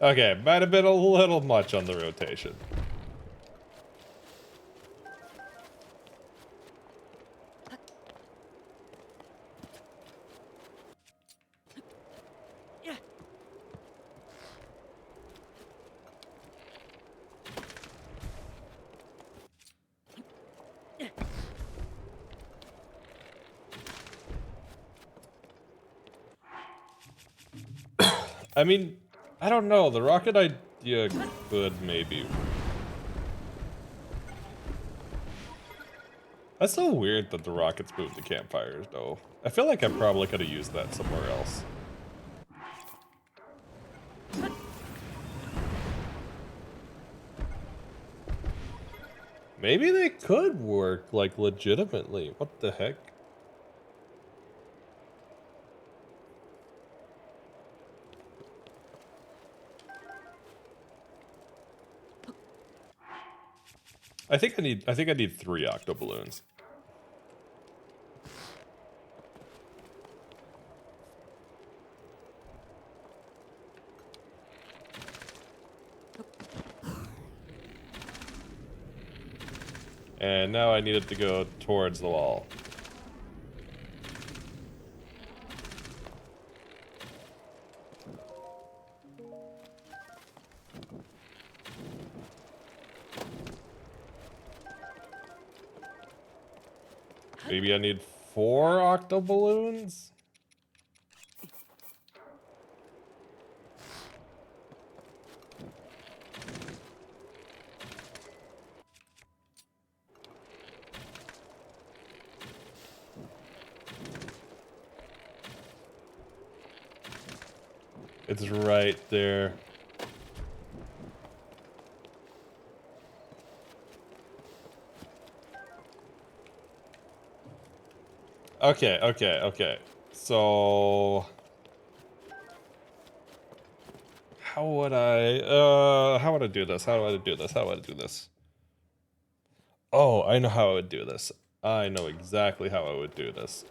Okay, might have been a little much on the rotation. I mean, I don't know. The rocket idea could maybe. That's so weird that the rockets moved the campfires, though. I feel like I probably could have used that somewhere else. Maybe they could work, like, legitimately. What the heck? I think I need 3 octo balloons. And now I need it to go towards the wall. Maybe I need 4 octo balloons? It's right there. Okay. So how would I do this? How do I do this? Oh, I know how I would do this. I know exactly how I would do this.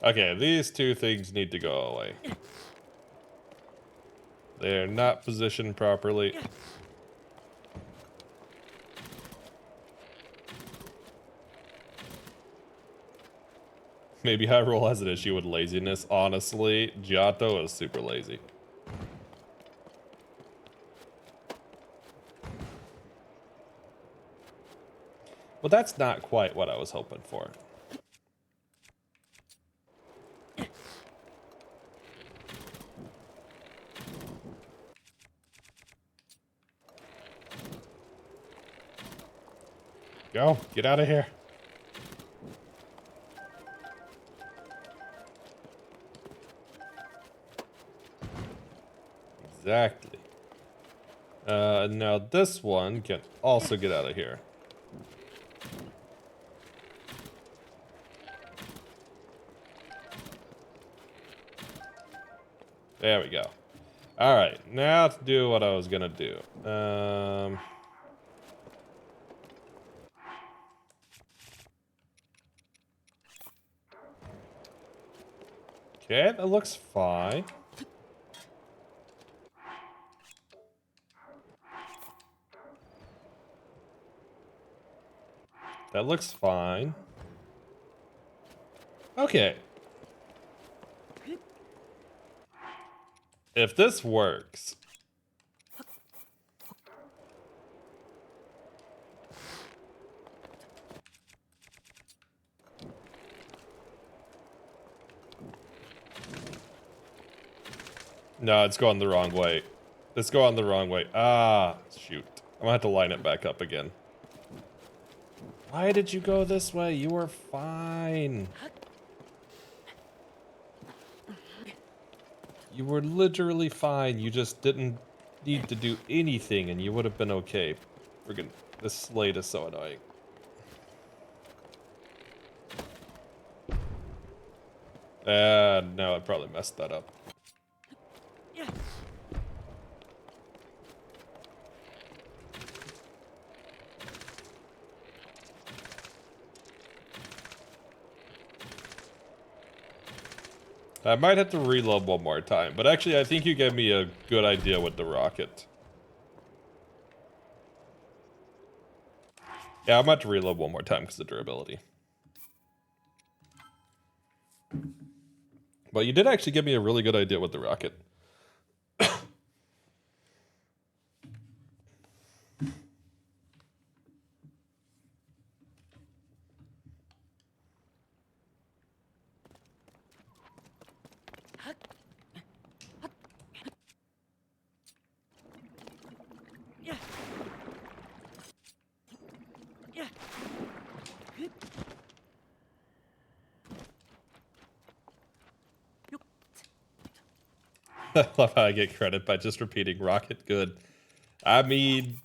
Okay, these 2 things need to go away. They're not positioned properly. Maybe Hyrule has an issue with laziness. Honestly, Giotto is super lazy. Well, that's not quite what I was hoping for. Go, get out of here. Exactly. Now this one can also get out of here. There we go. All right, now to do what I was gonna do. Okay, that looks fine. That looks fine. Okay. If this works. No, it's going the wrong way. It's going the wrong way. Ah, shoot. I'm gonna have to line it back up again. Why did you go this way? You were fine. You were literally fine. You just didn't need to do anything and you would have been okay. Friggin', this slate is so annoying. No, I probably messed that up. I might have to reload one more time, but actually I think you gave me a good idea with the rocket. Yeah, I might have to reload one more time because of durability. But you did actually give me a really good idea with the rocket. I love how I get credit by just repeating rocket. Good. I mean,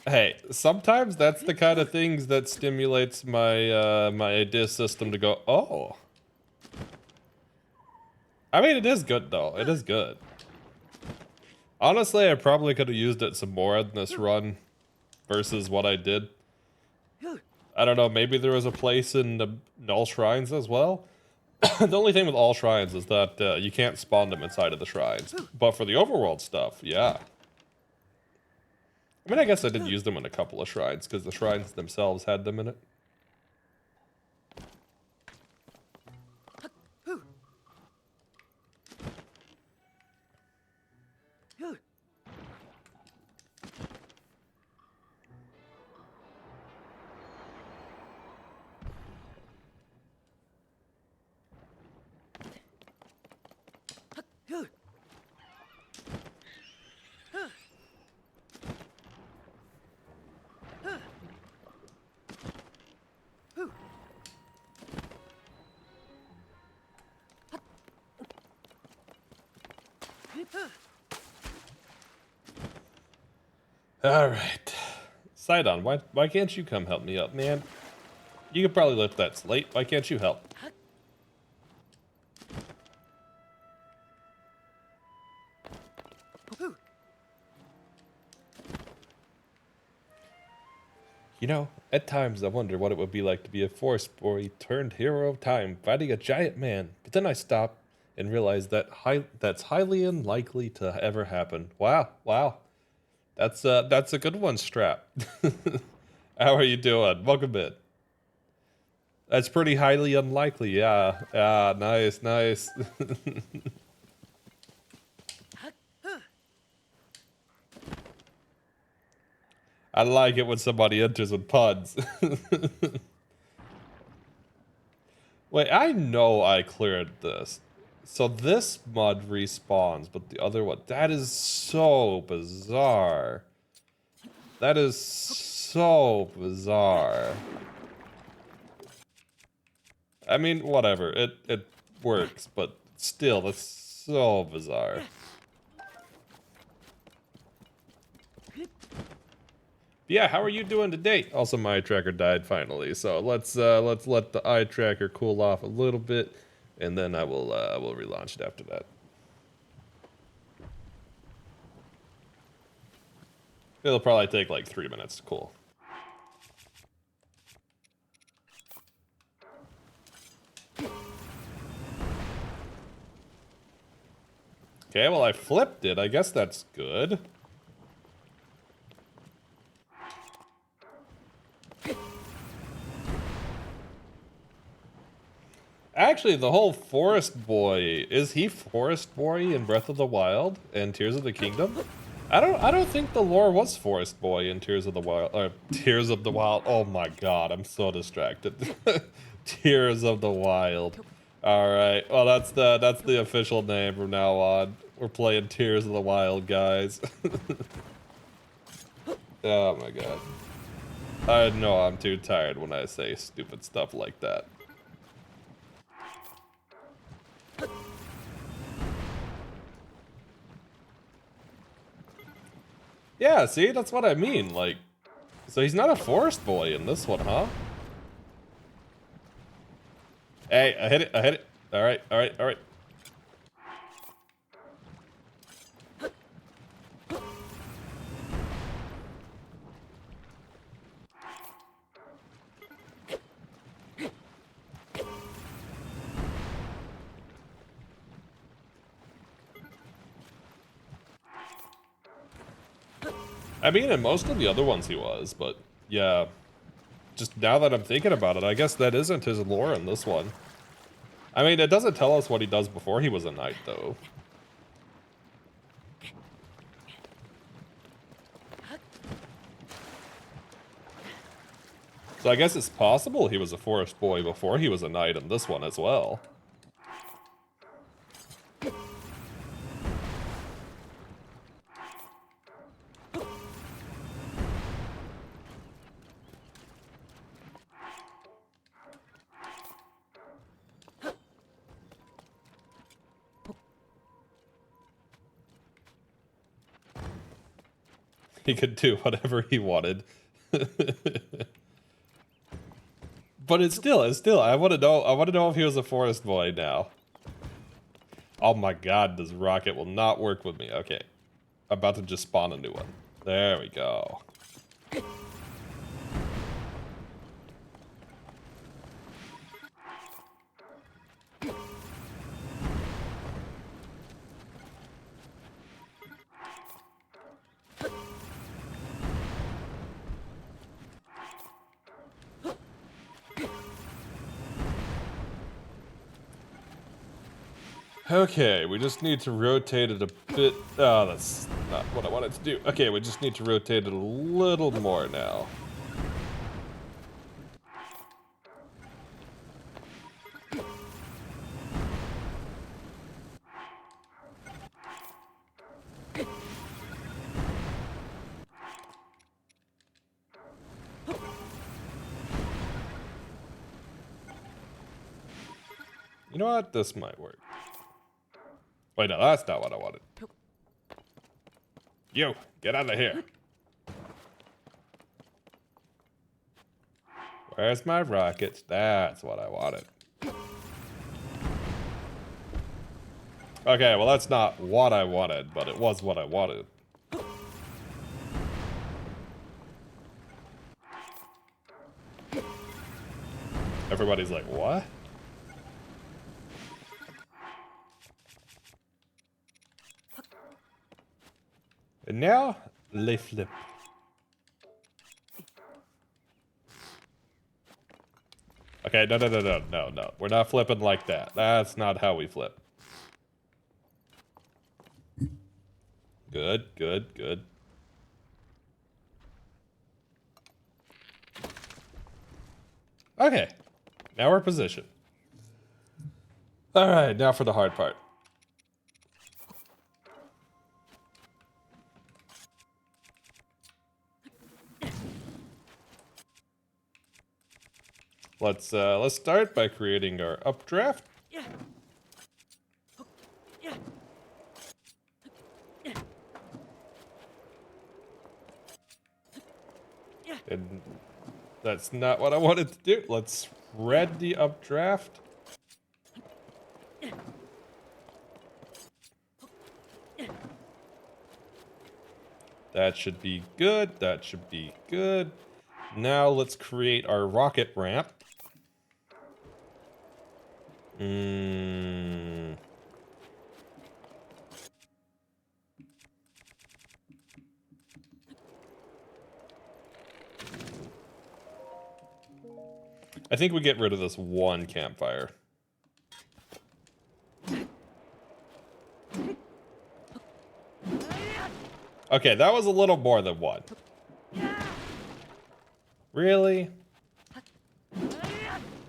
hey, sometimes that's the kind of things that stimulates my my idea system to go, oh. I mean, it is good though. It is good. Honestly, I probably could have used it some more in this run versus what I did. I don't know, maybe there was a place in all shrines as well. The only thing with all shrines is that you can't spawn them inside of the shrines. But for the overworld stuff, yeah. I mean, I guess I did use them in a couple of shrines, because the shrines themselves had them in it. Alright. Sidon, why can't you come help me up, man? You could probably lift that slate. Why can't you help? You know, at times I wonder what it would be like to be a forest boy turned hero of time fighting a giant man. But then I stop and realize that that's highly unlikely to ever happen. Wow, wow. That's a good one, Strap. How are you doing? Welcome in. That's pretty highly unlikely, yeah. Yeah, nice, nice. I like it when somebody enters with puns. Wait, I know I cleared this. So this mud respawns, but the other one, that is so bizarre. That is so bizarre. I mean, whatever, it works, but still, that's so bizarre. Yeah, how are you doing today? Also, my eye tracker died finally, so let's let the eye tracker cool off a little bit, and then I will relaunch it after that. It'll probably take like 3 minutes to cool. Okay, well I flipped it. I guess that's good. Actually, the whole Forest Boy, is he Forest Boy in Breath of the Wild and Tears of the Kingdom? I don't think the lore was Forest Boy in Tears of the Wild, or Tears of the Wild. Oh my god, I'm so distracted. Tears of the Wild. All right, well that's the official name from now on. We're playing Tears of the Wild, guys. Oh my god. I know I'm too tired when I say stupid stuff like that. Yeah, see, that's what I mean. Like, so he's not a forest boy in this one, huh? Hey, I hit it, I hit it. All right, all right, all right. I mean, in most of the other ones he was, but yeah. Just now that I'm thinking about it, I guess that isn't his lore in this one. I mean, it doesn't tell us what he does before he was a knight, though. So I guess it's possible he was a forest boy before he was a knight in this one as well. He could do whatever he wanted. But it's still, I want to know if he was a forest boy now. Oh my god, this rocket will not work with me. Okay. I'm about to just spawn a new one. There we go. Okay, we just need to rotate it a bit. Oh, that's not what I wanted to do. Okay, we just need to rotate it a little more now. You know what? This might work. Wait, no, that's not what I wanted. You, get out of here. Where's my rockets? That's what I wanted. Okay, well that's not what I wanted, but it was what I wanted. Everybody's like, what? And now, les flip. Okay, no. We're not flipping like that. That's not how we flip. Good. Okay, now we're positioned. All right, now for the hard part. Let's start by creating our updraft. And that's not what I wanted to do. Let's spread the updraft. That should be good. That should be good. Now let's create our rocket ramp. I think we get rid of this one campfire. Okay, that was a little more than one. Really?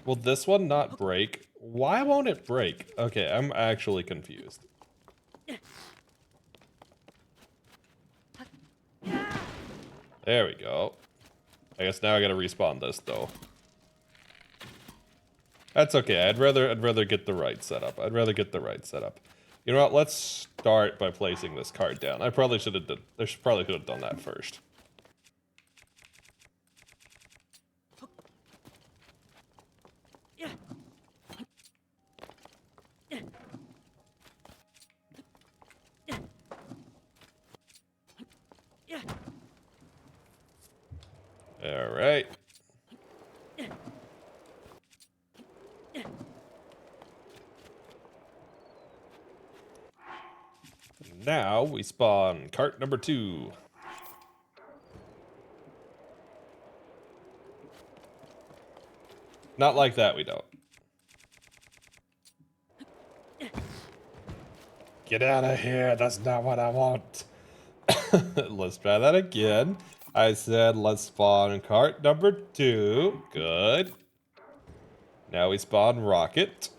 Will this one not break? Why won't it break? Okay, I'm actually confused. There we go. I guess now I gotta respawn this though. That's okay. I'd rather get the right setup. You know what? Let's start by placing this card down. I probably should have done. Probably could have done that first. All right. Now we spawn cart number 2. Not like that, we don't. Get out of here. That's not what I want. Let's try that again. I said let's spawn cart number 2. Good. Now we spawn rocket.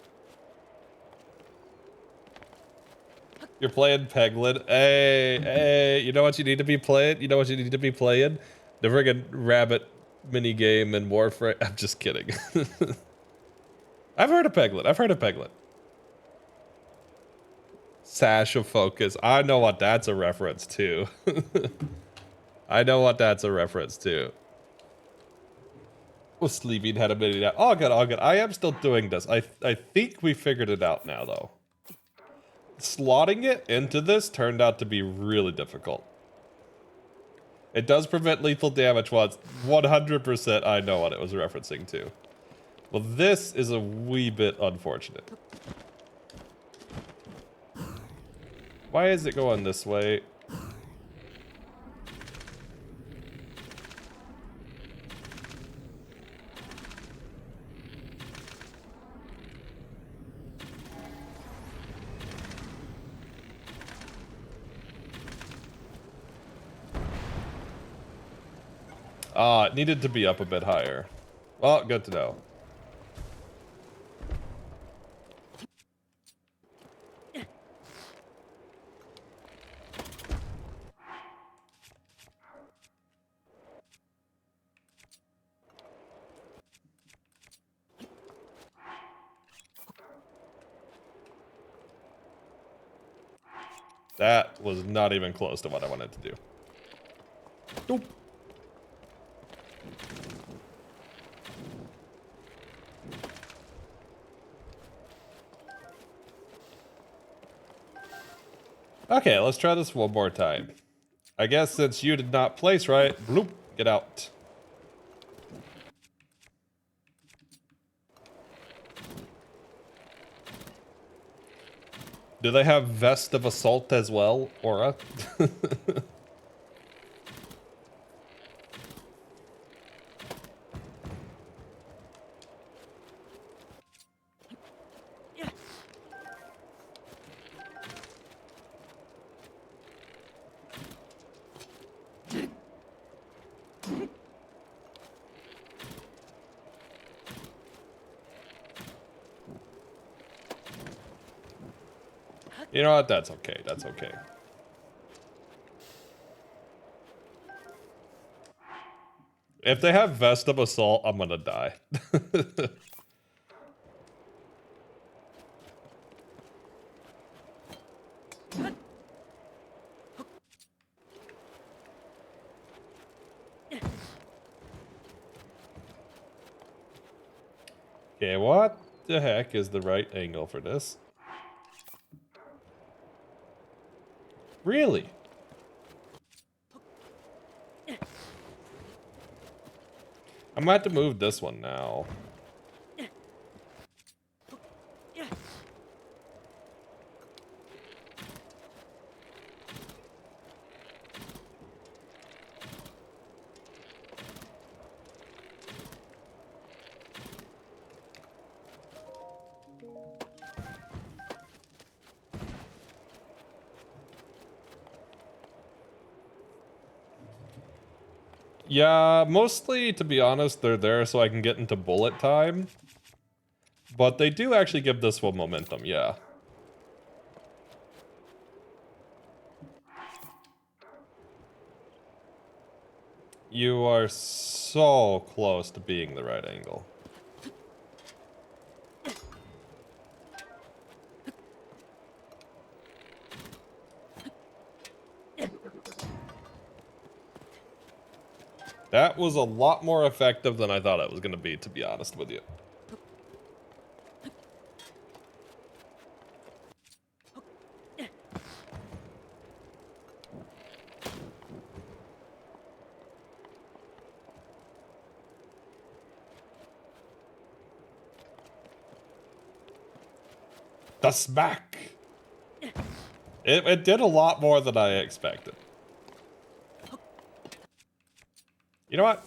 You're playing Peglin. Hey, hey, you know what you need to be playing? You know what you need to be playing? The friggin' rabbit mini game in Warframe. I'm just kidding. I've heard of Peglin. I've heard of Peglin. Sash of Focus. I know what that's a reference to. I know what that's a reference to. Was sleeping, had a minute out. All good, all good. I am still doing this. I think we figured it out now, though. Slotting it into this turned out to be really difficult. It does prevent lethal damage once. 100% I know what it was referencing to. Well, this is a wee bit unfortunate. Why is it going this way? It needed to be up a bit higher. Well, good to know. That was not even close to what I wanted to do. Nope. Okay, let's try this one more time. I guess since you did not place right, bloop, get out. Do they have Vest of Assault as well, Aura? You know what? That's okay. That's okay. If they have Vest of Assault, I'm gonna die. Okay, what the heck is the right angle for this? Really? I might have to move this one now. Yeah, mostly, to be honest, they're there so I can get into bullet time. But they do actually give this one momentum, yeah. You are so close to being the right angle. That was a lot more effective than I thought it was going to be honest with you. The smack! It did a lot more than I expected. You know what?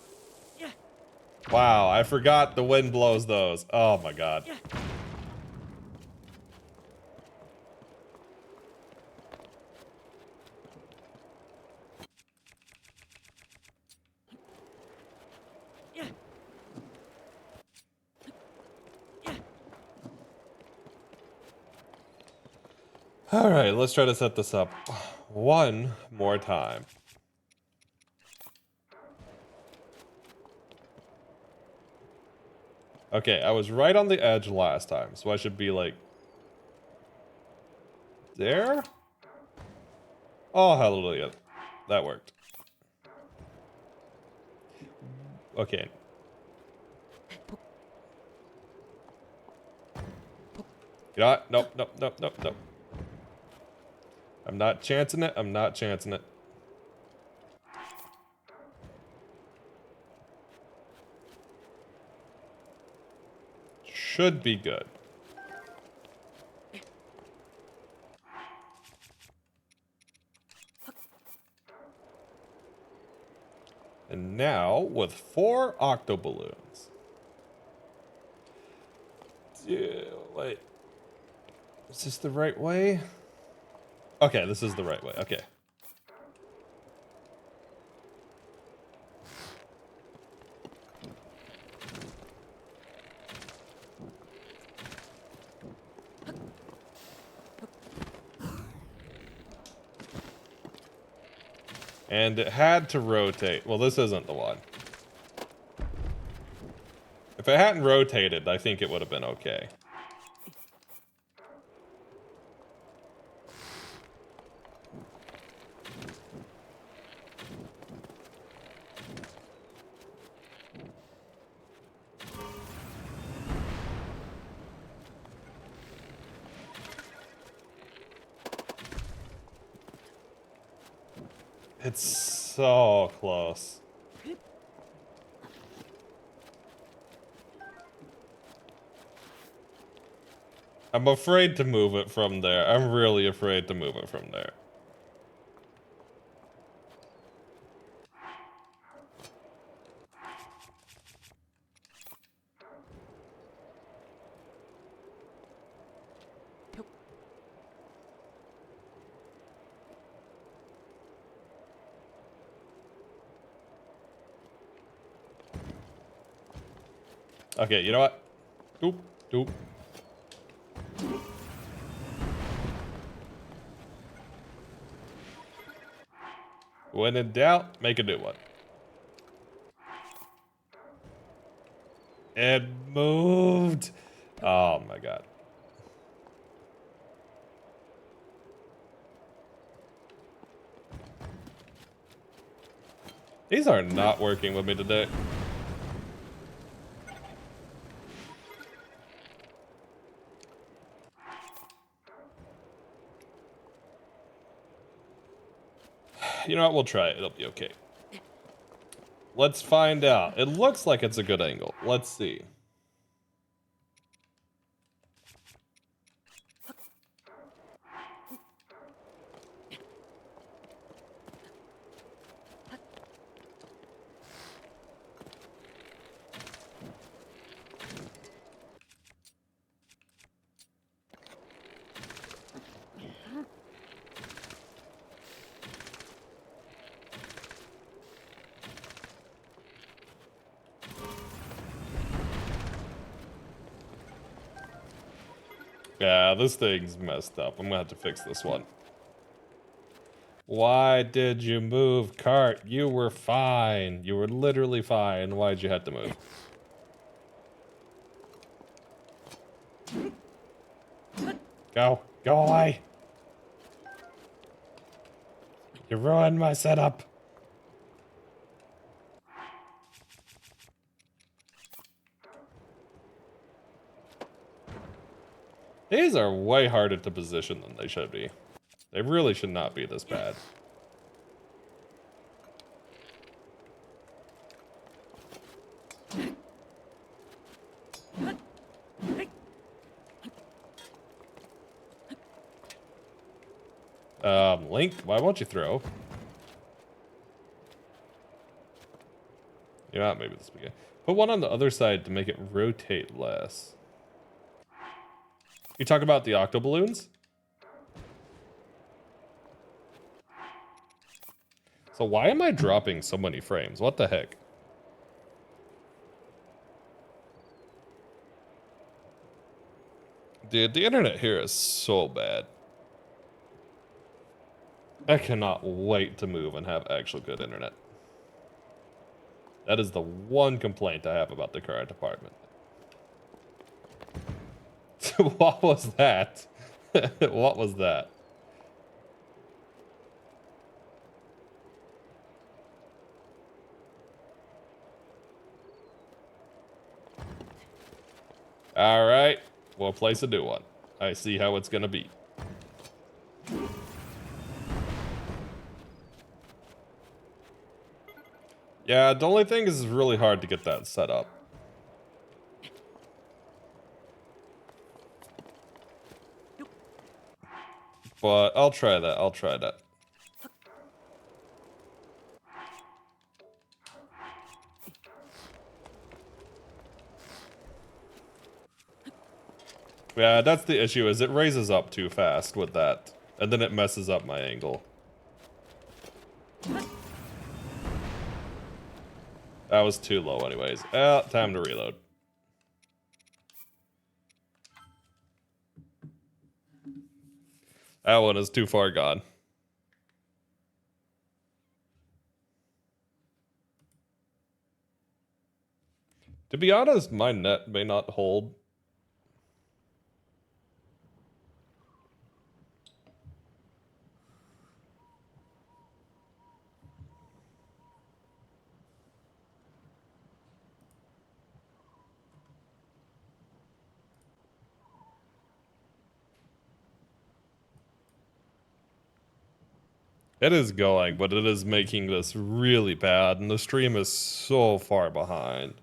Wow, I forgot the wind blows those. Oh my god. All right, let's try to set this up one more time. Okay, I was right on the edge last time, so I should be like there. Oh, hallelujah. That worked. Okay. You know what? Nope, nope, nope, nope, nope. I'm not chancing it. I'm not chancing it. Should be good. And now, with 4 octoballoons. Yeah, wait. Is this the right way? Okay, this is the right way. Okay. And it had to rotate. Well, this isn't the one. If it hadn't rotated, I think it would have been okay. It's so close. I'm afraid to move it from there. I'm really afraid to move it from there. Okay, you know what? Doop, doop. When in doubt, make a new one. It moved. Oh my god. These are not working with me today. You know what? We'll try it. It'll be okay. Let's find out. It looks like it's a good angle. Let's see. Yeah, this thing's messed up. I'm gonna have to fix this one. Why did you move, cart? You were fine. You were literally fine. Why'd you have to move? Go. Go away. You ruined my setup. These are way harder to position than they should be. They really should not be this bad. Link, why won't you throw? You know what, maybe this will be good. Put one on the other side to make it rotate less. You talk about the octoballoons? So why am I dropping so many frames? What the heck? Dude, the internet here is so bad. I cannot wait to move and have actual good internet. That is the one complaint I have about the current apartment. What was that? What was that? Alright, we'll place a new one. I see how it's gonna be. Yeah, the only thing is it's really hard to get that set up. But I'll try that, I'll try that. Yeah, that's the issue, is it raises up too fast with that. And then it messes up my angle. That was too low anyways. Time to reload. That one is too far gone. To be honest, my net may not hold. It is going, but it is making this really bad, and the stream is so far behind.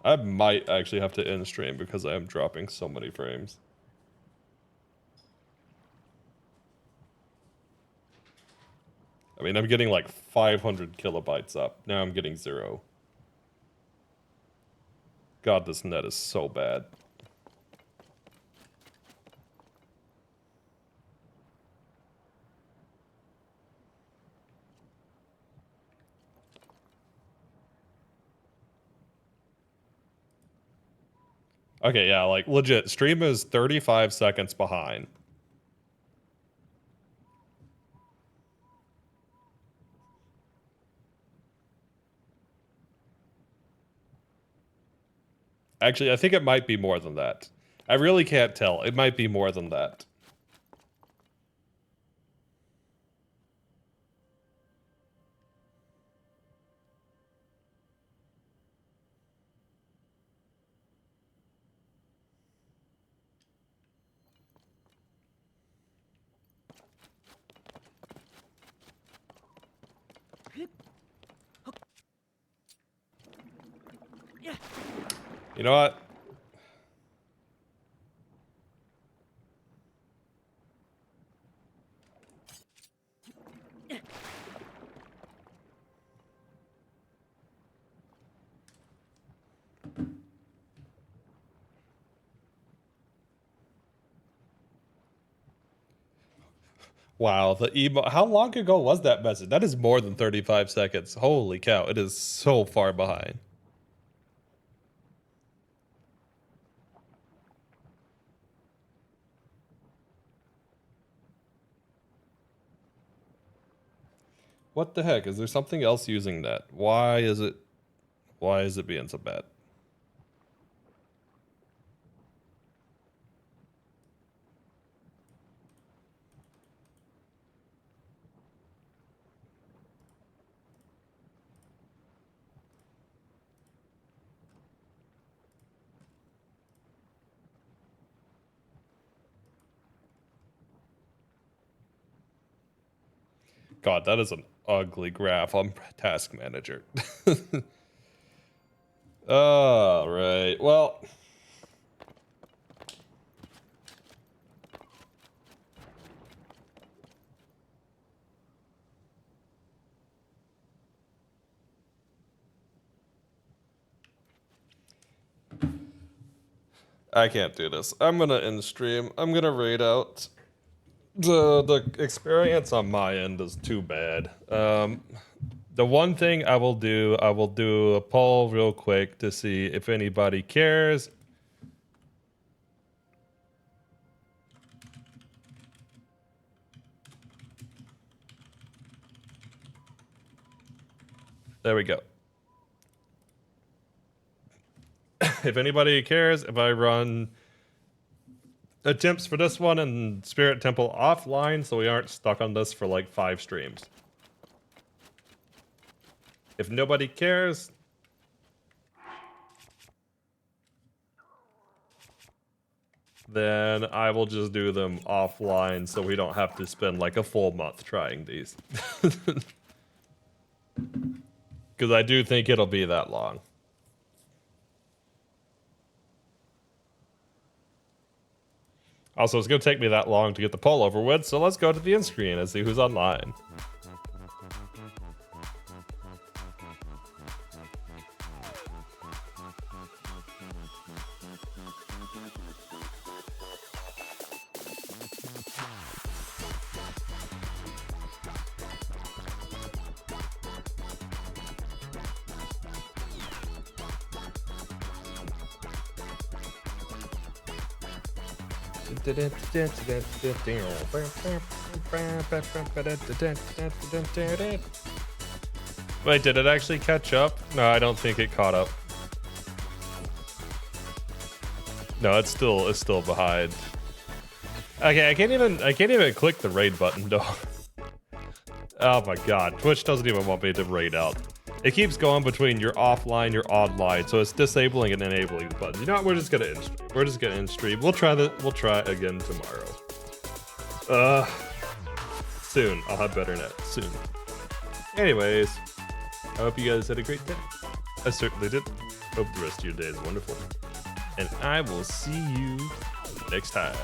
I might actually have to end stream because I am dropping so many frames. I mean, I'm getting like 500 kilobytes up. Now I'm getting 0. God, this net is so bad. Okay, yeah, like legit, stream is 35 seconds behind. Actually, I think it might be more than that. I really can't tell. It might be more than that. You know what? Wow, the emo. How long ago was that message? That is more than 35 seconds. Holy cow, it is so far behind. What the heck? Is there something else using that? Why is it being so bad? God, that is an ugly graph on Task Manager. All right. Well, I can't do this. I'm gonna end stream. I'm gonna raid out. The experience on my end is too bad. The one thing I will do a poll real quick to see if anybody cares. There we go. If anybody cares, if I run attempts for this one and Spirit Temple offline so we aren't stuck on this for like 5 streams. If nobody cares, then I will just do them offline so we don't have to spend like a full month trying these. Because I do think it'll be that long. Also, it's going to take me that long to get the poll over with, so let's go to the end screen and see who's online. Wait, did it actually catch up? No, I don't think it caught up. No, it's still behind. Okay, I can't even click the raid button though. Oh my god, Twitch doesn't even want me to raid out. It keeps going between your offline, your online, so it's disabling and enabling the button. You know what? We're just gonna end stream. We're just gonna end stream. We'll try again tomorrow. Soon. I'll have better net soon. Anyways, I hope you guys had a great day. I certainly did. Hope the rest of your day is wonderful. And I will see you next time.